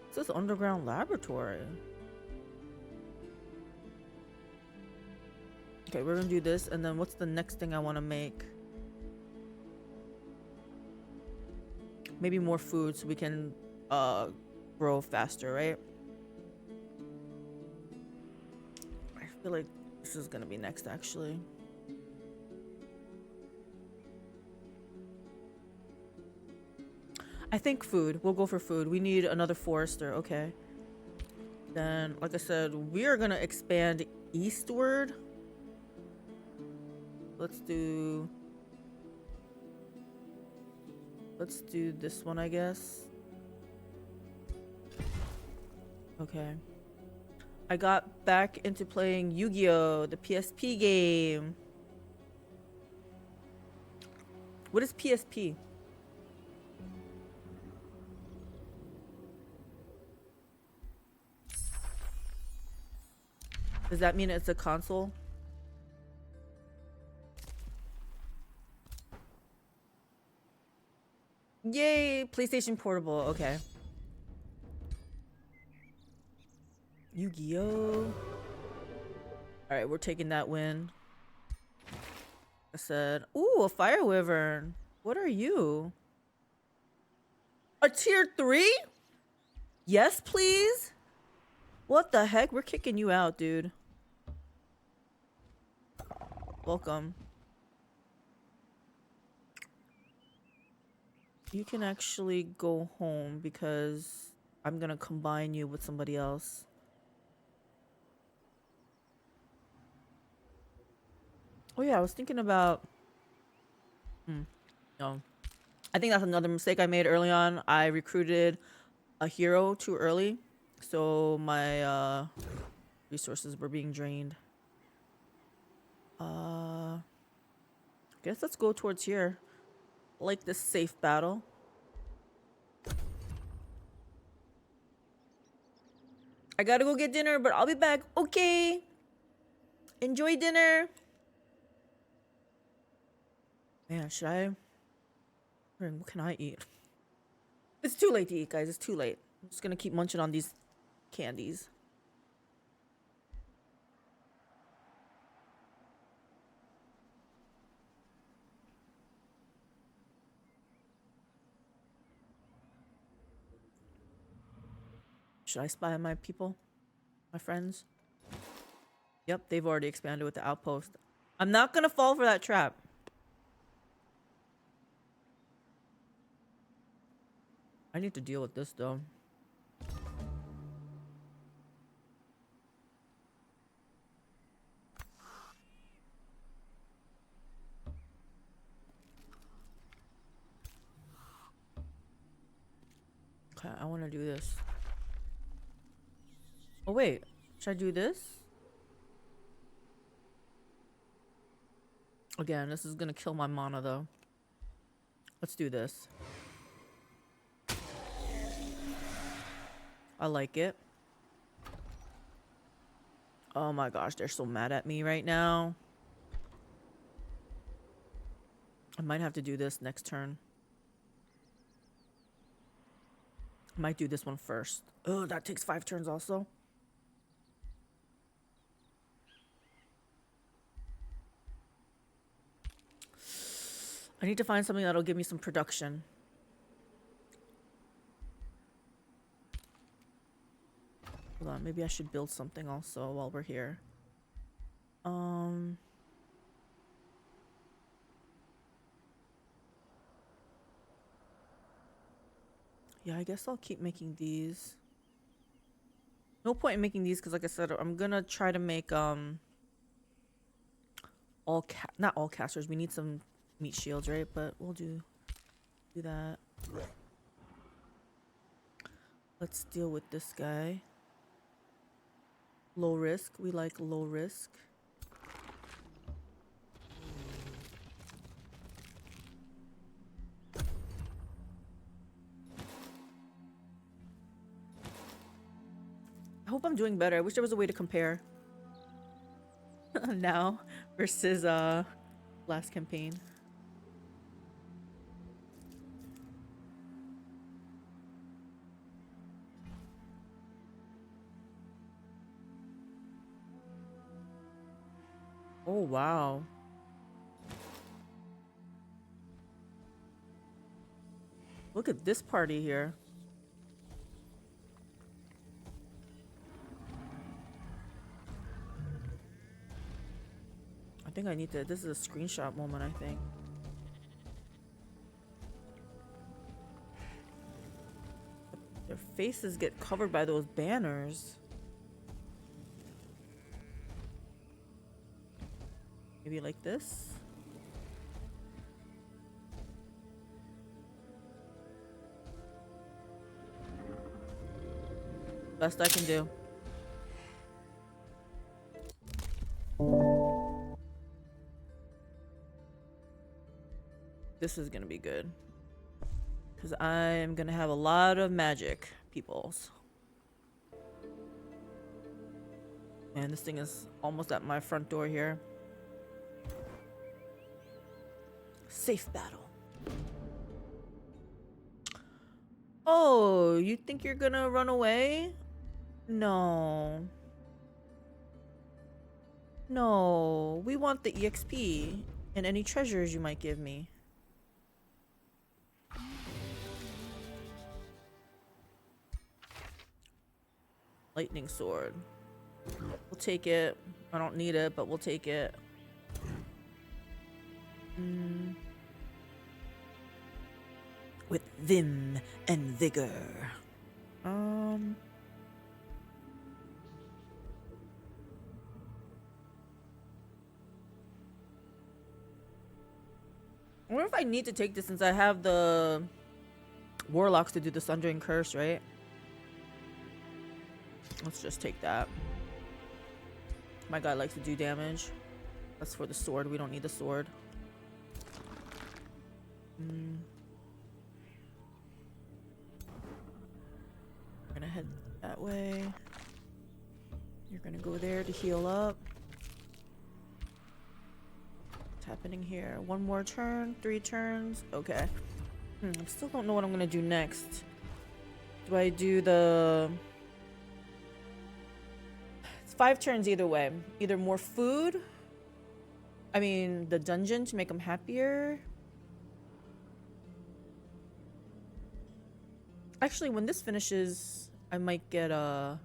It says underground laboratory. Okay, we're gonna do this, and then what's the next thing I want to make? Maybe more food so we can grow faster, right? I feel like this is gonna be next, actually. I think food. We'll go for food. We need another forester. Okay. Then, like I said, we are gonna expand eastward. Let's do this one, I guess. Okay. I got back into playing Yu-Gi-Oh! The PSP game. What is PSP? Does that mean it's a console? Yay! PlayStation Portable. Okay. Yu-Gi-Oh! Alright, we're taking that win. I said, ooh, a fire wyvern. What are you? A tier 3? Yes, please? What the heck? We're kicking you out, dude. Welcome. You can actually go home because I'm gonna combine you with somebody else. Oh yeah, I was thinking about... No. I think that's another mistake I made early on. I recruited a hero too early. So my resources were being drained. Guess let's go towards here. Like this safe battle. I gotta go get dinner, but I'll be back. Okay. Enjoy dinner. Man, should I? What can I eat? It's too late to eat, guys. It's too late. I'm just gonna keep munching on these candies. Should I spy on my people? My friends? Yep, they've already expanded with the outpost. I'm not gonna fall for that trap. I need to deal with this though. Okay, I want to do this. Oh wait, should I do this? Again, this is gonna kill my mana though. Let's do this. I like it. Oh my gosh, they're so mad at me right now. I might have to do this next turn. I might do this one first. Oh, that takes 5 turns also. I need to find something that'll give me some production. Hold on, maybe I should build something also while we're here. Yeah, I guess I'll keep making these. No point in making these because, like I said, I'm gonna try to make not all casters. We need some meat shields, right? But we'll do that. Let's deal with this guy. Low risk. We like low risk. I hope I'm doing better. I wish there was a way to compare. Now versus last campaign. Oh wow. Look at this party here. I think I need to, this is a screenshot moment, I think. Their faces get covered by those banners. Maybe like this? Best I can do. This is gonna be good. Because I'm gonna have a lot of magic peoples. And this thing is almost at my front door here. Safe battle. Oh, you think you're gonna run away? No. No, we want the EXP and any treasures you might give me. Lightning sword. We'll take it. I don't need it, but we'll take it. With vim and vigor. I wonder if I need to take this since I have the warlocks to do the Sundering Curse, right? Let's just take that. My guy likes to do damage. That's for the sword. We don't need the sword. We're gonna head that way. You're gonna go there to heal up. What's happening here? One more turn, 3 turns. Okay. I still don't know what I'm gonna do next. Do I do the... It's 5 turns either way. Either more food. I mean, the dungeon to make them happier. Actually, when this finishes, I might get a...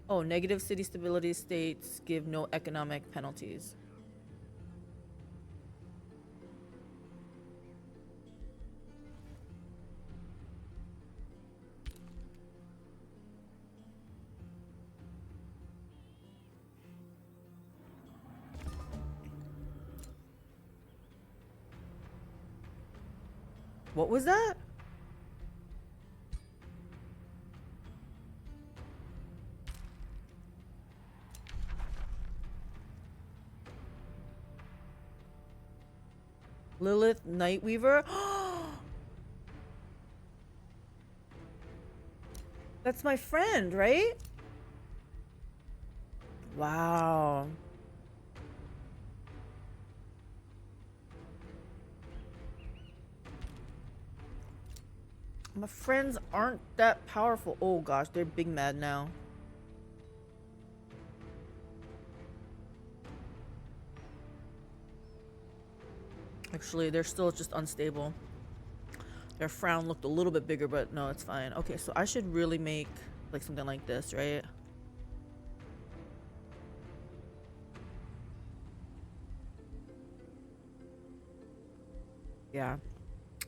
Oh, negative city stability states give no economic penalties. What was that? Lilith Nightweaver? That's my friend, right? Wow. My friends aren't that powerful. Oh gosh, they're big mad now. Actually, they're still just unstable. Their frown looked a little bit bigger, but no, it's fine. Okay, so I should really make like something like this, right? Yeah,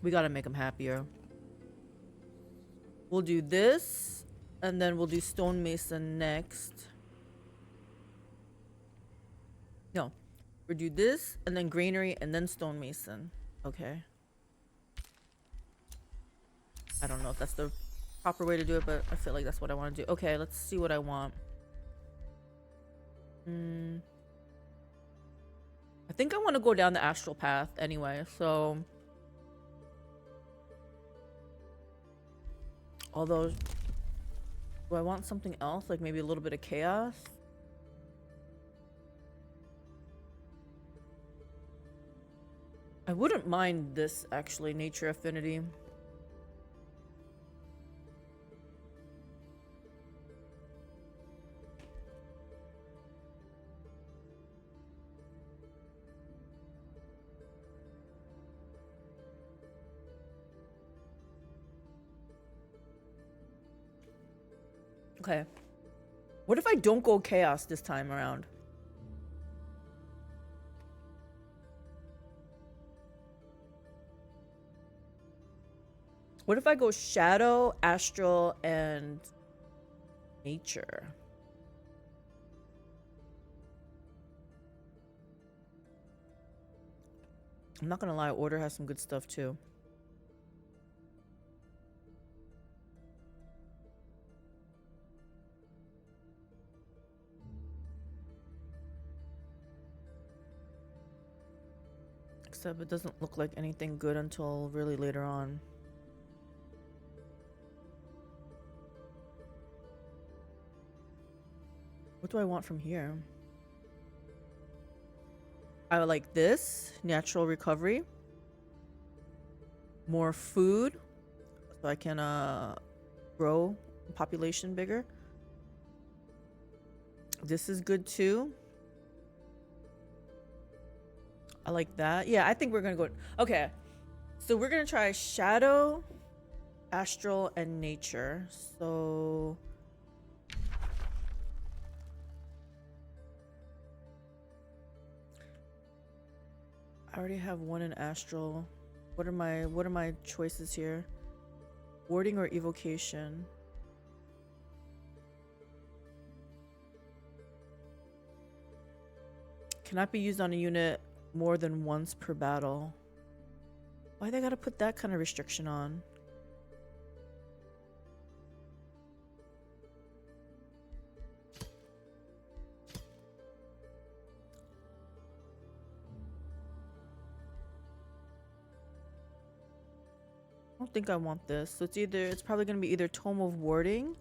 we gotta make them happier. We'll do this, and then we'll do stonemason next. No, we'll do this, and then granary, and then stonemason. Okay. I don't know if that's the proper way to do it, but I feel like that's what I want to do. Okay, let's see what I want. I think I want to go down the astral path anyway, so... Although... Do I want something else? Like maybe a little bit of chaos? I wouldn't mind this, actually, nature affinity. Okay. What if I don't go chaos this time around? What if I go shadow, astral, and nature? I'm not gonna lie, order has some good stuff too. Except it doesn't look like anything good until really later on. What do I want from here? I would like this, natural recovery. More food, so I can grow population bigger. This is good too. I like that. Yeah, I think we're gonna go. Okay, so we're gonna try shadow, astral, and nature. So I already have one in astral. What are my choices here? Warding or evocation? Cannot be used on a unit more than once per battle. Why they gotta put that kind of restriction on? I don't think I want this. So it's probably gonna be either Tome of Warding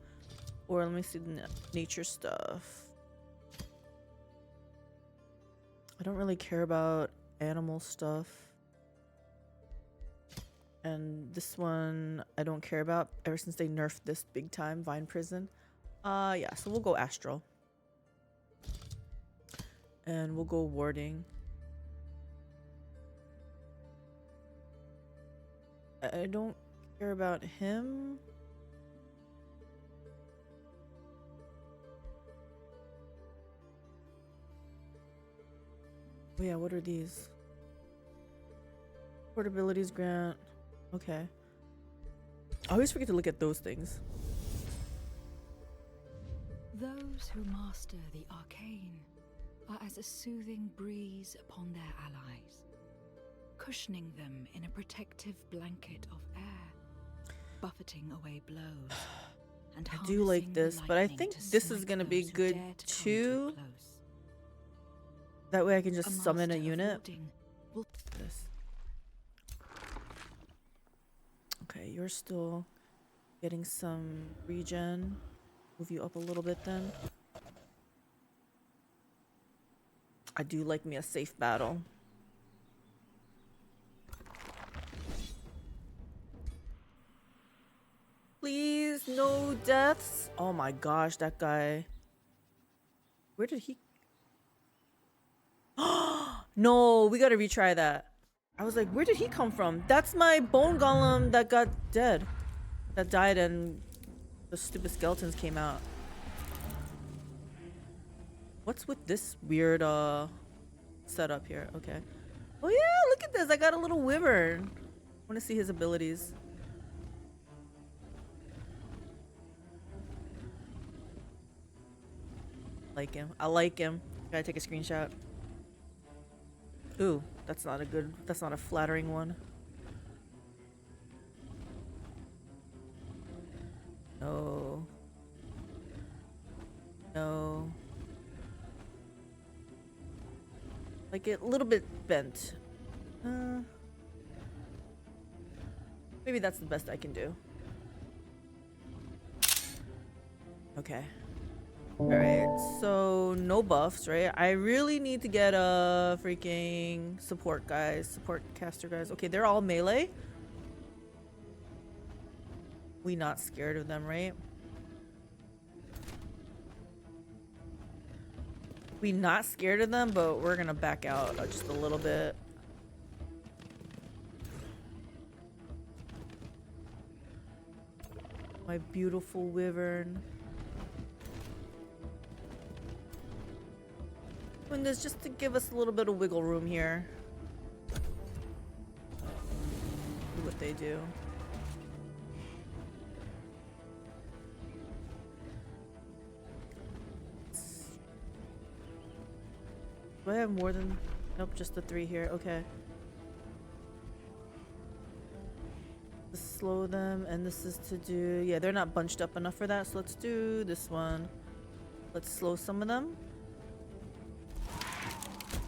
or let me see the nature stuff. I don't really care about animal stuff. And this one I don't care about ever since they nerfed this big time, Vine Prison. Yeah, so we'll go astral. And we'll go warding. I don't care about him. Oh yeah, what are these? Portabilities grant. Okay. I always forget to look at those things. Those who master the arcane are as a soothing breeze upon their allies, cushioning them in a protective blanket of air, buffeting away blows. And I do like this, but I think this is gonna be good too. That way I can just summon a unit. This. Okay, you're still getting some regen. Move you up a little bit then. I do like me a safe battle. Please, no deaths. Oh my gosh, that guy. Where did he... No, we gotta retry that. I was like, where did he come from? That's my bone golem that got dead. That died and the stupid skeletons came out. What's with this weird setup here? Okay. Oh yeah, look at this. I got a little wyvern. I want to see his abilities. Like him. I like him. Gotta take a screenshot. Ooh, that's not a flattering one. No. No. Like a little bit bent. Maybe that's the best I can do. Okay. Alright, so no buffs, right? I really need to get a freaking support caster guys. Okay, they're all melee. We not scared of them, right? We not scared of them, but we're gonna back out just a little bit. My beautiful wyvern. Doing this just to give us a little bit of wiggle room here. See what they do. Do I have more than... Nope, just the 3 here. Okay. To slow them, and this is to do... Yeah, they're not bunched up enough for that, so let's do this one. Let's slow some of them.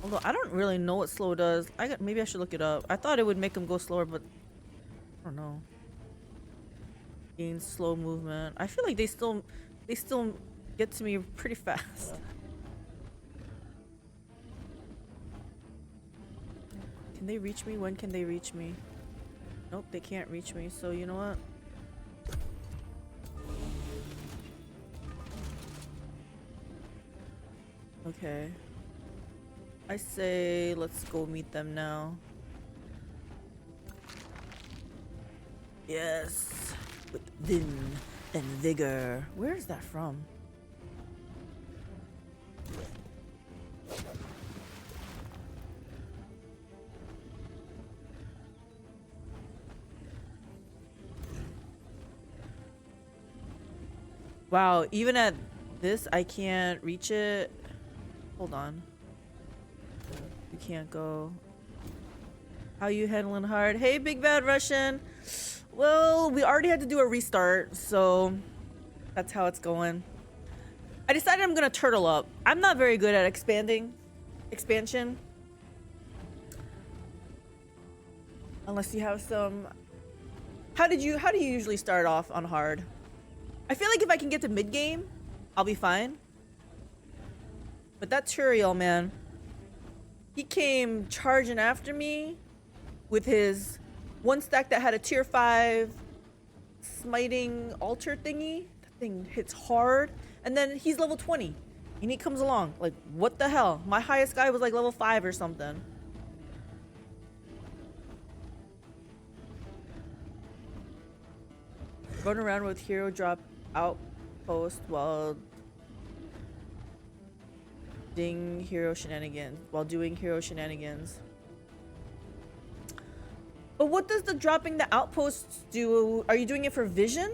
Although, I don't really know what slow does. Maybe I should look it up. I thought it would make them go slower, but... I don't know. Gain slow movement. I feel like they still get to me pretty fast. Can they reach me? When can they reach me? Nope, they can't reach me, so you know what? Okay. I say let's go meet them now. Yes! With vim and vigor. Where is that from? Wow, even at this, I can't reach it. Hold on. You can't go. How you handling hard? Hey, Big Bad Russian. Well, we already had to do a restart, so that's how it's going. I decided I'm gonna turtle up. I'm not very good at expansion. Unless you have some... How do you usually start off on hard? I feel like if I can get to mid-game, I'll be fine. But that Turiel, man. He came charging after me with his one stack that had a tier 5 smiting altar thingy. That thing hits hard. And then he's level 20. And he comes along. Like, what the hell? My highest guy was like level 5 or something. Run around with hero drop outpost while doing hero shenanigans. But what does the dropping the outposts do? Are you doing it for vision?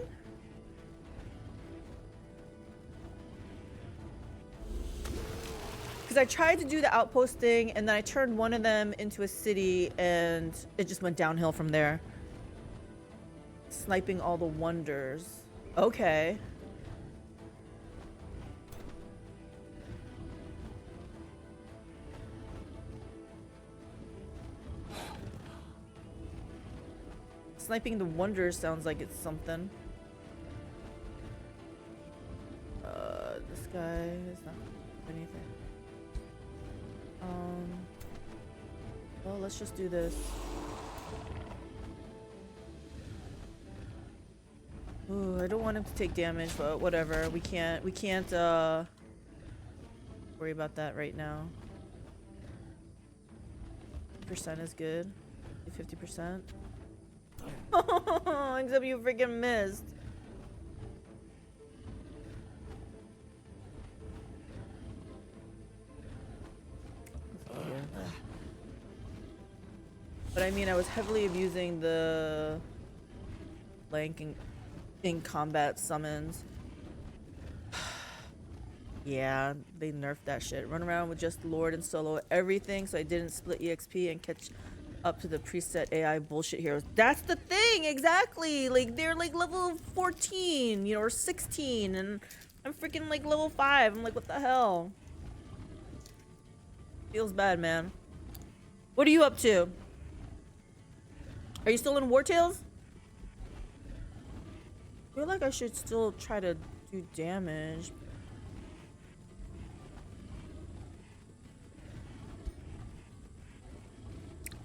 Because I tried to do the outpost thing and then I turned one of them into a city and it just went downhill from there. Sniping all the wonders. Okay. Sniping the wonders sounds like it's something. This guy is not anything. Well, let's just do this. Ooh, I don't want him to take damage, but whatever. We can't worry about that right now. 50% is good. 50%. Except you freaking missed. But I mean, I was heavily abusing the blank in combat summons. Yeah, they nerfed that shit. Run around with just Lord and solo everything, so I didn't split EXP and catch up to the preset AI bullshit heroes. That's the thing, exactly. Like they're like level 14, you know, or 16, and I'm freaking like level 5. I'm like, what the hell? Feels bad, man. What are you up to? Are you still in War Tales? I feel like I should still try to do damage.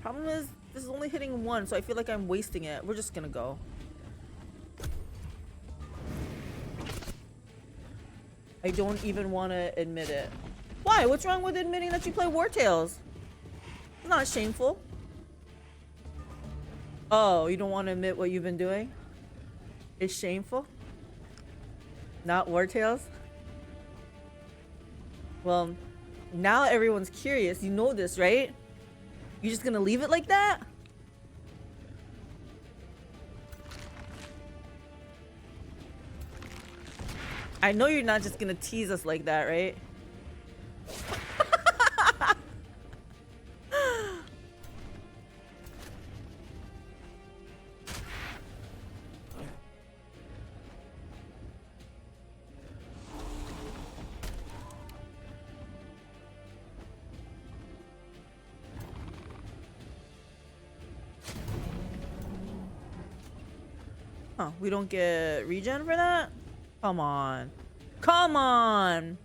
Problem is, this is only hitting one, so I feel like I'm wasting it. We're just gonna go. I don't even want to admit it. Why? What's wrong with admitting that you play War Tales? It's not shameful. Oh, you don't want to admit what you've been doing? It's shameful? Not War Tales? Well, now everyone's curious. You know this, right? You just gonna leave it like that? I know you're not just gonna tease us like that, right? Huh, we don't get regen for that? Come on. Come on!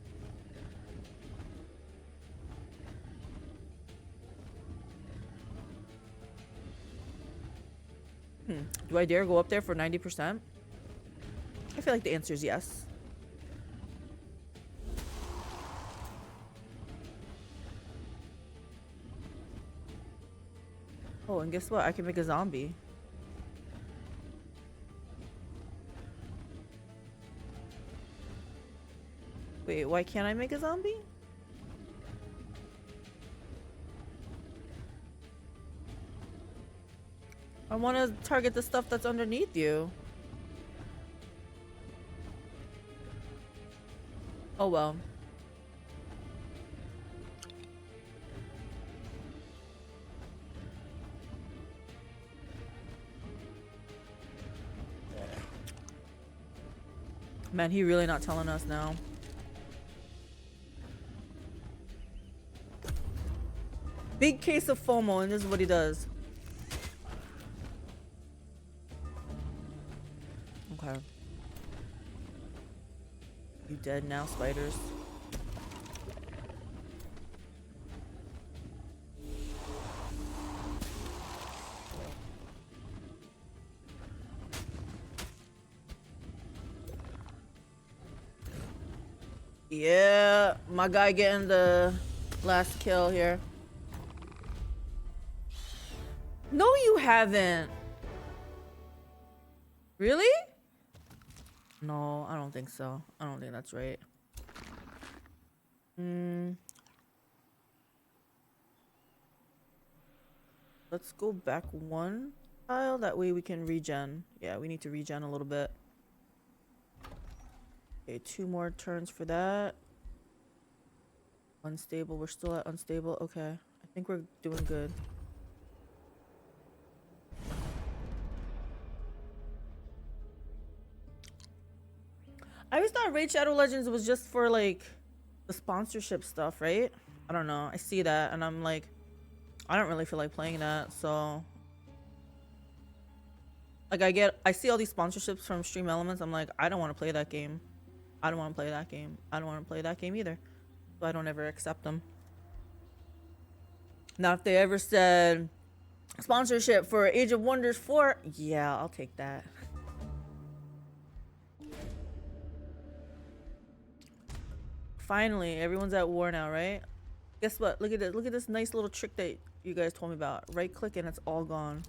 Do I dare go up there for 90%? I feel like the answer is yes. Oh, and guess what? I can make a zombie. Wait, why can't I make a zombie? I want to target the stuff that's underneath you. Oh well. Man, he really not telling us now. Big case of FOMO, and this is what he does. Okay. You dead now, spiders? Yeah, my guy getting the last kill here. No, you haven't. Really? No, I don't think so. I don't think that's right. Let's go back one tile. That way we can regen. Yeah, we need to regen a little bit. Okay, 2 more turns for that. Unstable. We're still at unstable. Okay. I think we're doing good. I always thought Raid Shadow Legends was just for like the sponsorship stuff, right? I don't know. I see that and I'm like, I don't really feel like playing that, so like I see all these sponsorships from Stream Elements. I'm like, I don't want to play that game. I don't want to play that game. I don't want to play that game either. So I don't ever accept them. Now if they ever said sponsorship for Age of Wonders 4, yeah, I'll take that. Finally, everyone's at war now, right? Guess what? Look at this. Look at this nice little trick that you guys told me about. Right click and it's all gone.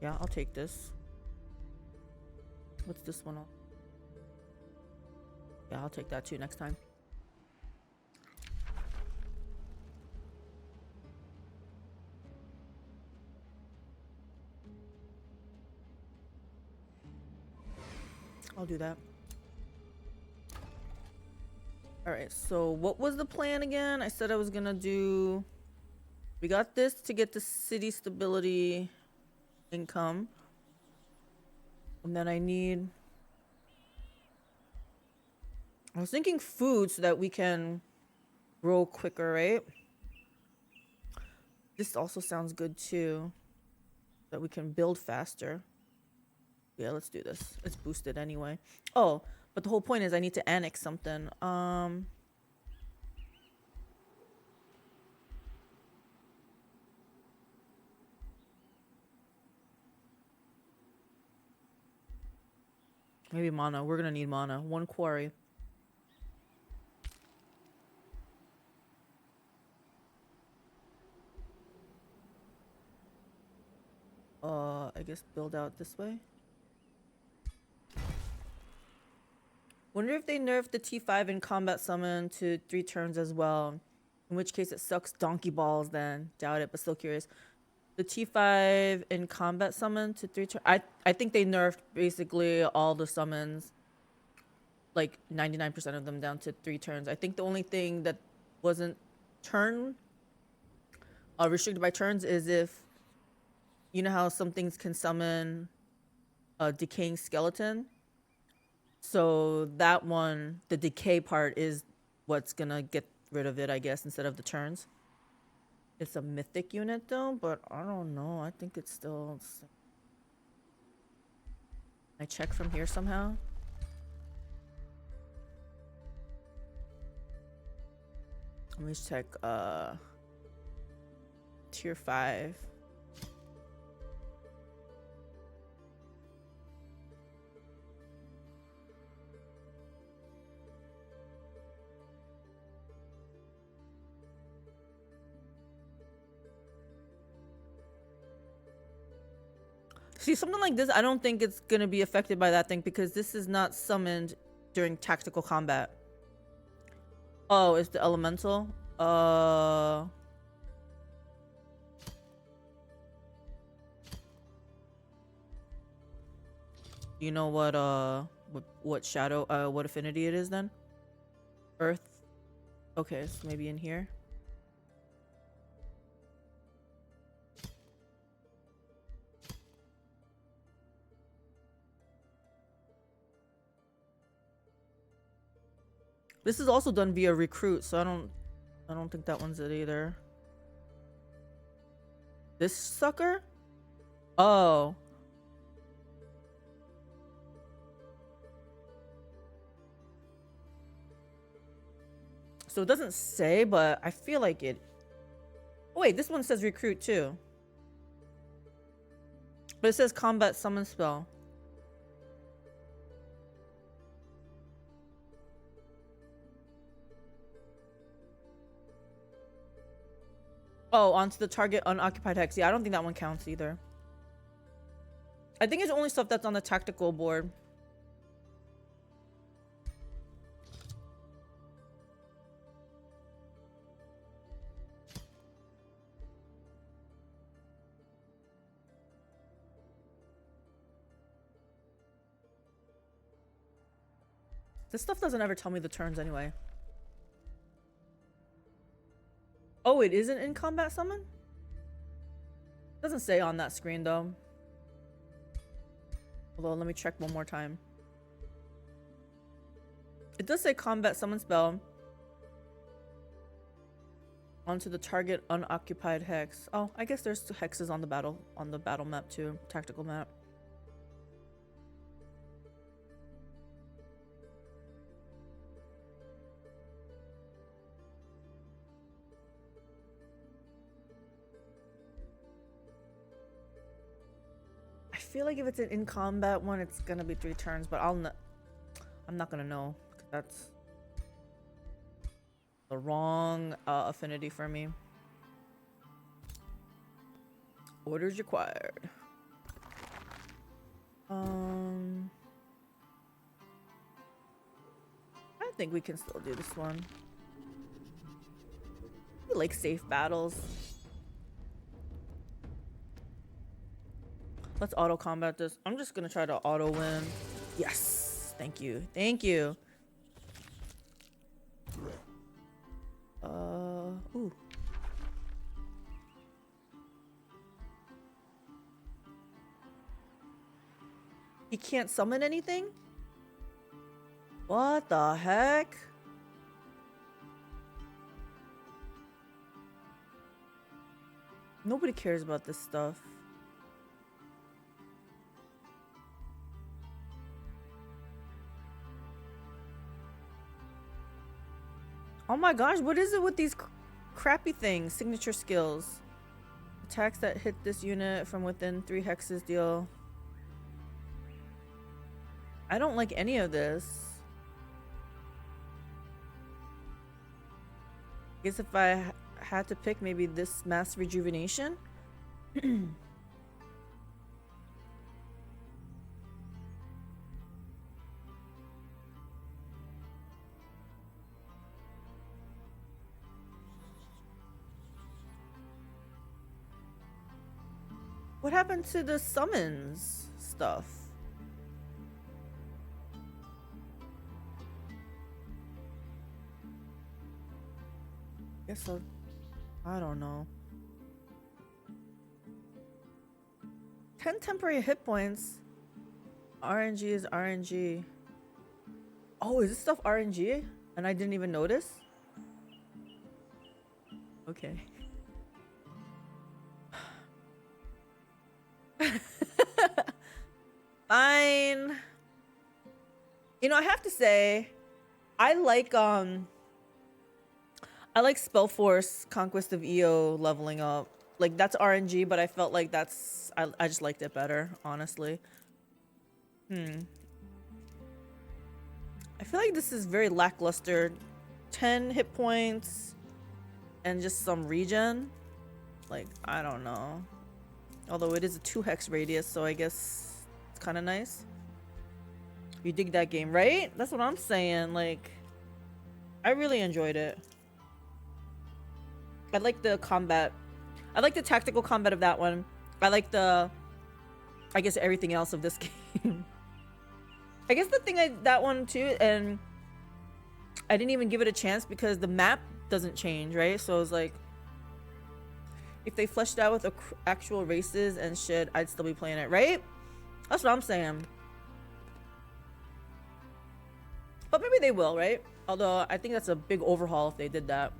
Yeah, I'll take this. What's this one? Yeah, I'll take that too next time. I'll do that. All right, so what was the plan again? I said I was gonna do... We got this to get the city stability income. And then I need... I was thinking food so that we can grow quicker, right? This also sounds good too. That we can build faster. Yeah, let's do this. It's boosted anyway. Oh, but the whole point is I need to annex something. Maybe mana. We're gonna need mana. 1 quarry. I guess build out this way. Wonder if they nerfed the T5 in combat summon to 3 turns as well. In which case it sucks donkey balls then. Doubt it, but still curious. The T5 in combat summon to 3 turns. I think they nerfed basically all the summons. Like 99% of them down to 3 turns. I think the only thing that wasn't turn restricted by turns is if you know how some things can summon a decaying skeleton. So that one, the decay part is what's gonna get rid of it, I guess, instead of the turns. It's a mythic unit though, but I don't know. I think it's still... I check from here somehow. Let me check tier 5. See, something like this, I don't think it's gonna be affected by that thing because this is not summoned during tactical combat. Oh, it's the elemental? You know what shadow, what affinity it is then? Earth? Okay, so maybe in here. This is also done via recruit, so I don't think that one's it either. This sucker? Oh. So it doesn't say, but I feel like it... Oh, wait, this one says recruit too. But it says combat summon spell. Oh, onto the target unoccupied hex. Yeah, I don't think that one counts either. I think it's only stuff that's on the tactical board. This stuff doesn't ever tell me the turns anyway. Oh, it isn't in combat summon? Doesn't say on that screen though. Although, let me check one more time. It does say combat summon spell onto the target unoccupied hex. Oh, I guess there's 2 hexes on the battle map too, tactical map. I feel like if it's an in combat one, it's gonna be 3 turns, but I'm not gonna know. That's the wrong affinity for me. Orders required. I think we can still do this one. We like safe battles. Let's auto combat this. I'm just gonna try to auto win. Yes. Thank you. Thank you. He can't summon anything? What the heck? Nobody cares about this stuff. Oh my gosh, what is it with these crappy things? Signature skills. Attacks that hit this unit from within 3 hexes deal. I don't like any of this. I guess if I had to pick, maybe this mass rejuvenation. What happened to the summons stuff? Guess I don't know. 10 temporary hit points. RNG is RNG. Oh, is this stuff RNG? And I didn't even notice? Okay. Fine. You know, I have to say, I like SpellForce Conquest of Eo leveling up. Like, that's RNG, but I felt like that's I just liked it better, honestly. I feel like this is very lackluster. 10 hit points and just some regen. Like, I don't know. Although it is a 2 hex radius, so I guess it's kind of nice. You dig that game, right? That's what I'm saying. Like, I really enjoyed it. I like the combat. I like the tactical combat of that one. I like the, I guess, everything else of this game. I guess the thing that one too, and I didn't even give it a chance because the map doesn't change, right? So it was like, if they fleshed out with actual races and shit, I'd still be playing it, right? That's what I'm saying. But maybe they will, right? Although I think that's a big overhaul if they did that.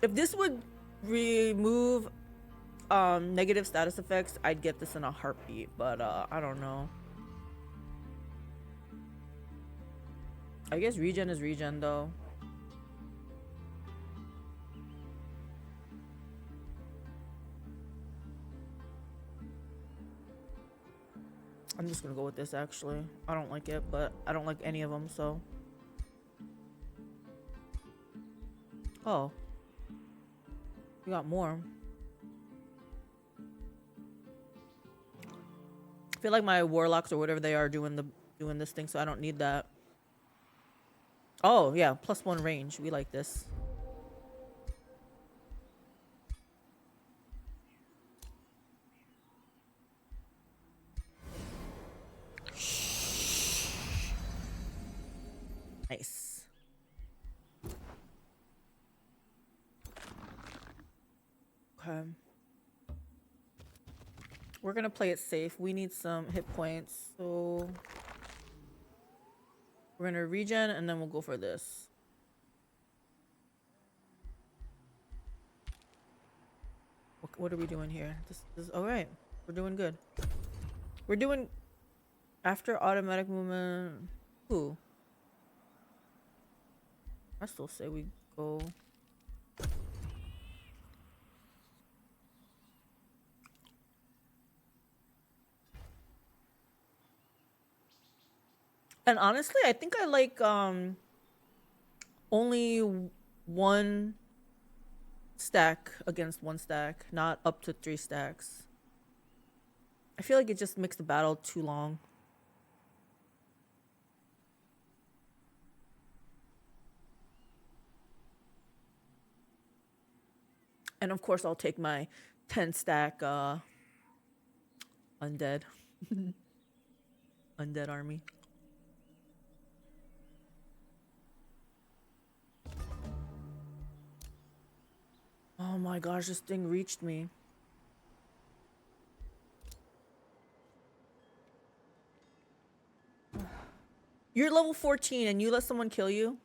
If this would remove negative status effects, I'd get this in a heartbeat, but I don't know. I guess regen is regen though. I'm just gonna go with this actually. I don't like it, but I don't like any of them, so. Oh. We got more. I feel like my warlocks or whatever they are doing this thing, so I don't need that. Oh yeah, +1 range. We like this. Nice. Okay. We're gonna play it safe. We need some hit points, so we're gonna regen and then we'll go for this. What are we doing here? This is all right. We're doing good. We're doing after automatic movement. Ooh. I still say we go. And honestly, I think I like only 1 stack against 1 stack, not up to 3 stacks. I feel like it just makes the battle too long. And of course, I'll take my 10 stack undead. Undead army. Oh my gosh, this thing reached me. You're level 14 and you let someone kill you?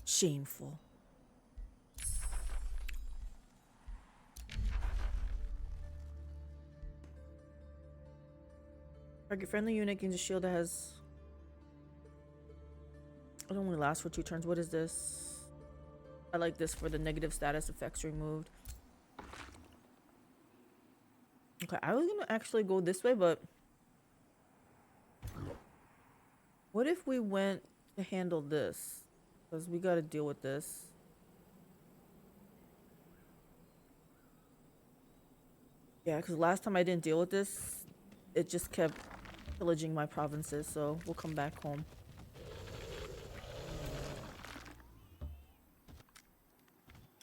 Shameful. Target friendly unit gains a shield that has... It only lasts for 2 turns. What is this? I like this for the negative status effects removed. Okay, I was gonna actually go this way, but... What if we went to handle this? Because we gotta deal with this. Yeah, because last time I didn't deal with this, it just kept pillaging my provinces, so we'll come back home.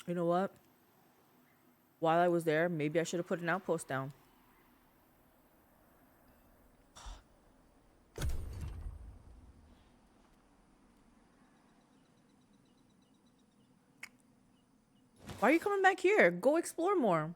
You know what? While I was there, maybe I should have put an outpost down. Why are you coming back here? Go explore more.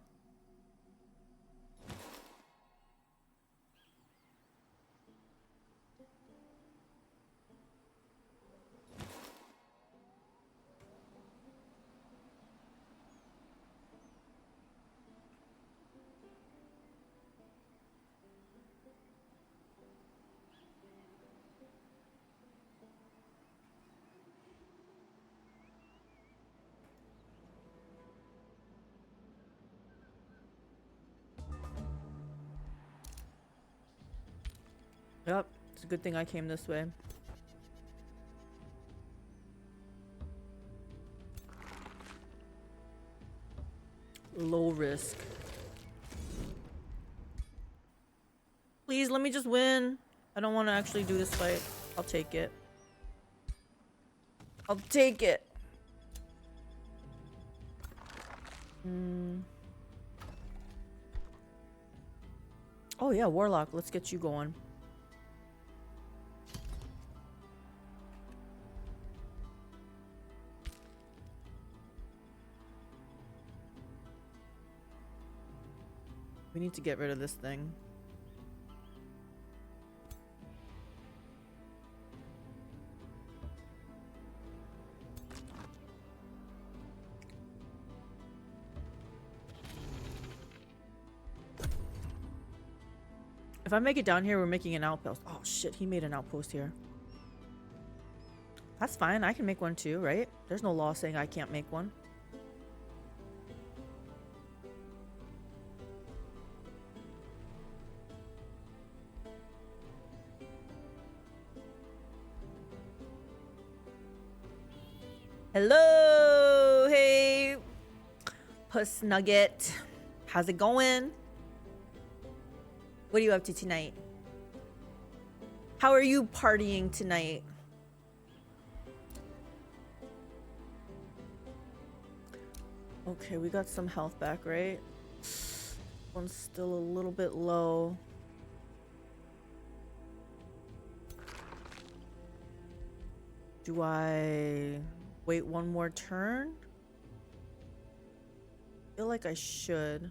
Yep, it's a good thing I came this way. Low risk. Please, let me just win. I don't want to actually do this fight. I'll take it. I'll take it. Oh yeah, Warlock. Let's get you going. We need to get rid of this thing. If I make it down here, we're making an outpost. Oh shit, he made an outpost here. That's fine. I can make one too, right? There's no law saying I can't make one. Hello, hey, Puss Nugget. How's it going? What are you up to tonight? How are you partying tonight? Okay, we got some health back, right? One's still a little bit low. Do I wait one more turn? I feel like I should.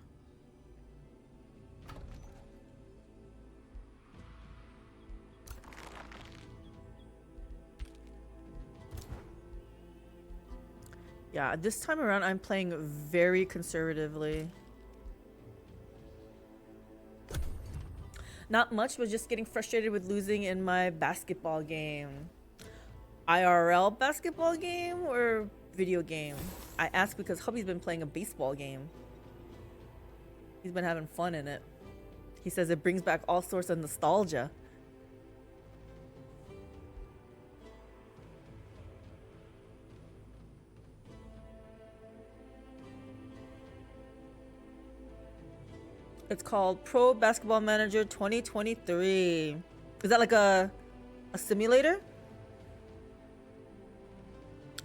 Yeah, this time around I'm playing very conservatively. Not much, but just getting frustrated with losing in my basketball game. IRL basketball game or video game? I ask because hubby's been playing a baseball game. He's been having fun in it. He says it brings back all sorts of nostalgia. It's called Pro Basketball Manager 2023. Is that like a simulator?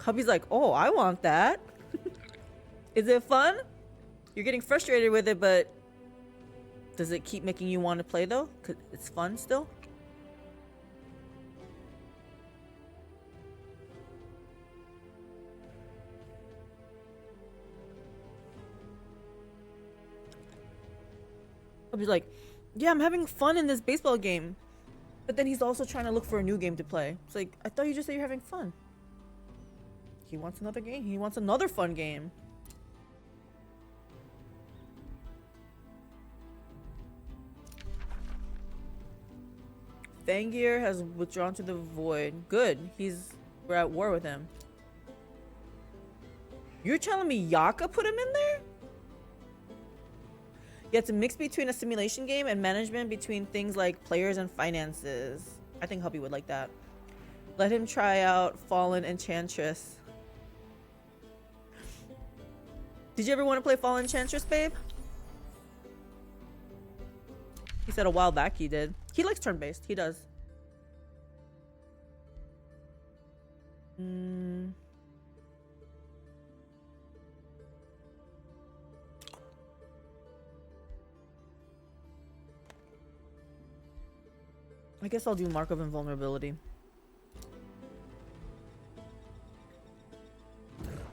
Hubby's like, oh, I want that. Is it fun? You're getting frustrated with it, but does it keep making you want to play though? 'Cause it's fun still. Hubby's like, yeah, I'm having fun in this baseball game. But then he's also trying to look for a new game to play. It's like, I thought you just said you're having fun. He wants another game. He wants another fun game. Fangir has withdrawn to the void. Good. We're at war with him. You're telling me Yaka put him in there? Yeah, it's a mix between a simulation game and management between things like players and finances. I think Hubby would like that. Let him try out Fallen Enchantress. Did you ever want to play Fallen Enchantress, babe? He said a while back he did. He likes turn-based. He does. I guess I'll do Mark of Invulnerability.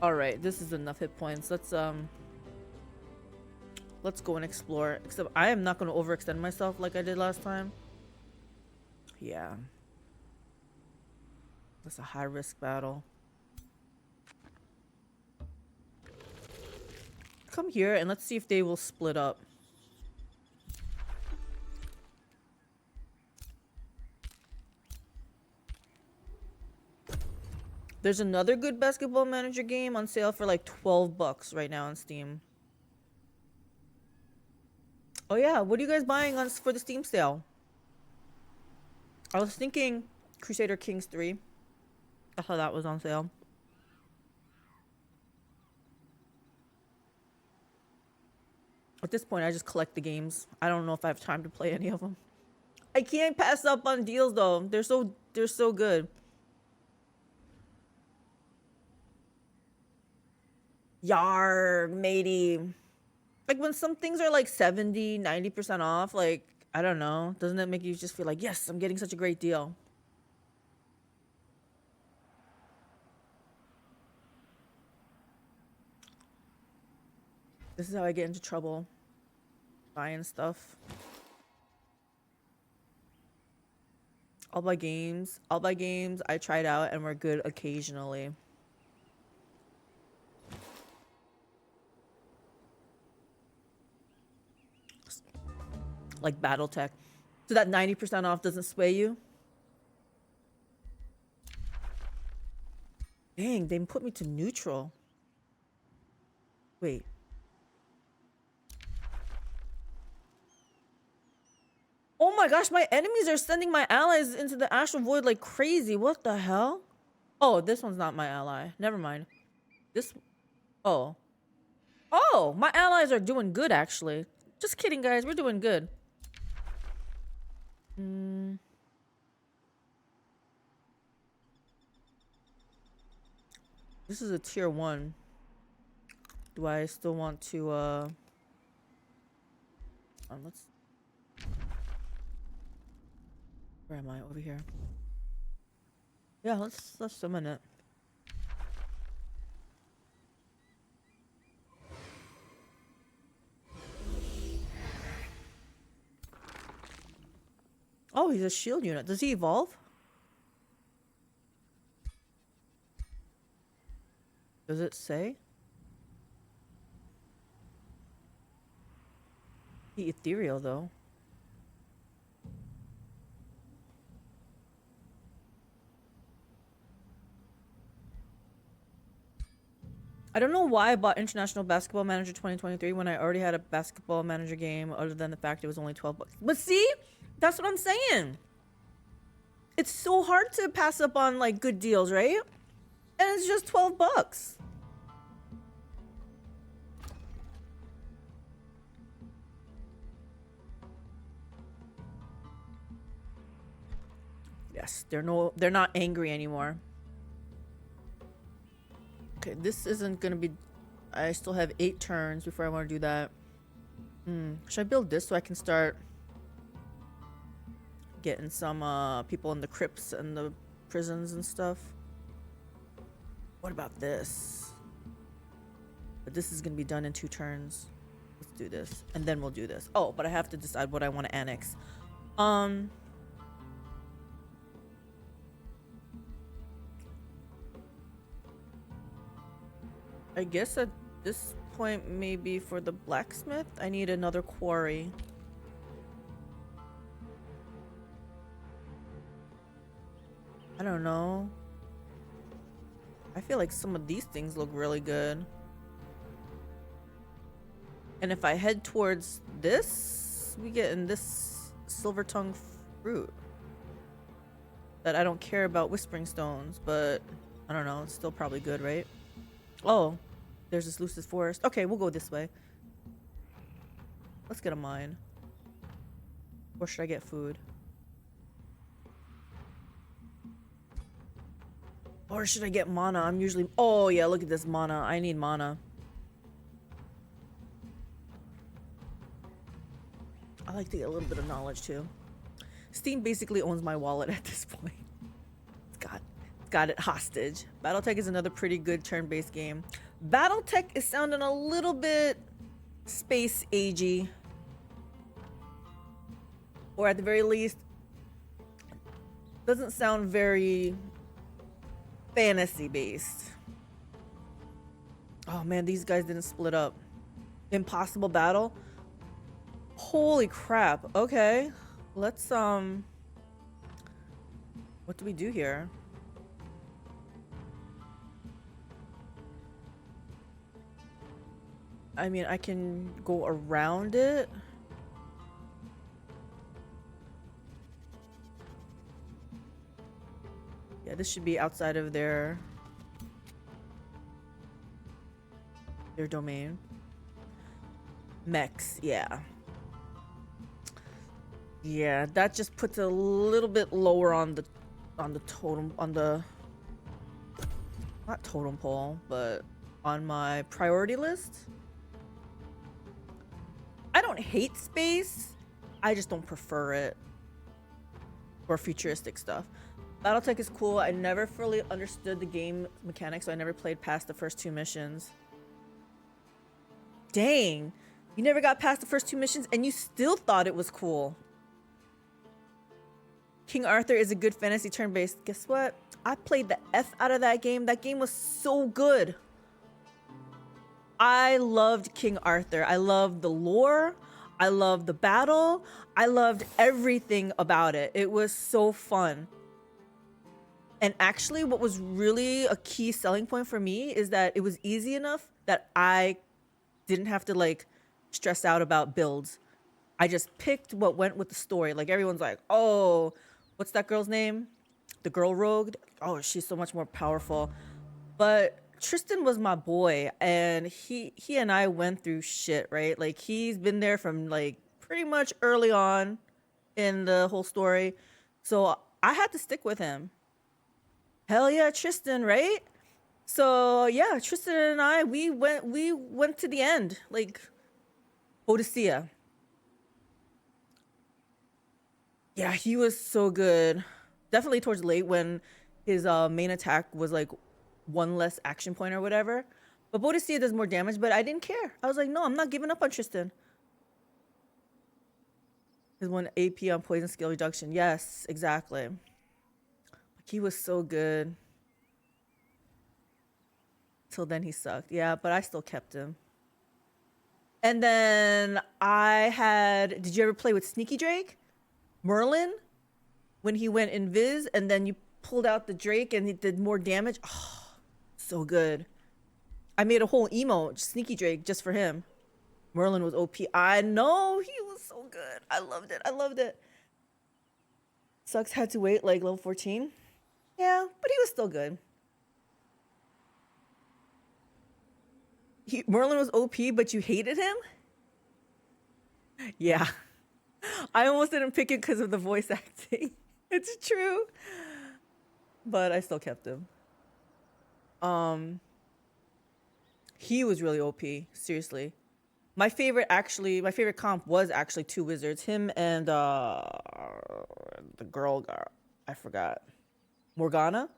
Alright, this is enough hit points. Let's go and explore. Except I am not going to overextend myself like I did last time. Yeah. That's a high risk battle. Come here and let's see if they will split up. There's another good basketball manager game on sale for like $12 right now on Steam. Oh yeah, what are you guys buying on for the Steam sale? I was thinking Crusader Kings 3. I thought that was on sale. At this point, I just collect the games. I don't know if I have time to play any of them. I can't pass up on deals though. They're so good. Yar, matey. Like when some things are like 70, 90% off, like, I don't know. Doesn't that make you just feel like, yes, I'm getting such a great deal? This is how I get into trouble. Buying stuff. I'll buy games. I try it out and we're good occasionally. Like Battletech. So that 90% off doesn't sway you? Dang, they put me to neutral. Wait. Oh my gosh, my enemies are sending my allies into the Astral Void like crazy. What the hell? Oh, this one's not my ally. Never mind. This... Oh. Oh, my allies are doing good, actually. Just kidding, guys. We're doing good. This is a tier 1. Do I still want to, let's... Where am I? Over here. Yeah, let's summon it. Oh, he's a shield unit. Does he evolve? Does it say? He ethereal though. I don't know why I bought International Basketball Manager 2023 when I already had a basketball manager game, other than the fact it was only $12. But see, that's what I'm saying. It's so hard to pass up on like good deals, right? And it's just $12. Yes, they're not angry anymore. Okay, this isn't gonna be... I still have 8 turns before I want to do that. Should I build this so I can start getting some people in the crypts and the prisons and stuff? What about this? But this is gonna be done in 2 turns. Let's do this, and then we'll do this. Oh, but I have to decide what I want to annex. I guess at this point, maybe for the blacksmith, I need another quarry. I don't know. I feel like some of these things look really good. And if I head towards this, we get in this silver tongue fruit. That I don't care about whispering stones, but I don't know, it's still probably good, right? Oh, there's this Lucis forest. Okay, we'll go this way. Let's get a mine. Or should I get food? Or should I get mana? I'm usually... Oh yeah, look at this mana. I need mana. I like to get a little bit of knowledge too. Steam basically owns my wallet at this point. It's got it hostage. Battletech is another pretty good turn-based game. Battletech is sounding a little bit space agey. Or at the very least, doesn't sound very fantasy based. Oh man, these guys didn't split up. Impossible battle. Holy crap. Okay. Let's what do we do here? I mean, I can go around it. Yeah, this should be outside of their domain. Mechs, yeah. Yeah, that just puts a little bit lower on the totem, on the, not totem pole, but on my priority list. I don't hate space, I just don't prefer it for futuristic stuff. Battletech is cool. I never fully understood the game mechanics, so I never played past the first 2 missions. Dang, you never got past the first 2 missions and you still thought it was cool. King Arthur is a good fantasy turn-based. Guess what? I played the F out of that game. That game was so good. I loved King Arthur. I loved the lore. I loved the battle. I loved everything about it. It was so fun. And actually, what was really a key selling point for me is that it was easy enough that I didn't have to like stress out about builds. I just picked what went with the story. Like everyone's like, oh, what's that girl's name? The girl rogue? Oh, she's so much more powerful. But Tristan was my boy, and he and I went through shit, right? Like he's been there from like pretty much early on in the whole story. So I had to stick with him. Hell yeah, Tristan, right? So yeah, Tristan and I, we went to the end, like Odysseia. Yeah, he was so good. Definitely towards late when his main attack was like 1 less action point or whatever. But Bodicea does more damage, but I didn't care. I was like, no, I'm not giving up on Tristan. His 1 AP on poison skill reduction. Yes, exactly. He was so good. Till then he sucked. Yeah, but I still kept him. And then I had... Did you ever play with Sneaky Drake? Merlin? When he went invis and then you pulled out the Drake and he did more damage. Oh, so good. I made a whole emote, Sneaky Drake, just for him. Merlin was OP. I know, he was so good. I loved it. I loved it. Sucks had to wait like level 14. Yeah, but he was still good. Merlin was OP, but you hated him? Yeah. I almost didn't pick it because of the voice acting. It's true. But I still kept him. He was really OP, seriously. My favorite comp was actually 2 wizards. Him and the girl, I forgot. Morgana?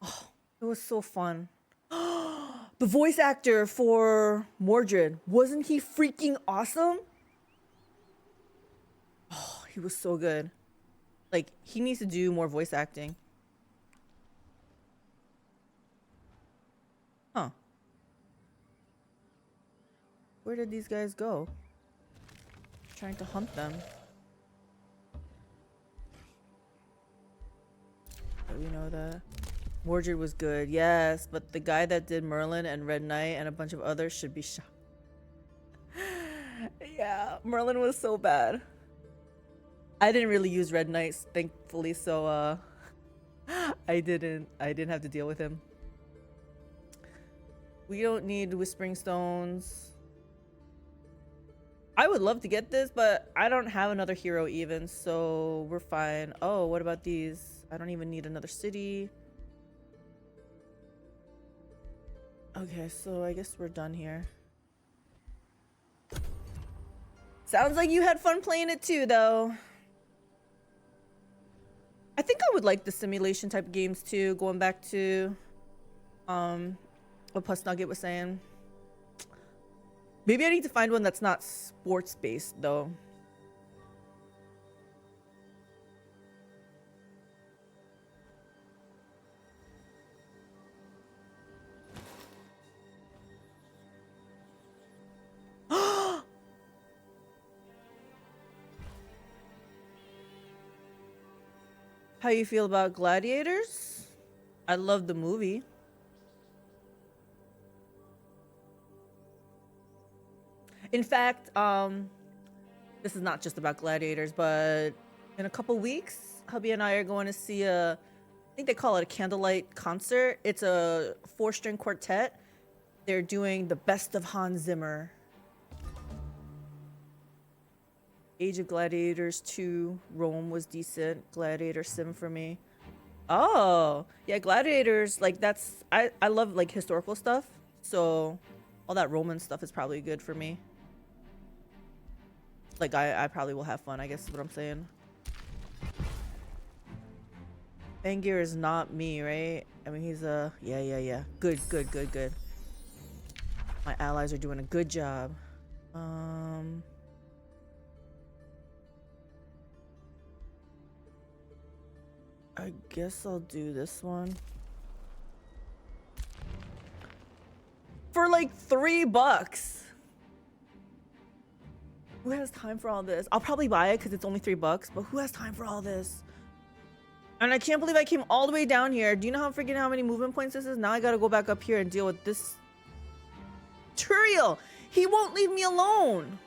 Oh, it was so fun. The voice actor for Mordred, wasn't he freaking awesome? Oh, he was so good. Like, he needs to do more voice acting. Where did these guys go? Trying to hunt them. But we know that. Mordred was good, yes, but the guy that did Merlin and Red Knight and a bunch of others should be shot. Yeah, Merlin was so bad. I didn't really use Red Knights, thankfully, so I didn't have to deal with him. We don't need Whispering Stones. I would love to get this, but I don't have another hero even, so we're fine. Oh, what about these? I don't even need another city. Okay, so I guess we're done here. Sounds like you had fun playing it too, though. I think I would like the simulation type games too, going back to what Puss Nugget was saying. Maybe I need to find one that's not sports based though. How you feel about Gladiators? I love the movie. In fact, this is not just about Gladiators, but in a couple weeks, hubby and I are going to see I think they call it a candlelight concert. It's a 4-string quartet. They're doing the best of Hans Zimmer. Age of Gladiators 2, Rome was decent. Gladiator Sim for me. Oh, yeah, Gladiators, like that's, I love like historical stuff. So all that Roman stuff is probably good for me. Like I probably will have fun, I guess is what I'm saying. Bangir is not me, right? I mean, he's a, yeah. Good. My allies are doing a good job. I guess I'll do this one. For like $3. Who has time for all this? I'll probably buy it because it's only $3, but who has time for all this? And I can't believe I came all the way down here. Do you know how freaking how many movement points this is? Now I gotta go back up here and deal with this. Turiel! He won't leave me alone!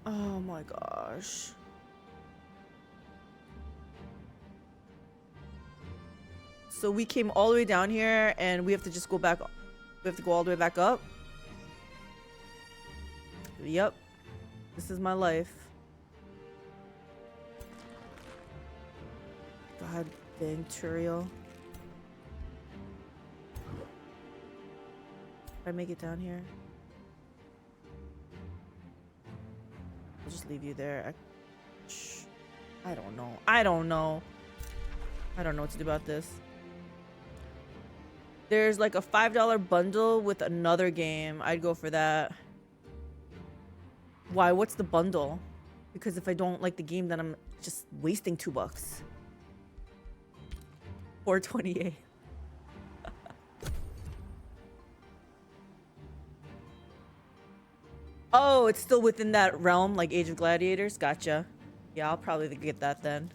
Oh my gosh. So we came all the way down here and we have to just go back. We have to go all the way back up. Yep. This is my life. God dang, Turiel. If I make it down here, I'll just leave you there. I don't know. I don't know what to do about this. There's like a $5 bundle with another game. I'd go for that. Why? What's the bundle? Because if I don't like the game, then I'm just wasting $2. $4.28. Oh, it's still within that realm, like Age of Gladiators. Gotcha. Yeah, I'll probably get that then.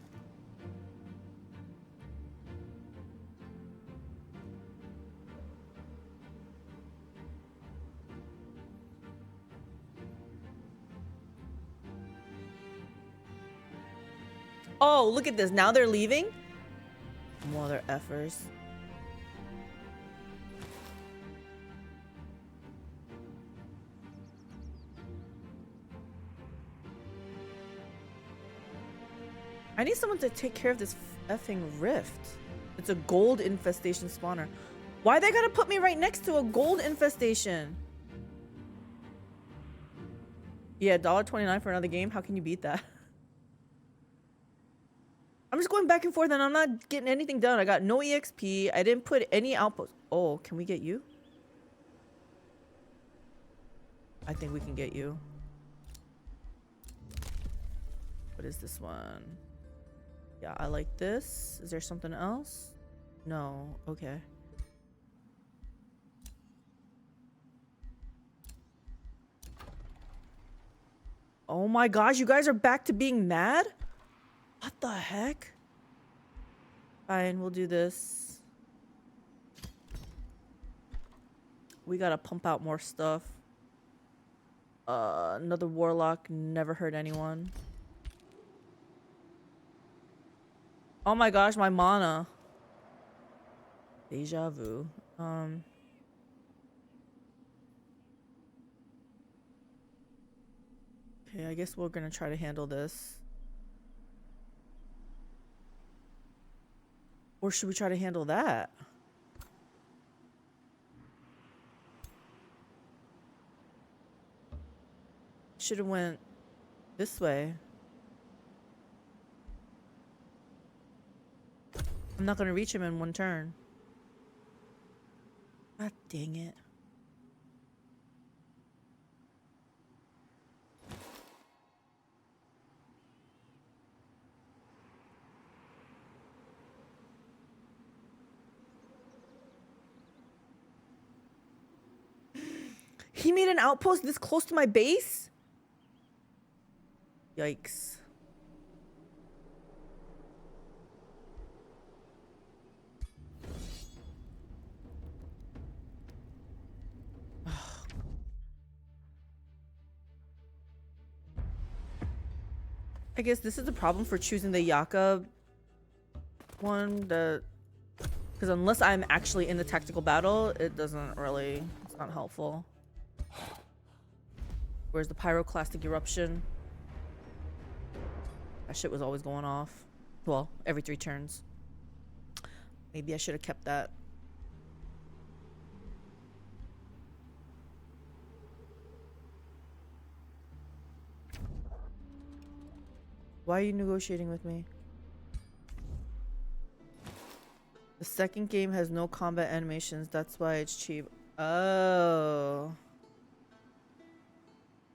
Oh, look at this. Now they're leaving? Mother effers. I need someone to take care of this effing rift. It's a gold infestation spawner. Why they gotta put me right next to a gold infestation? Yeah, $1.29 for another game. How can you beat that? I'm just going back and forth and I'm not getting anything done. I got no EXP. I didn't put any outposts. Oh, can we get you? I think we can get you. What is this one? Yeah, I like this. Is there something else? No. Okay. Oh my gosh, you guys are back to being mad? What the heck? Fine, we'll do this. We gotta pump out more stuff. Another warlock never hurt anyone. Oh my gosh, my mana. Deja vu. Okay, I guess we're gonna try to handle this. Or should we try to handle that? Should have went this way. I'm not gonna reach him in one turn. God dang it. He made an outpost this close to my base? Yikes. I guess this is the problem for choosing the Yaka one. Because unless I'm actually in the tactical battle, it doesn't really, it's not helpful. Where's the pyroclastic eruption? That shit was always going off. Well, every 3 turns. Maybe I should have kept that. Why are you negotiating with me? The second game has no combat animations. That's why it's cheap. Oh.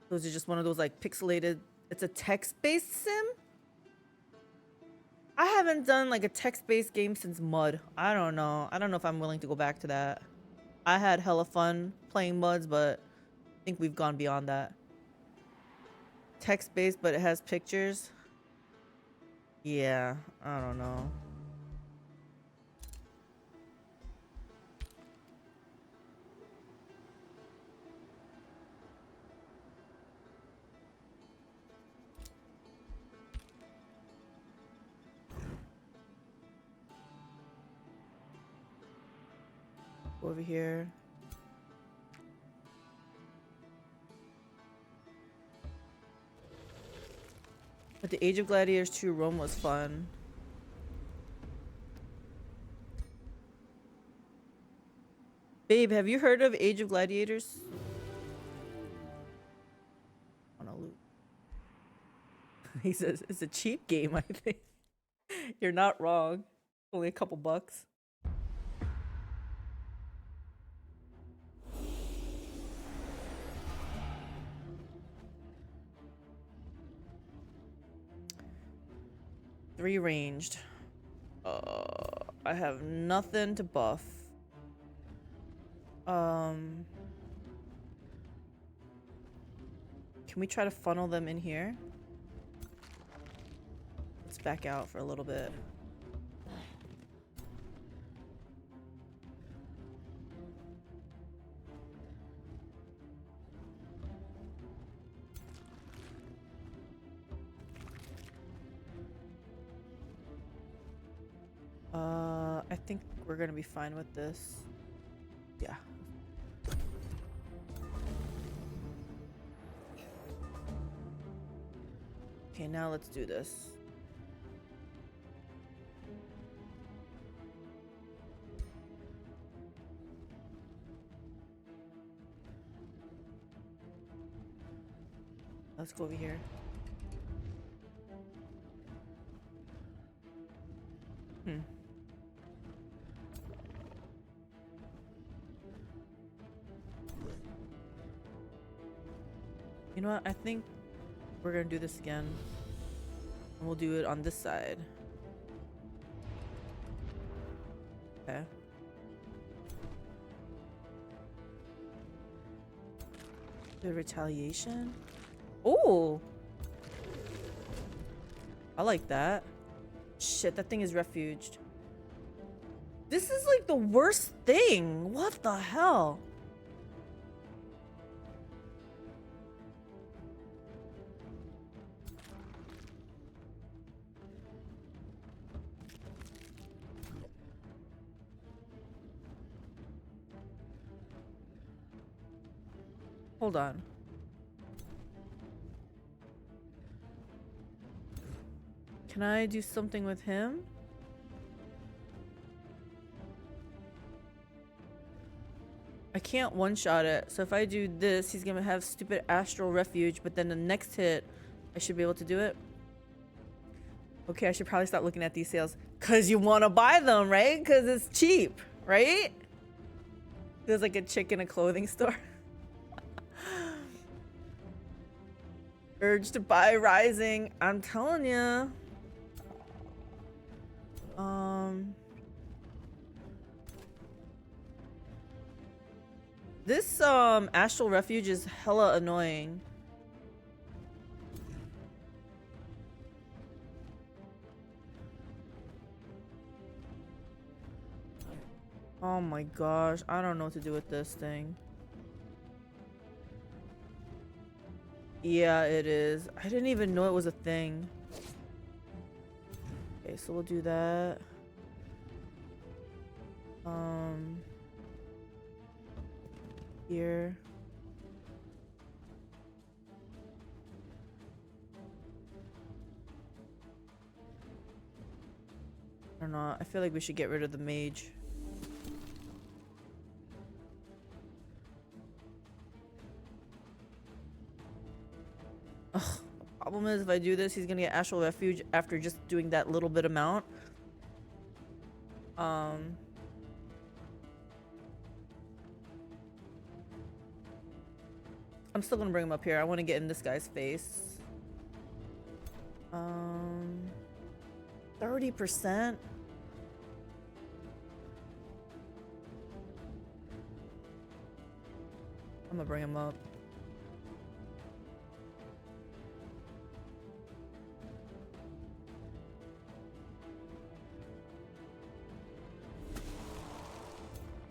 Those are just one of those like pixelated. It's a text-based sim? I haven't done like a text-based game since Mud. I don't know. I don't know if I'm willing to go back to that. I had hella fun playing Muds, but I think we've gone beyond that. Text-based, but it has pictures. Yeah, I don't know. Over here. But the Age of Gladiators 2 Rome was fun. Babe, have you heard of Age of Gladiators? Wanna loot. He says it's a cheap game, I think. You're not wrong. Only a couple bucks. Three ranged. I have nothing to buff. Can we try to funnel them in here? Let's back out for a little bit. I think we're gonna be fine with this. Yeah. Okay, now let's do this. Let's go over here. You know what? I think we're gonna do this again. And we'll do it on this side. Okay. The retaliation? Oh! I like that. Shit, that thing is refuged. This is like the worst thing. What the hell? Hold on. Can I do something with him? I can't one-shot it. So if I do this, he's gonna have stupid astral refuge, but then the next hit, I should be able to do it. Okay, I should probably stop looking at these sales. Cause you wanna buy them, right? Cause it's cheap, right? There's like a chick in a clothing store. Urge to buy rising. I'm telling you. This astral refuge is hella annoying. Oh my gosh, I don't know what to do with this thing. Yeah, it is. I didn't even know it was a thing. Okay, so we'll do that. Here. I don't know. I feel like we should get rid of the mage. Ugh. The problem is if I do this, he's gonna get astral refuge after just doing that little bit amount. I'm still gonna bring him up here. I want to get in this guy's face. 30%. I'm gonna bring him up.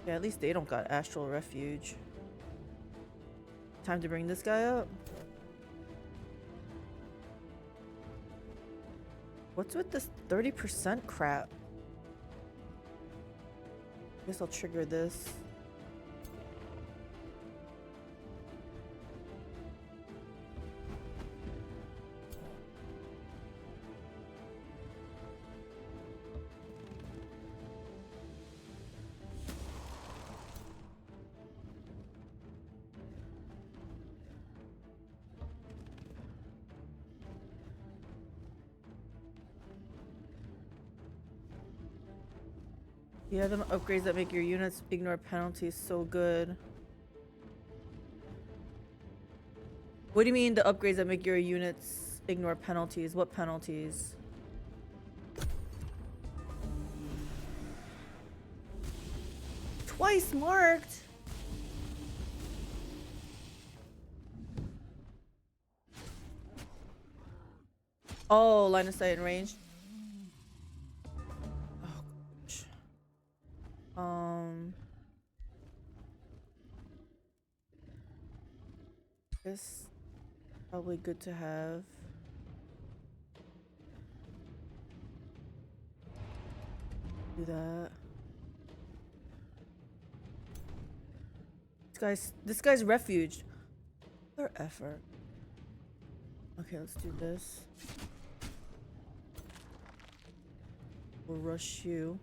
Yeah, at least they don't got astral refuge. Time to bring this guy up. What's with this 30% crap? Guess I'll trigger this. Yeah, the upgrades that make your units ignore penalties so good. What do you mean the upgrades that make your units ignore penalties? What penalties? Twice marked? Oh, line of sight and range. This probably good to have. Do that. This guy's refuged. Their effort. Okay, let's do this. We'll rush you.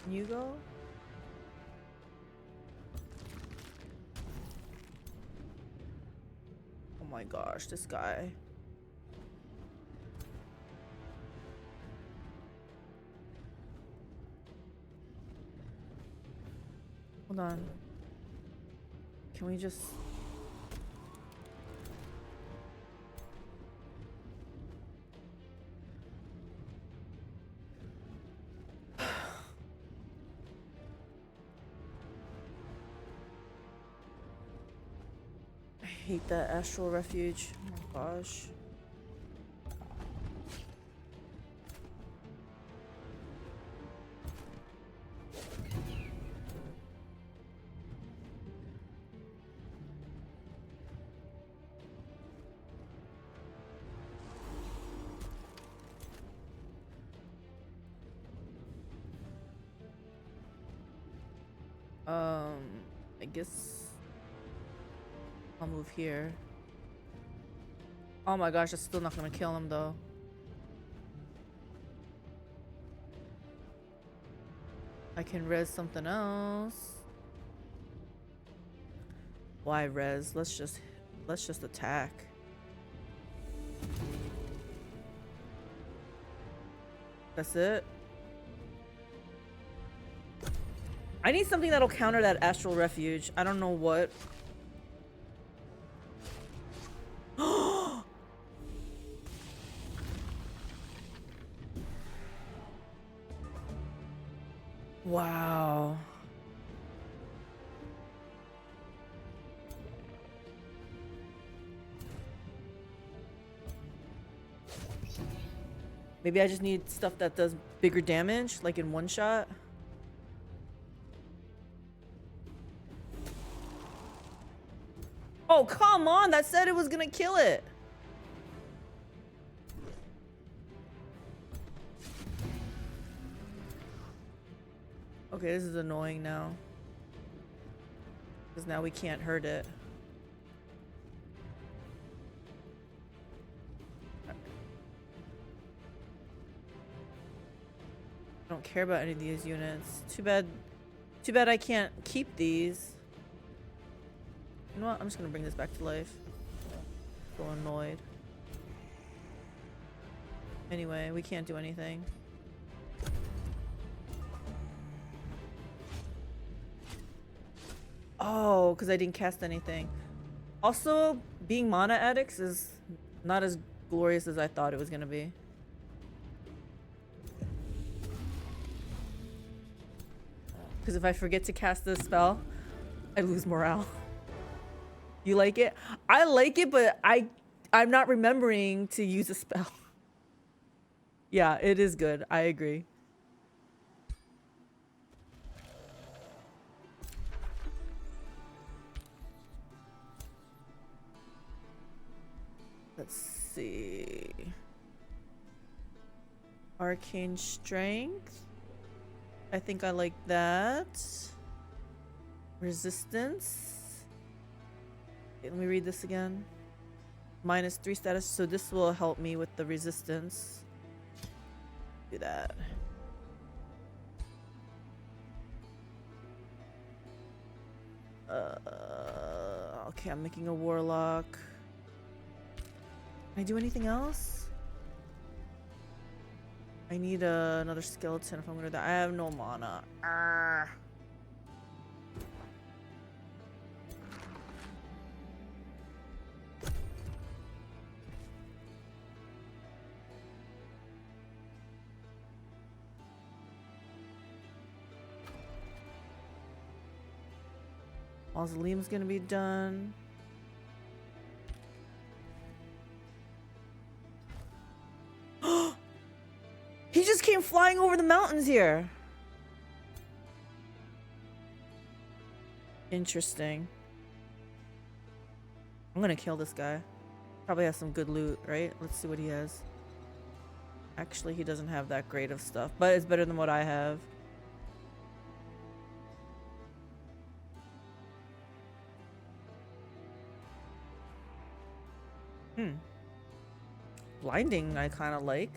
Can you go? Oh my gosh, this guy. Hold on. Can we just... I hate that astral refuge. Oh my gosh. I guess I'll move here. Oh my gosh, that's still not gonna kill him though. I can res something else. Why res? Let's just attack. That's it. I need something that'll counter that astral refuge. I don't know what. Wow. Maybe I just need stuff that does bigger damage, like in one shot. Oh, come on! That said it was gonna kill it! Okay, this is annoying now. Because now we can't hurt it. I don't care about any of these units. Too bad I can't keep these. You know what? I'm just gonna bring this back to life. So annoyed. Anyway, we can't do anything. Oh, because I didn't cast anything. Also, being mana addicts is not as glorious as I thought it was gonna be. Because if I forget to cast this spell, I lose morale. You like it? I like it, but I'm not remembering to use a spell. Yeah, it is good. I agree. Let's see. Arcane Strength. I think I like that. Resistance. Okay, let me read this again. -3 status, so this will help me with the resistance. Do that. Okay, I'm making a warlock. Can I do anything else? I need another skeleton if I'm gonna die. I have no mana. Arrgh. Mausoleum's gonna be done. He just came flying over the mountains here. Interesting. I'm gonna kill this guy. Probably has some good loot, right? Let's see what he has. Actually, he doesn't have that great of stuff, but it's better than what I have. Blinding, I kind of like.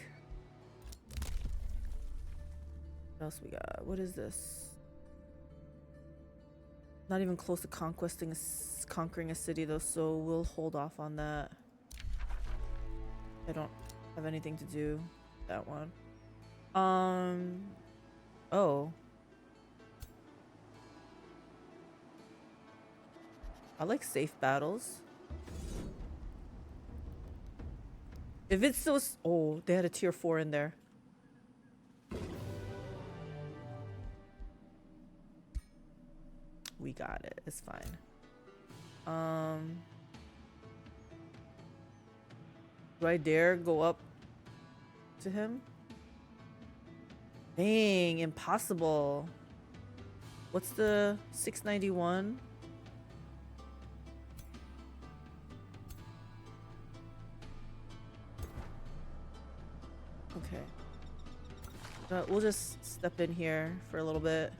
What else we got? What is this? Not even close to conquering a city though, so we'll hold off on that. I don't have anything to do with that one. Oh. I like safe battles. If it's so... Oh, they had a tier 4 in there. We got it. It's fine. Do I dare go up to him? Dang, impossible. What's the 691? Okay. We'll just step in here for a little bit.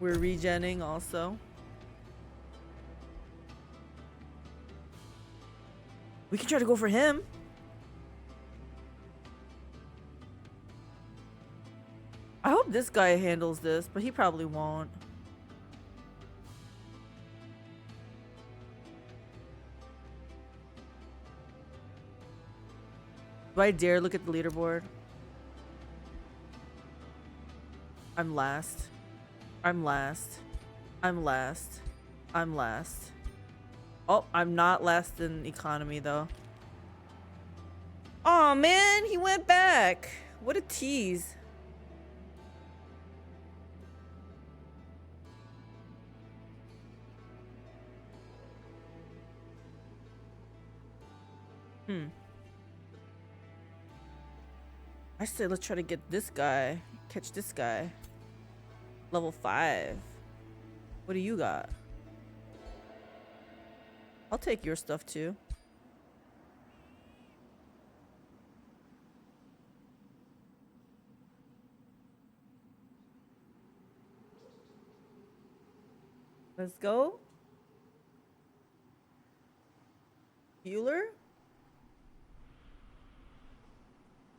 We're regenning also. We can try to go for him. I hope this guy handles this, but he probably won't. Do I dare look at the leaderboard? I'm last. I'm last. I'm last. I'm last. Oh, I'm not last in economy though. Oh man, he went back. What a tease. I say let's try to get this guy. Catch this guy. Level 5. What do you got? I'll take your stuff too. Let's go. Healer?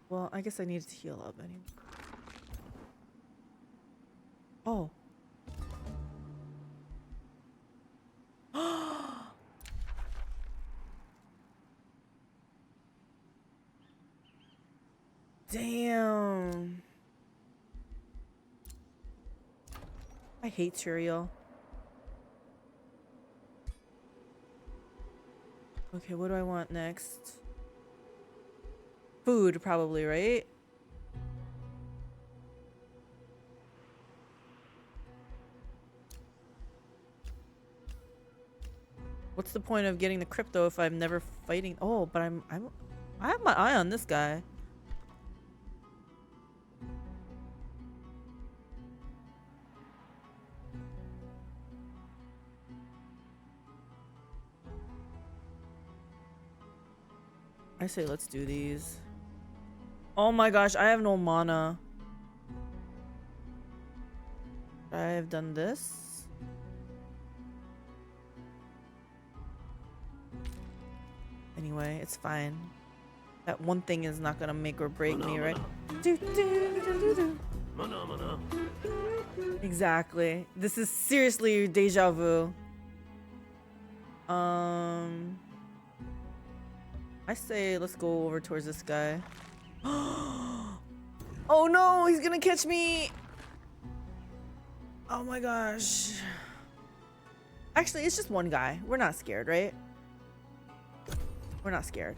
Well, I guess I needed to heal up anyway. Oh. Damn. I hate Turiel. Okay, what do I want next? Food, probably, right? What's the point of getting the crypto if I'm never fighting? Oh, but I have my eye on this guy. I say let's do these. Oh my gosh, I have no mana. I have done this. Anyway, it's fine. That one thing is not gonna make or break me, right? Exactly. This is seriously deja vu. I say let's go over towards this guy. Oh no, he's gonna catch me. Oh my gosh. Actually, it's just one guy. We're not scared, right? We're not scared.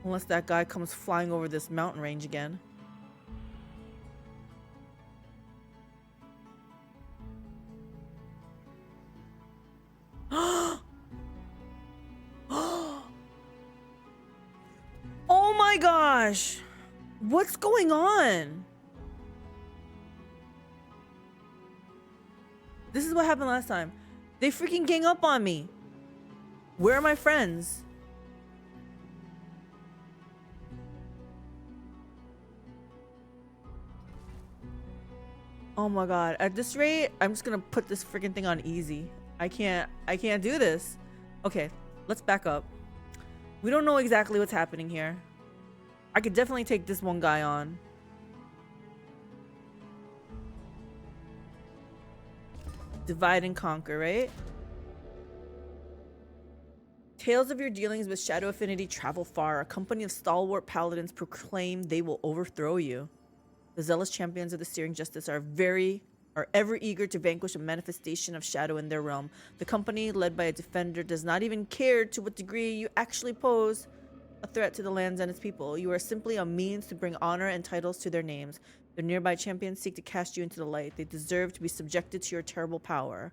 Unless that guy comes flying over this mountain range again. Oh my gosh! What's going on? This is what happened last time. They freaking gang up on me. Where are my friends? Oh my god. At this rate, I'm just gonna put this freaking thing on easy. I can't do this. Okay, let's back up. We don't know exactly what's happening here. I could definitely take this one guy on. Divide and conquer, right? Tales of your dealings with Shadow Affinity travel far. A company of stalwart paladins proclaim they will overthrow you. The zealous champions of the Searing Justice are very are ever eager to vanquish a manifestation of shadow in their realm. The company, led by a defender, does not even care to what degree you actually pose a threat to the lands and its people. You are simply a means to bring honor and titles to their names. The nearby champions seek to cast you into the light. They deserve to be subjected to your terrible power.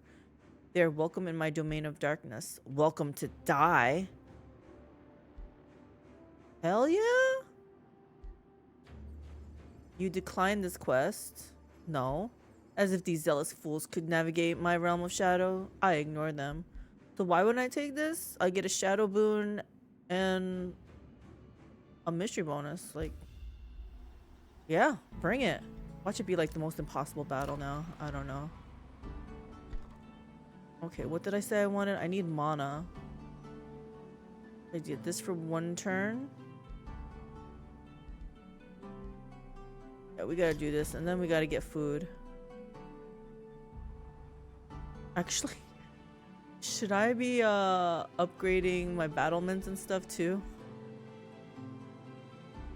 They are welcome in my domain of darkness. Welcome to die. Hell yeah? You decline this quest? No. As if these zealous fools could navigate my realm of shadow. I ignore them. So why wouldn't I take this? I get a shadow boon and a mystery bonus. Like, yeah, bring it. Watch it be like the most impossible battle now. I don't know. Okay, what did I say I wanted? I need mana. I did this for 1 turn. Yeah, we gotta do this, and then we gotta get food. Actually, should I be upgrading my battlements and stuff too?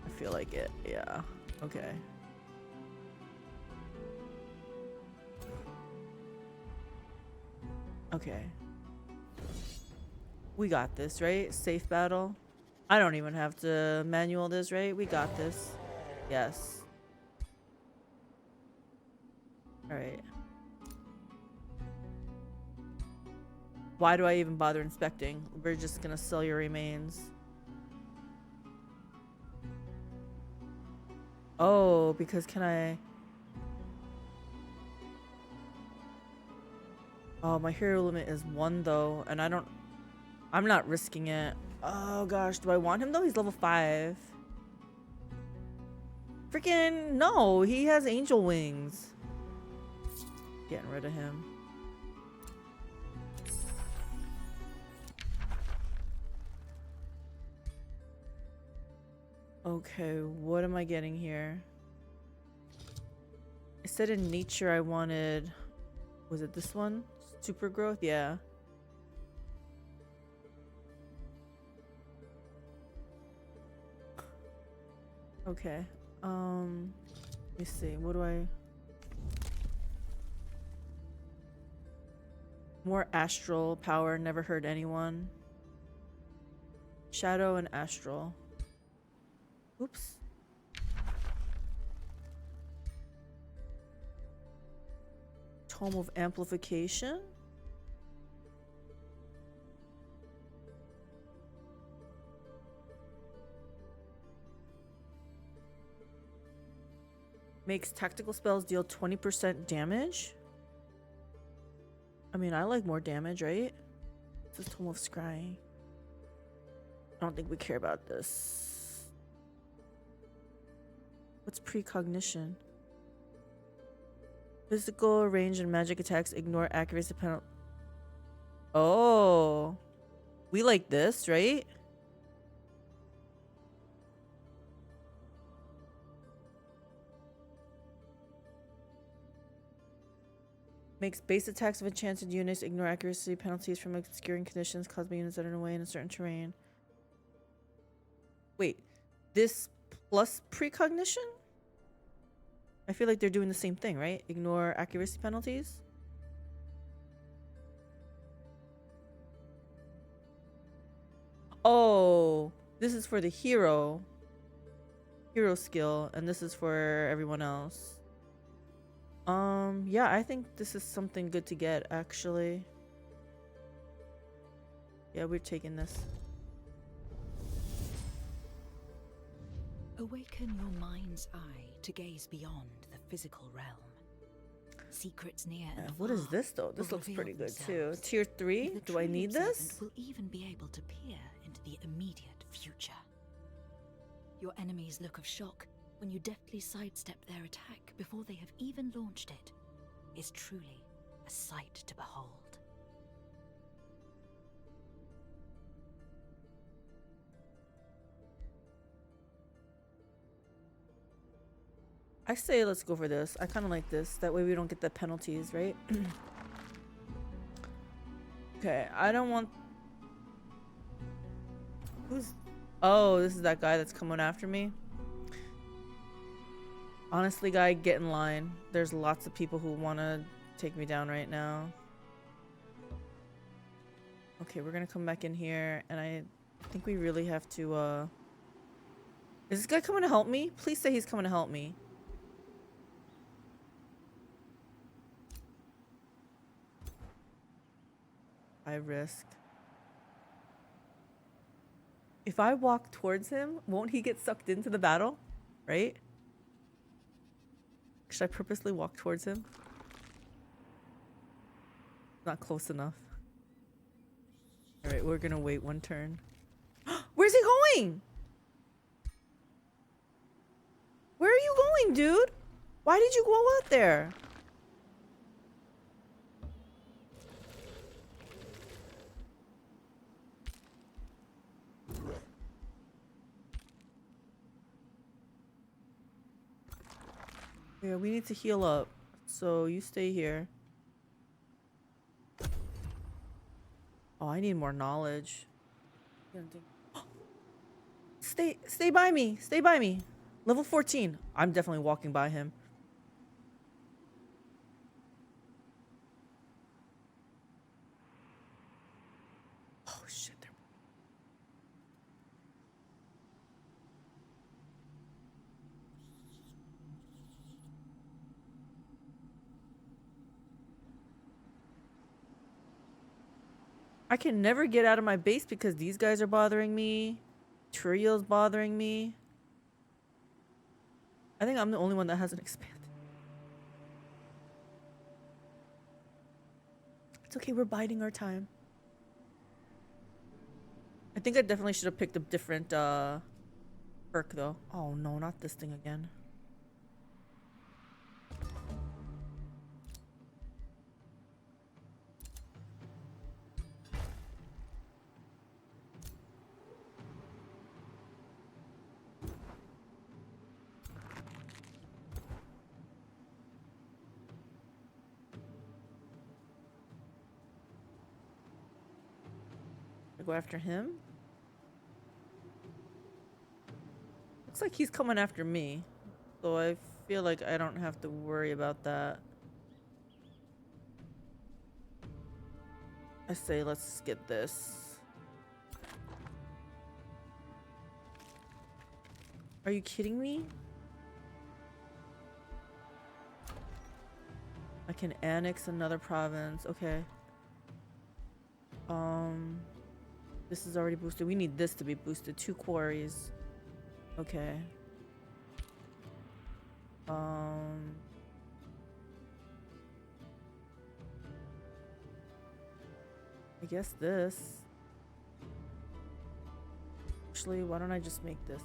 I feel like it, yeah. Okay. Okay. We got this, right? Safe battle. I don't even have to manual this, right? We got this. Yes. Alright. Why do I even bother inspecting? We're just gonna sell your remains. Oh, because can I... Oh, my hero limit is 1 though, and I'm not risking it. Oh gosh, do I want him though? He's level 5. Freaking no, he has angel wings. Getting rid of him. Okay, what am I getting here? I said in nature I wanted... Was it this one? Super growth? Yeah. Okay. Let me see. What do I... More astral power, never hurt anyone. Shadow and astral. Oops. Tome of amplification. Makes tactical spells deal 20% damage. I mean, I like more damage, right? This is Tome of Scrying. I don't think we care about this. What's precognition? Physical, range, and magic attacks ignore accuracy penalty. Oh. We like this, right? Makes base attacks of enchanted units ignore accuracy penalties from obscuring conditions caused by units that are away in a certain terrain. Wait, this plus precognition? I feel like they're doing the same thing, right? Ignore accuracy penalties? Oh, this is for the hero skill, and this is for everyone else. Yeah, I think this is something good to get, actually. Yeah, we're taking this. Awaken your mind's eye to gaze beyond the physical realm. Secrets near and What is this though? This looks pretty good too. Tier 3? Do I need this? Will even be able to peer into the immediate future. Your enemy's look of shock when you deftly sidestep their attack before they have even launched it is truly a sight to behold. I say let's go for this. I kind of like this. That way we don't get the penalties, right? Okay, I don't want... Who's... Oh, this is that guy that's coming after me. Honestly, guy, get in line. There's lots of people who want to take me down right now. Okay, we're gonna come back in here, and I think we really have to, Is this guy coming to help me? Please say he's coming to help me. I risk. If I walk towards him, won't he get sucked into the battle? Right? Should I purposely walk towards him? Not close enough. Alright, we're gonna wait one turn. Where's he going? Where are you going, dude? Why did you go out there? Yeah, we need to heal up. So you stay here. Oh, I need more knowledge. Stay by me. Stay by me. Level 14. I'm definitely walking by him. Oh shit. I can never get out of my base because these guys are bothering me. Turiel's bothering me. I think I'm the only one that hasn't expanded. It's okay, we're biding our time. I think I definitely should have picked a different perk though. Oh no, not this thing again. I go after him. Looks like he's coming after me. So I feel like I don't have to worry about that. I say let's get this. Are you kidding me? I can annex another province. Okay. This is already boosted. We need this to be boosted. 2 quarries. Okay. I guess this. Actually, why don't I just make this?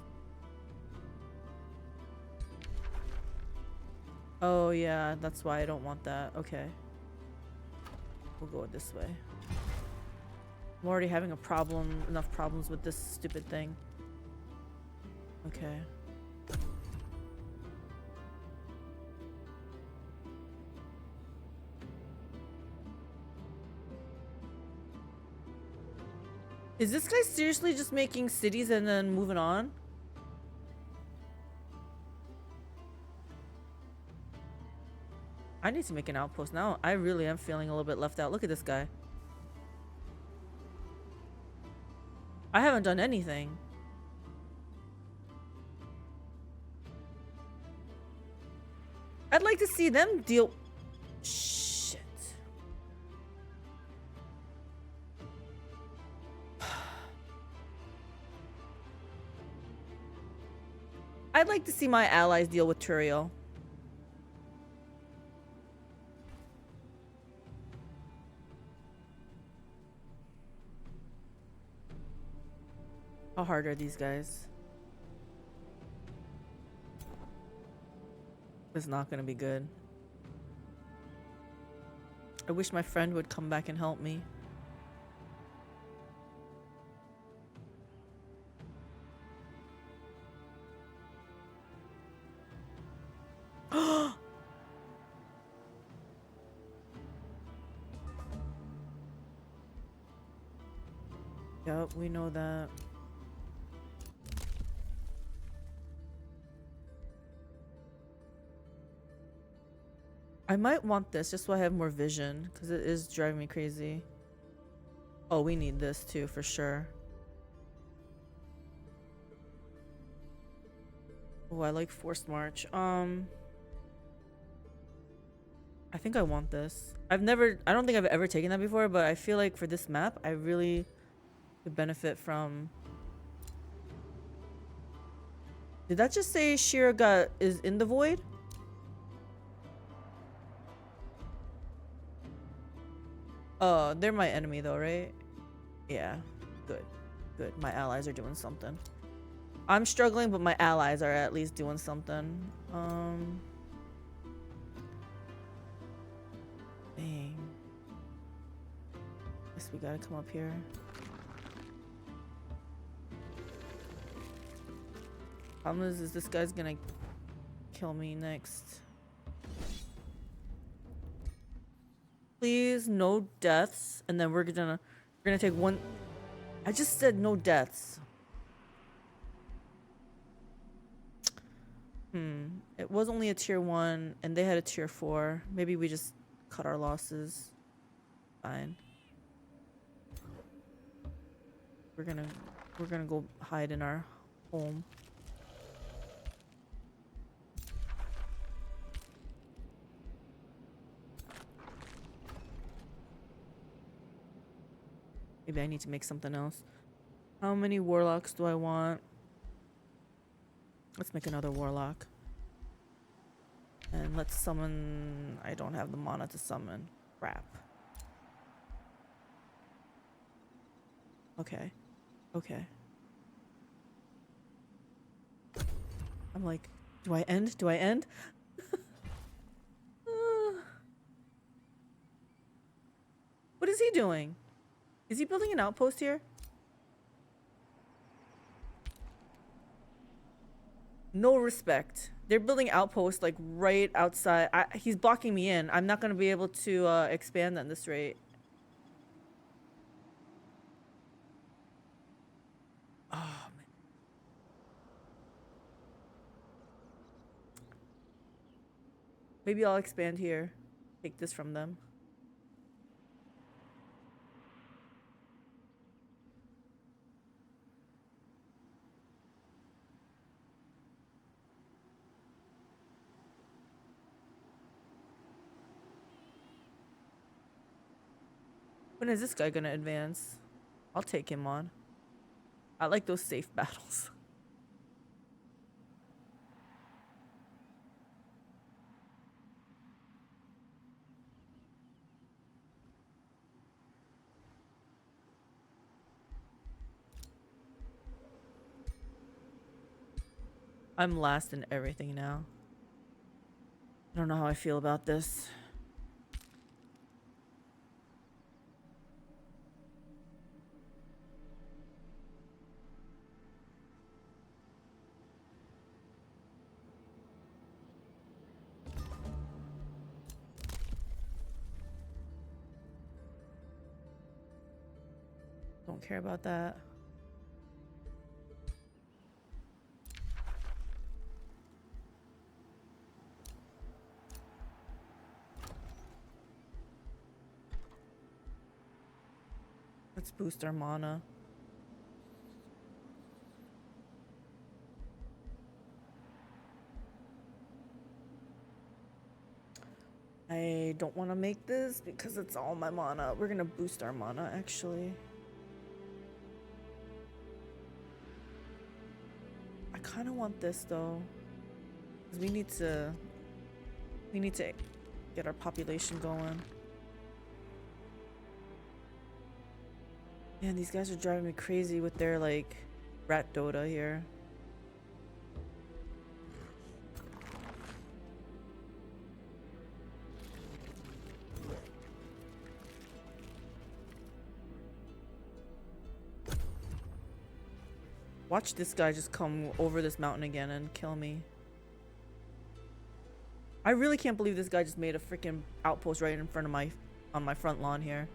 Oh yeah, that's why I don't want that. Okay. We'll go this way. I'm already having enough problems with this stupid thing. Okay. Is this guy seriously just making cities and then moving on? I need to make an outpost now. I really am feeling a little bit left out. Look at this guy. I haven't done anything. I'd like to see them deal... Shit. I'd like to see my allies deal with Turiel. How hard are these guys? It's not gonna be good. I wish my friend would come back and help me. Yep, we know that. I might want this just so I have more vision, because it is driving me crazy. Oh, we need this too, for sure. Oh, I like forced march. I think I want this. I don't think I've ever taken that before, but I feel like for this map, I really could benefit from... Did that just say Shira is in the void? Oh, they're my enemy though, right? Yeah, good. Good, my allies are doing something. I'm struggling, but my allies are at least doing something. Dang. Guess we gotta come up here. Problem is this guy's gonna kill me next. Please, no deaths, and then we're gonna take one. I just said no deaths. It was only a tier 1 and they had a tier 4. Maybe we just cut our losses. Fine. We're gonna go hide in our home. Maybe I need to make something else. How many warlocks do I want? Let's make another warlock. And let's summon... I don't have the mana to summon. Crap. Okay. Okay. I'm like, do I end? Do I end? What is he doing? Is he building an outpost here? No respect. They're building outposts like right outside. He's blocking me in. I'm not going to be able to expand at this rate. Oh, man. Maybe I'll expand here. Take this from them. When is this guy gonna advance? I'll take him on. I like those safe battles. I'm last in everything now. I don't know how I feel about this. Don't care about that. Let's boost our mana. I don't want to make this because it's all my mana. We're gonna boost our mana actually. I kind of want this though, because we need to get our population going. Man, these guys are driving me crazy with their like rat Dota here. Watch this guy just come over this mountain again and kill me. I really can't believe this guy just made a freaking outpost right in front of on my front lawn here.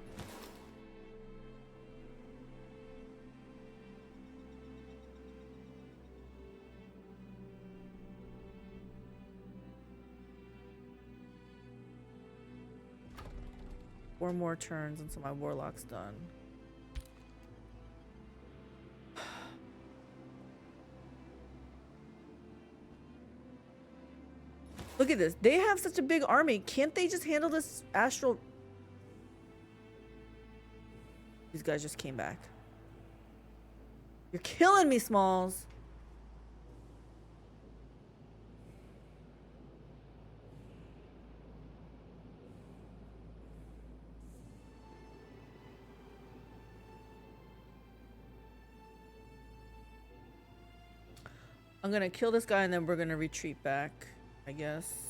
4 more turns until my warlock's done. Look at this. They have such a big army. Can't they just handle this astral? These guys just came back. You're killing me, Smalls. I'm gonna kill this guy and then we're gonna retreat back, I guess.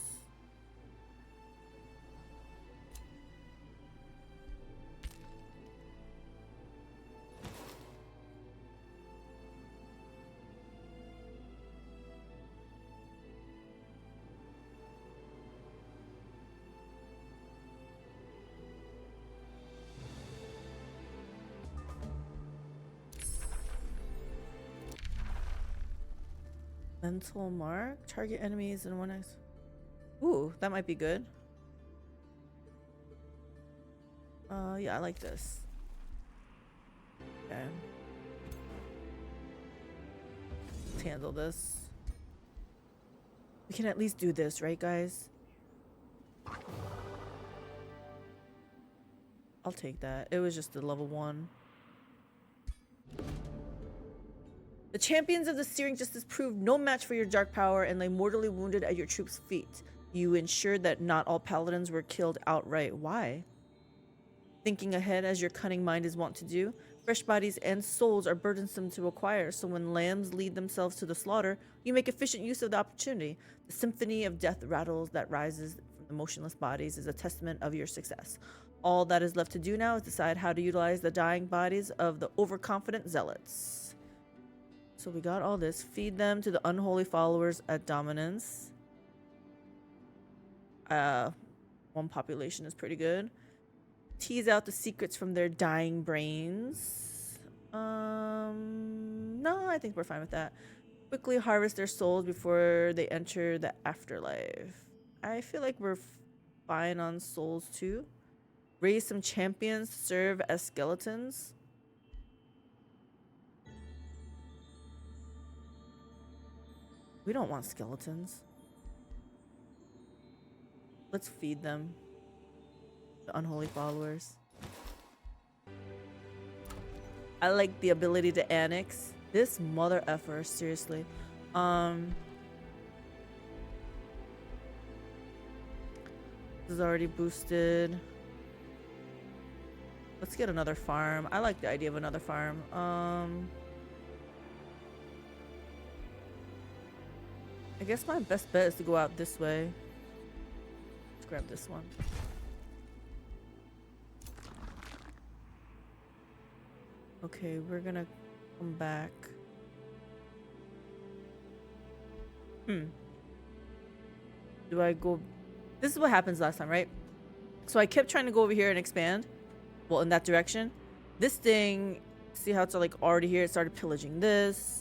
Mental mark, target enemies in 1x. Ooh, that might be good. Yeah, I like this. Okay. Let's handle this. We can at least do this, right, guys? I'll take that. It was just a level 1. The champions of the Searing Justice proved no match for your dark power and lay mortally wounded at your troops' feet. You ensured that not all paladins were killed outright. Why? Thinking ahead as your cunning mind is wont to do, fresh bodies and souls are burdensome to acquire, so when lambs lead themselves to the slaughter, you make efficient use of the opportunity. The symphony of death rattles that rises from the motionless bodies is a testament of your success. All that is left to do now is decide how to utilize the dying bodies of the overconfident zealots. So we got all this. Feed them to the unholy followers at dominance. 1 population is pretty good. Tease out the secrets from their dying brains. No, I think we're fine with that. Quickly harvest their souls before they enter the afterlife. I feel like we're fine on souls too. Raise some champions to serve as skeletons. We don't want skeletons. Let's feed them. The unholy followers. I like the ability to annex. This mother effer, seriously. This is already boosted. Let's get another farm. I like the idea of another farm. I guess my best bet is to go out this way. Let's grab this one. Okay, we're gonna come back. Do I go? This is what happens last time, right? So I kept trying to go over here and expand. Well, in that direction. This thing, see how it's like already here? It started pillaging this.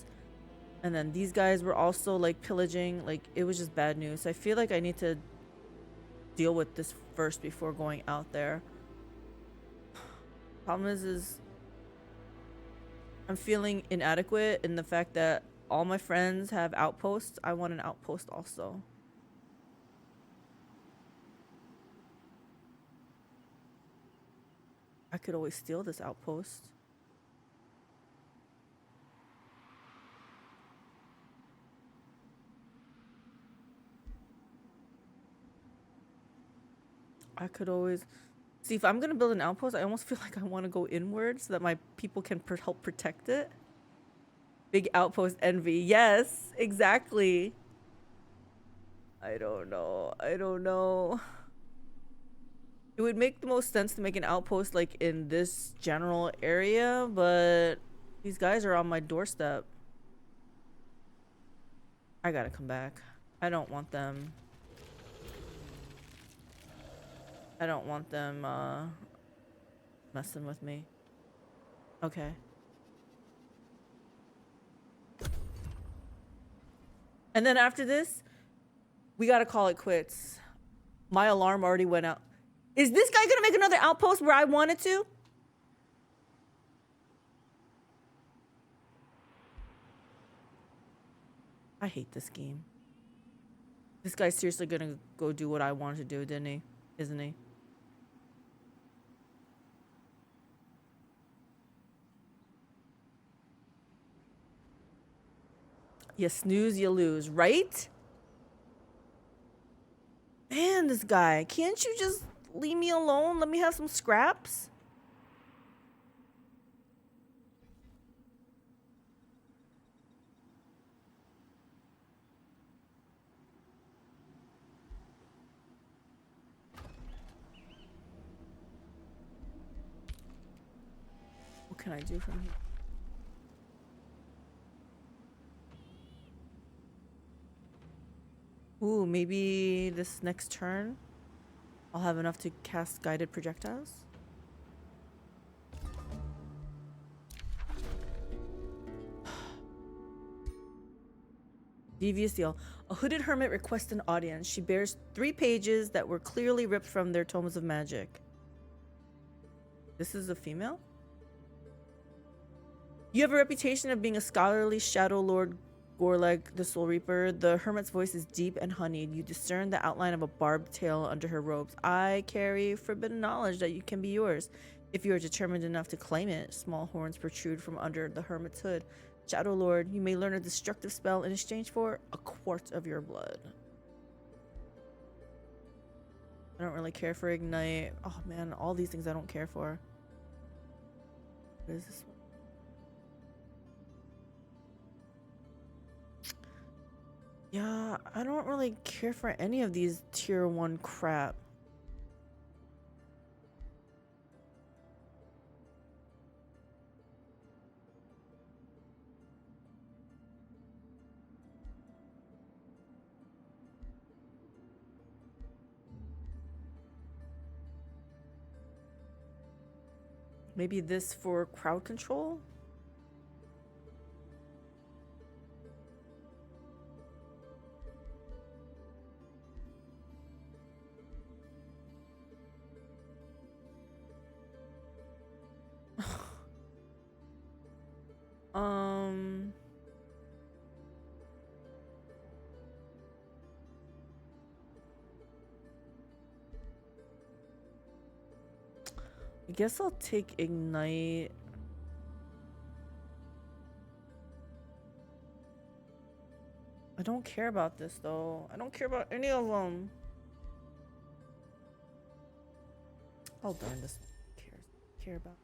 And then these guys were also like pillaging. Like, it was just bad news. I feel like I need to deal with this first before going out there. Problem is I'm feeling inadequate in the fact that all my friends have outposts. I want an outpost also. I could always steal this outpost. I could always see if I'm gonna build an outpost. I almost feel like I want to go inward so that my people can help protect it. Big outpost envy. Yes, exactly. I don't know. I don't know. It would make the most sense to make an outpost like in this general area, but these guys are on my doorstep. I gotta come back. I don't want them. I don't want them messing with me. Okay. And then after this, we gotta call it quits. My alarm already went out. Is this guy gonna make another outpost where I wanted to? I hate this game. This guy's seriously gonna go do what I wanted to do, didn't he? Isn't he? You snooze, you lose, right? Man, this guy. Can't you just leave me alone? Let me have some scraps? What can I do from here? Ooh, maybe this next turn I'll have enough to cast guided projectiles. Devious deal. A hooded hermit requests an audience. She bears 3 pages that were clearly ripped from their tomes of magic. This is a female? You have a reputation of being a scholarly shadow lord, Gorlag the Soul Reaper. The hermit's voice is deep and honeyed. You discern the outline of a barbed tail under her robes. I carry forbidden knowledge that you can be yours if you are determined enough to claim it. Small horns protrude from under the hermit's hood. Shadow Lord, you may learn a destructive spell in exchange for a quart of your blood. I don't really care for Ignite. Oh man, all these things I don't care for. What is this one? Yeah, I don't really care for any of these tier 1 crap. Maybe this for crowd control? I guess I'll take Ignite. I don't care about this though. I don't care about any of them. Oh darn, this one care about.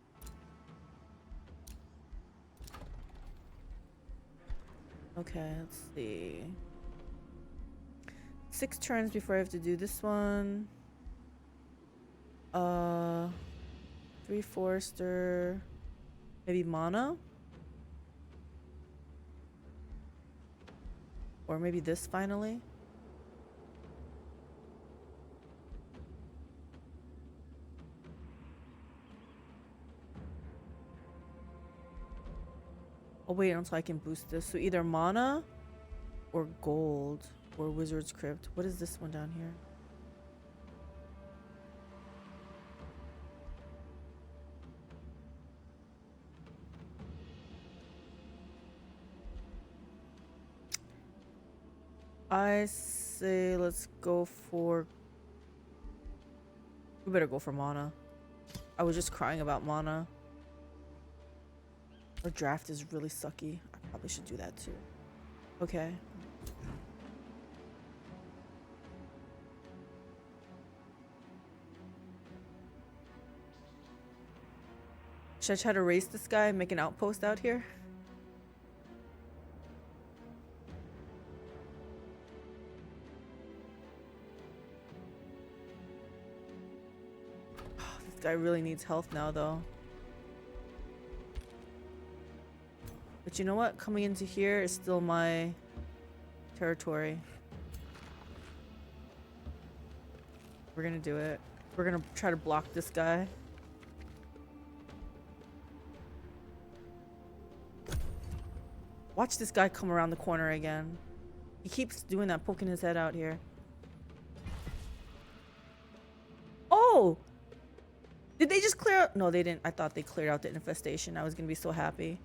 Okay, let's see. 6 turns before I have to do this one. 3 Forester. Maybe mana? Or maybe this finally? I'll wait until I can boost this. So either mana or gold or Wizard's Crypt. What is this one down here? I say let's go for... We better go for mana. I was just crying about mana. Our draft is really sucky. I probably should do that too. Okay. Should I try to race this guy and make an outpost out here? This guy really needs health now though. But you know what? Coming into here is still my territory. We're gonna do it. We're gonna try to block this guy. Watch this guy come around the corner again. He keeps doing that, poking his head out here. Oh, go? Did they just clear out? No, they didn't. I thought they cleared out the infestation. I was gonna be so happy.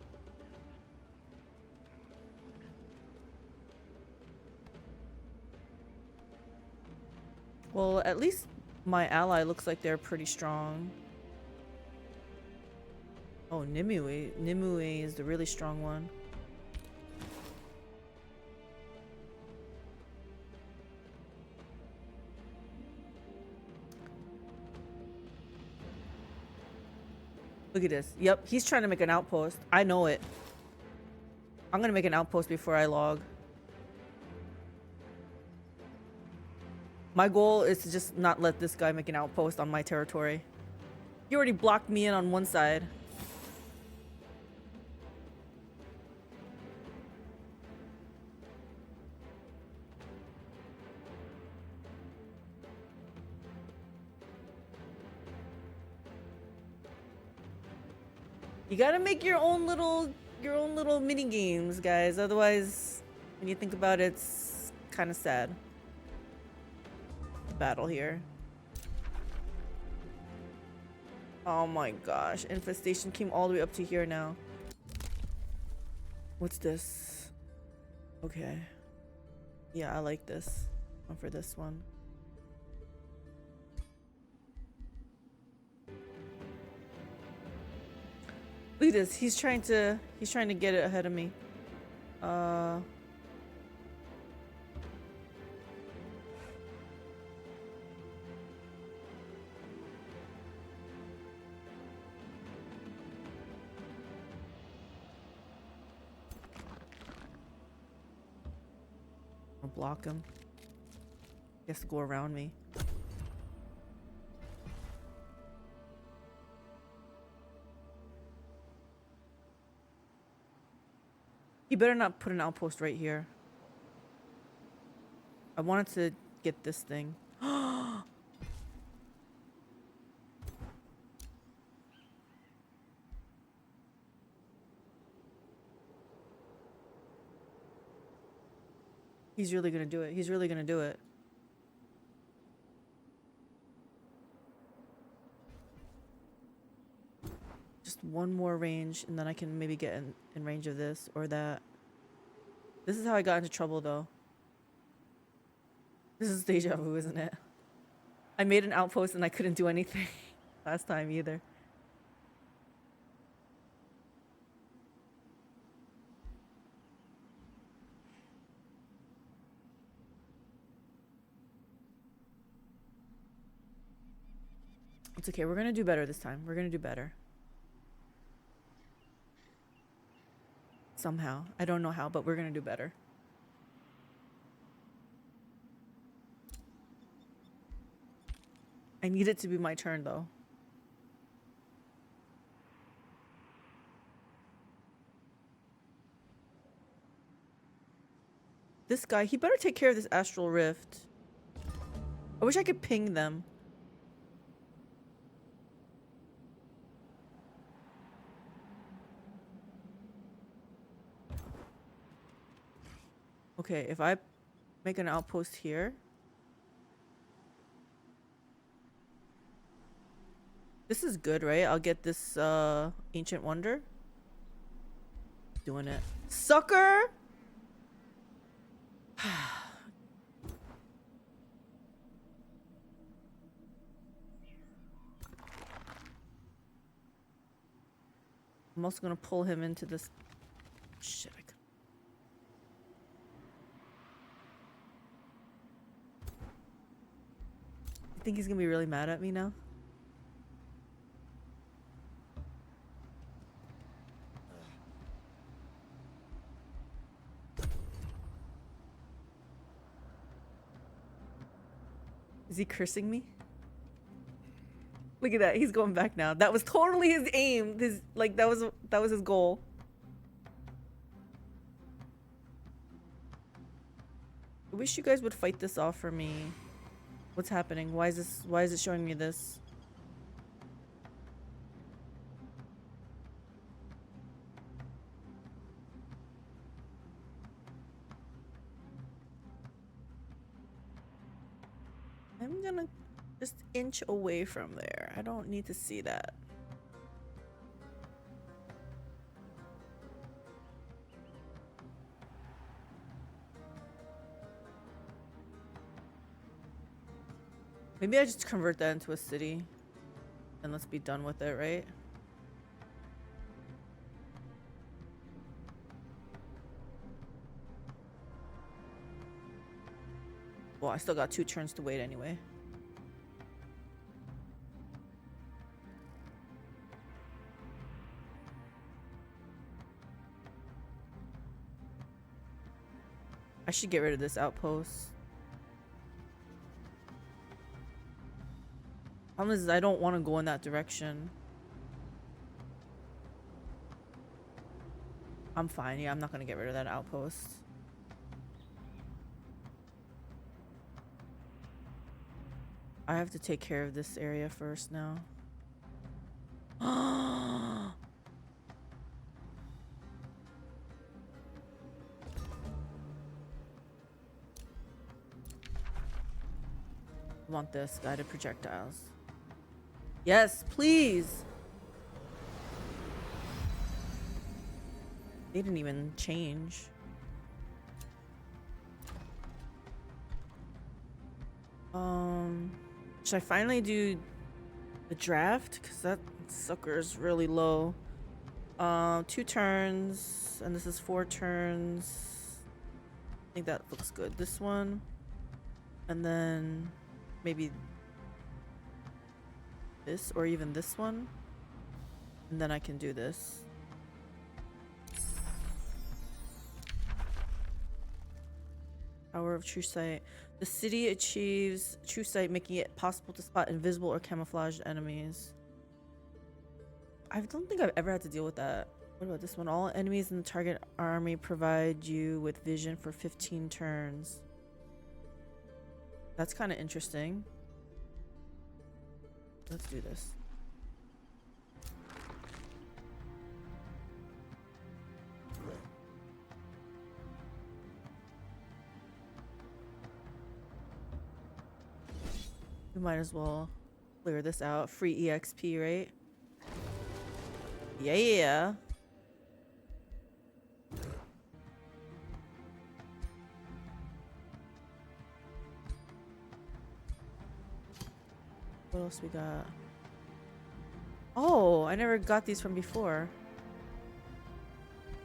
Well, at least my ally looks like they're pretty strong. Oh, Nimue. Nimue is the really strong one. Look at this. Yep, he's trying to make an outpost. I know it. I'm gonna make an outpost before I log. My goal is to just not let this guy make an outpost on my territory. He already blocked me in on one side. You gotta make your own little mini games, guys. Otherwise, when you think about it, it's kind of sad. Battle here. Oh my gosh, infestation came all the way up to here now. What's this? Okay. Yeah, I like this. One for this one. Look at this. He's trying to get it ahead of me. I'll block him. He has to go around me. You better not put an outpost right here. I wanted to get this thing. He's really gonna do it. He's really gonna do it. Just one more range, and then I can maybe get in range of this or that. This is how I got into trouble, though. This is deja vu, isn't it? I made an outpost and I couldn't do anything last time either. It's okay. We're gonna do better this time. We're gonna do better. Somehow. I don't know how, but we're gonna do better. I need it to be my turn, though. This guy, he better take care of this astral rift. I wish I could ping them. Okay, if I make an outpost here. This is good, right? I'll get this ancient wonder. Doing it. Sucker! I'm also gonna pull him into this. Shit. I think he's gonna be really mad at me now. Is he cursing me? Look at that. He's going back now. That was totally his aim. His like that was his goal. I wish you guys would fight this off for me. What's happening? Why is it showing me this? Just inch away from there. I don't need to see that. Maybe I just convert that into a city and let's be done with it, right? Well, I still got 2 turns to wait anyway. I should get rid of this outpost. Problem is, I don't want to go in that direction. I'm fine. Yeah, I'm not going to get rid of that outpost. I have to take care of this area first now. Want this guided projectiles. Yes, please. They didn't even change. Should I finally do the draft? Because that sucker is really low. 2 turns, and this is 4 turns. I think that looks good. This one, and then maybe this, or even this one, and then I can do this. Power of True Sight. The city achieves True Sight, making it possible to spot invisible or camouflaged enemies. I don't think I've ever had to deal with that. What about this one? All enemies in the target army provide you with vision for 15 turns. That's kind of interesting. Let's do this. We might as well clear this out. Free EXP, right? Yeah. What else we got? Oh, I never got these from before.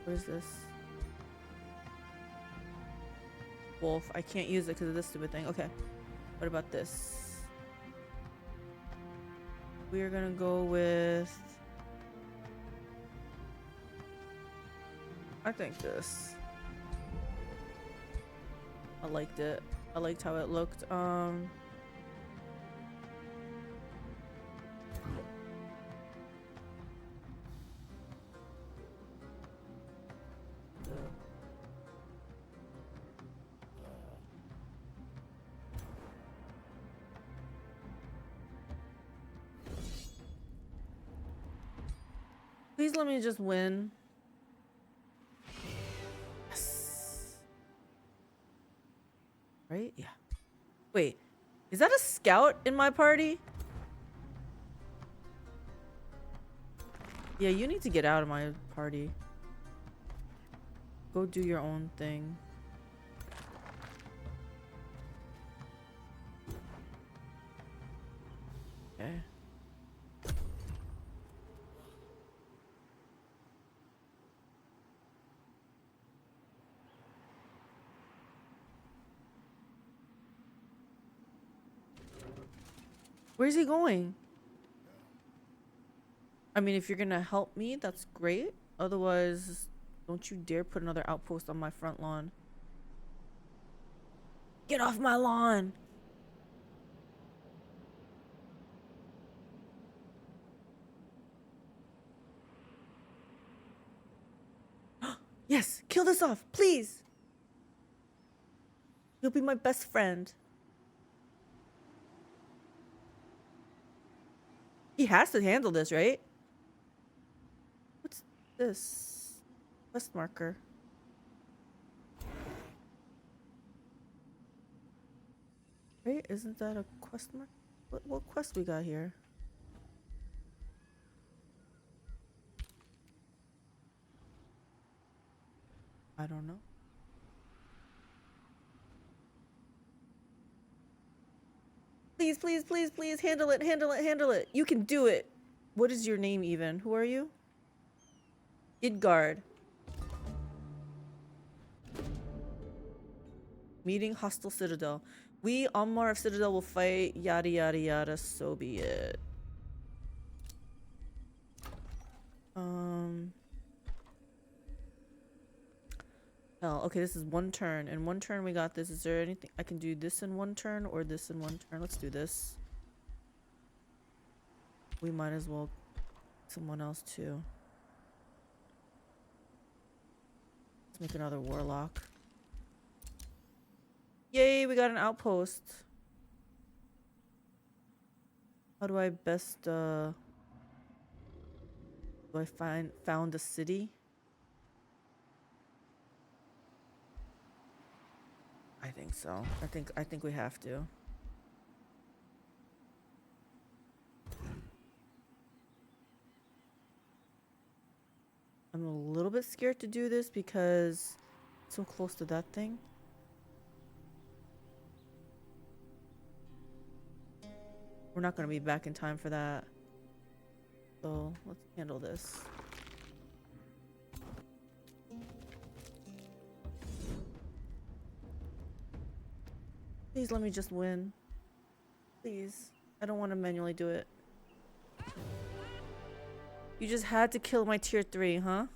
What is this? Wolf. I can't use it because of this stupid thing. Okay. What about this? We're gonna go with... I think this. I liked it. I liked how it looked. Please let me just win. Yes. Right? Yeah. Wait, is that a scout in my party? Yeah, you need to get out of my party. Go do your own thing. Okay. Where's he going? I mean, if you're gonna help me, that's great. Otherwise, don't you dare put another outpost on my front lawn. Get off my lawn! Yes, kill this off, please! You'll be my best friend. He has to handle this, right? What's this? Quest marker. Right? Isn't that a quest mark? What quest we got here? I don't know. Please, please, please, please, handle it, handle it, handle it. You can do it. What is your name even? Who are you? Idgard. Meeting hostile citadel. We, Ammar of Citadel, will fight, yada yada yada, so be it. Hell, okay, this is one turn. In one turn we got this. Is there anything I can do this in one turn or this in one turn? Let's do this. We might as well someone else too. Let's make another warlock. Yay, we got an outpost. How do I best do I found a city? I think so. I think we have to. I'm a little bit scared to do this because it's so close to that thing. We're not going to be back in time for that. So let's handle this. Please let me just win. Please. I don't want to manually do it. You just had to kill my tier 3, huh?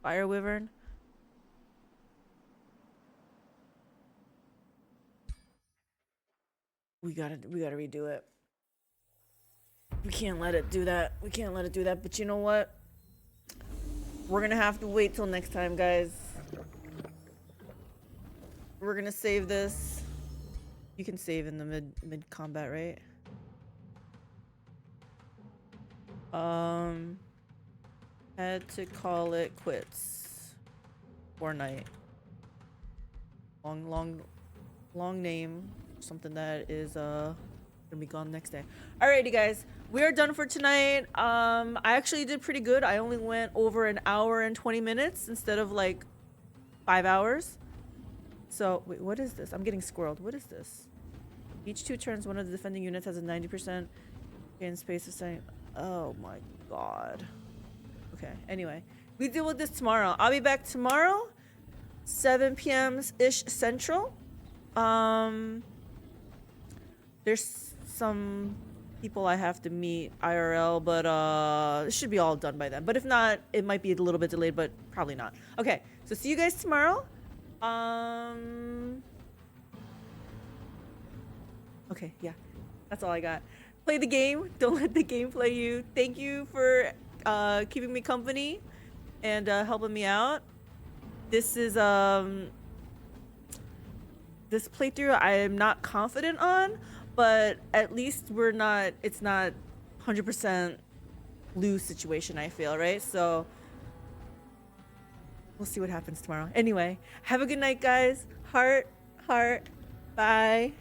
Fire Wyvern. We gotta redo it. We can't let it do that. We can't let it do that. But you know what? We're gonna have to wait till next time, guys. We're gonna save this. You can save in the mid combat, right? Had to call it quits. For night. Long name. Something that is gonna be gone next day. Alrighty, guys. We are done for tonight. I actually did pretty good. I only went over an hour and 20 minutes instead of like 5 hours. So, wait, what is this? I'm getting squirreled. What is this? Each 2 turns, one of the defending units has a 90% gain space of saying, oh my god. Okay, anyway. We deal with this tomorrow. I'll be back tomorrow, 7 p.m.-ish Central. There's some people I have to meet IRL, but it should be all done by then. But if not, it might be a little bit delayed, but probably not. Okay, so see you guys tomorrow. Okay, yeah, that's all I got. Play the game. Don't let the game play you. Thank you for keeping me company and helping me out. This is this playthrough I am not confident on, but at least it's not 100% lose situation, I feel, right? So we'll see what happens tomorrow. Anyway, have a good night, guys. Heart, bye.